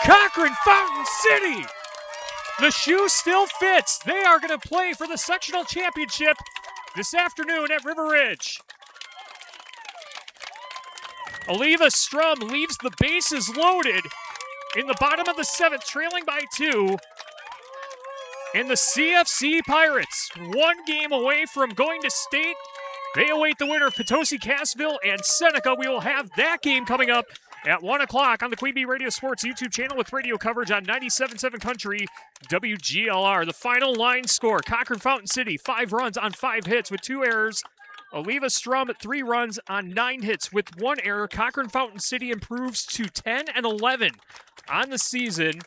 Cochrane-Fountain City. The shoe still fits. They are going to play for the sectional championship this afternoon at River Ridge. Eleva-Strum leaves the bases loaded in the bottom of the 7th, trailing by 2. And the CFC Pirates, one game away from going to state. They await the winner of Potosi-Cassville and Seneca. We will have that game coming up at 1 o'clock on the Queen Bee Radio Sports YouTube channel with radio coverage on 97.7 Country WGLR. The final line score, Cochrane-Fountain City, 5 runs on 5 hits with 2 errors. Eleva-Strum, 3 runs on 9 hits with 1 error. Cochrane-Fountain City improves to 10-11 on the season.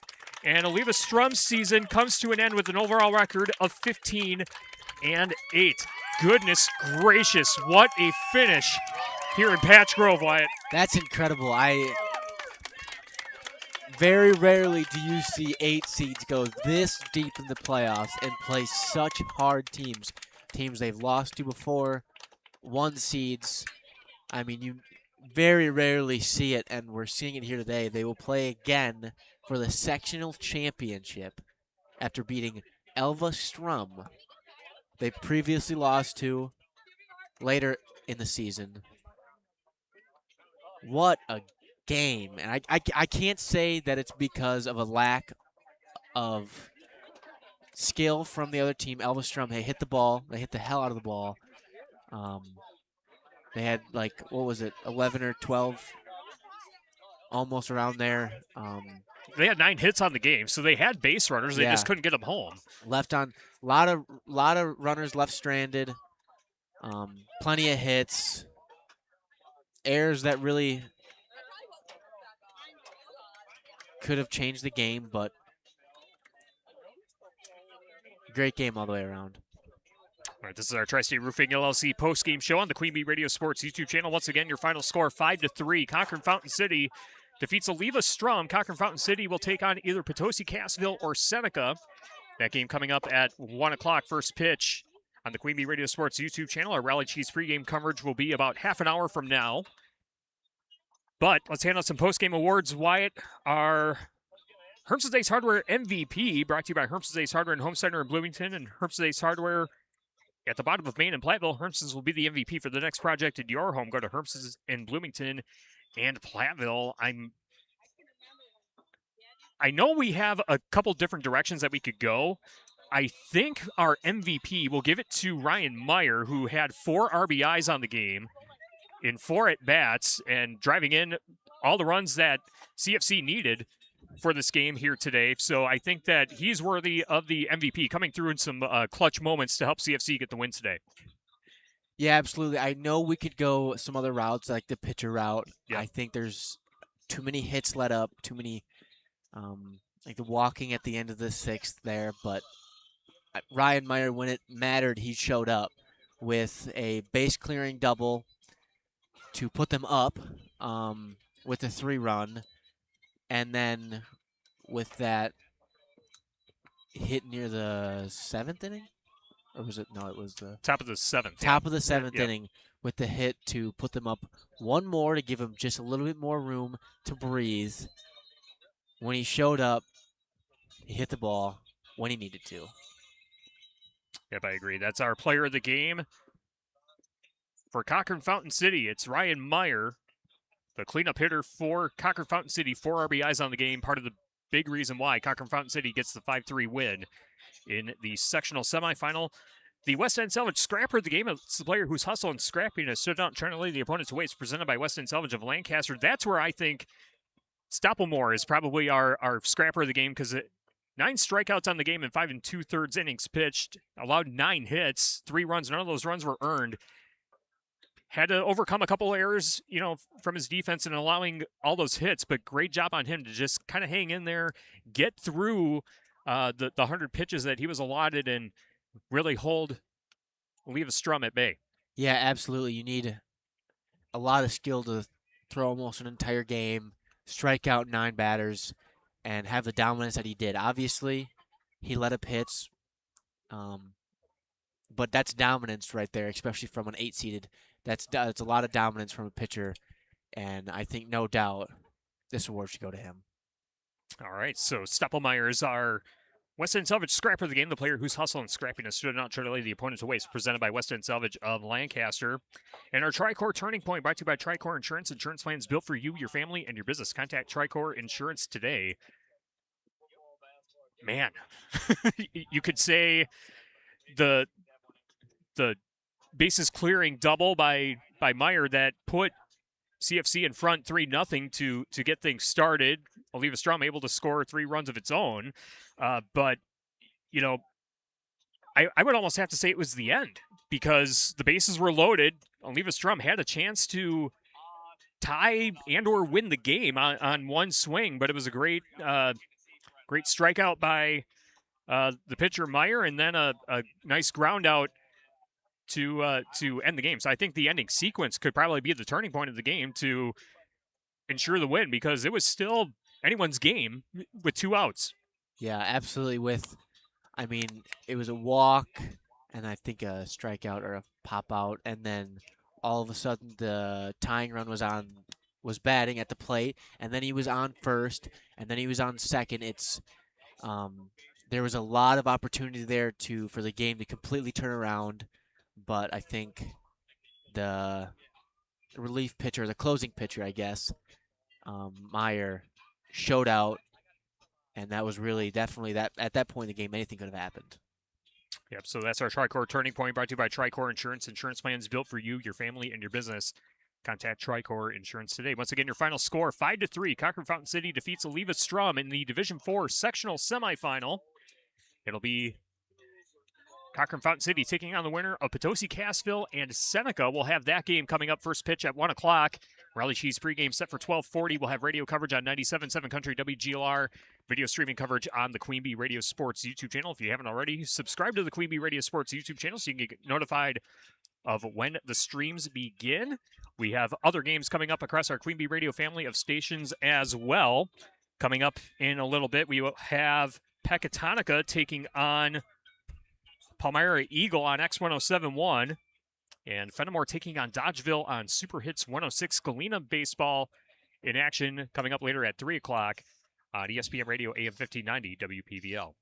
And Eleva-Strum's season comes to an end with an overall record of 15-8. Goodness gracious, what a finish here in Patch Grove, Wyatt. That's incredible. Very rarely do you see 8 seeds go this deep in the playoffs and play such hard teams. Teams they've lost to before, 1 seeds. I mean, you very rarely see it, and we're seeing it here today. They will play again for the sectional championship after beating Eleva-Strum. They previously lost to later in the season. What a game. And I can't say that it's because of a lack of skill from the other team. Eleva-Strum, they hit the ball. They hit the hell out of the ball. They had, like, what was it, 11 or 12, almost around there. They had 9 hits on the game, so they had base runners. They just couldn't get them home. Left on a lot of runners left stranded. Plenty of hits. Errors that really could have changed the game, but great game all the way around. All right, this is our Tri-State Roofing LLC post-game show on the Queen Bee Radio Sports YouTube channel. Once again, your final score, 5-3. Cochrane-Fountain City defeats Eleva-Strum. Cochrane-Fountain City will take on either Potosi-Cassville or Seneca. That game coming up at 1 o'clock, first pitch on the Queen Bee Radio Sports YouTube channel. Our Rally Cheese pregame coverage will be about half an hour from now. But let's hand out some post-game awards. Wyatt, our Herms's Ace Hardware MVP, brought to you by Herms's Ace Hardware and Home Center in Bloomington and Herms's Ace Hardware at the bottom of Main and Platteville. Herms's will be the MVP for the next project in your home. Go to Herms's in Bloomington and Platteville. I know we have a couple different directions that we could go. I think our MVP will give it to Ryan Meyer, who had 4 RBIs on the game in 4 at-bats and driving in all the runs that CFC needed for this game here today. So I think that he's worthy of the MVP, coming through in some clutch moments to help CFC get the win today. Yeah, absolutely. I know we could go some other routes, like the pitcher route. Yeah. I think there's too many hits let up, too many, like the walking at the end of the 6th there. But Ryan Meyer, when it mattered, he showed up with a base-clearing double to put them up with a 3-run. And then with that hit near the 7th inning? Or was it? No, it was the top of the 7th. Top of the 7th Yeah. inning with the hit to put them up 1 more to give him just a little bit more room to breathe. When he showed up, he hit the ball when he needed to. Yep, I agree. That's our player of the game. For Cochrane-Fountain City, it's Ryan Meyer, the cleanup hitter for Cochrane-Fountain City. 4 RBIs on the game, part of the big reason why Cochrane-Fountain City gets the 5-3 win in the sectional semifinal. The West End Salvage scrapper of the game. It's the player whose hustle and scrappiness stood out trying to lay the opponent to waste, presented by West End Salvage of Lancaster. That's where I think Stoppelmore is probably our scrapper of the game, because 9 strikeouts on the game in 5 2/3 innings pitched, allowed 9 hits, 3 runs. None of those runs were earned. Had to overcome a couple errors, from his defense and allowing all those hits, but great job on him to just kind of hang in there, get through the 100 pitches that he was allotted, and really hold Eleva-Strum at bay. Yeah, absolutely. You need a lot of skill to throw almost an entire game, strike out 9 batters, and have the dominance that he did. Obviously, he let up hits, but that's dominance right there, especially from an 8-seeded. That's a lot of dominance from a pitcher, and I think no doubt this award should go to him. All right, so Stoppelmeyer is our West End Salvage scrapper of the game, the player whose hustle and scrappiness stood out trying to lay the opponent to waste, presented by West End Salvage of Lancaster. And our Tricor Turning Point, brought to you by Tricor Insurance. Insurance plans built for you, your family, and your business. Contact Tricor Insurance today. man, you could say the bases clearing double by Meyer that put CFC in front 3-0 to get things started. Eleva-Strum able to score 3 runs of its own, but you know, I would almost have to say it was the end because the bases were loaded. Eleva-Strum had a chance to tie and or win the game on one swing, but it was a great strikeout by the pitcher Meyer, and then a nice ground out to end the game. So I think the ending sequence could probably be the turning point of the game to ensure the win because it was still anyone's game with 2 outs. Yeah, absolutely. I mean, it was a walk and I think a strikeout or a pop out, and then all of a sudden the tying run was batting at the plate, and then he was on first, and then he was on second. There was a lot of opportunity there for the game to completely turn around, but I think the relief pitcher, the closing pitcher, I guess, Meyer, showed out, and that was really definitely that at that point in the game anything could have happened. Yep, so that's our Tricor Turning Point, brought to you by Tricor Insurance. Insurance plans built for you, your family, and your business. Contact Tricor Insurance today. Once again, your final score, 5-3. Cochrane-Fountain City defeats Eleva-Strum in the Division 4 Sectional Semifinal. It'll be Cochrane-Fountain City taking on the winner of Potosi-Cassville and Seneca. We'll have that game coming up, first pitch at 1 o'clock. Raleigh Cheese pregame set for 12:40. We'll have radio coverage on 97.7 Country WGLR. Video streaming coverage on the Queen Bee Radio Sports YouTube channel. If you haven't already, subscribe to the Queen Bee Radio Sports YouTube channel so you can get notified of when the streams begin. We have other games coming up across our Queen Bee Radio family of stations as well. Coming up in a little bit, we will have Pecatonica taking on Palmyra Eagle on X1071. And Fenimore taking on Dodgeville on Super Hits 106. Galena baseball in action coming up later at 3 o'clock on ESPN Radio AM 1590 WPVL.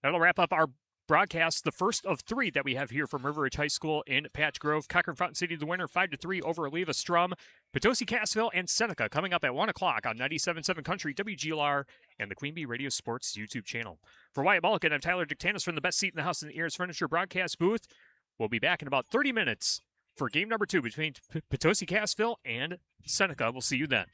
That'll wrap up our broadcast, the first of 3 that we have here from River Ridge High School in Patch Grove. Cochrane-Fountain City, the winner, 5-3 over Eleva-Strum. Potosi-Cassville and Seneca coming up at 1 o'clock on 97.7 Country WGLR and the Queen Bee Radio Sports YouTube channel. For Wyatt Mulligan, I'm Tyler Dictanis from the best seat in the house in the Ears Furniture broadcast booth. We'll be back in about 30 minutes for game number 2 between Potosi-Cassville and Seneca. We'll see you then.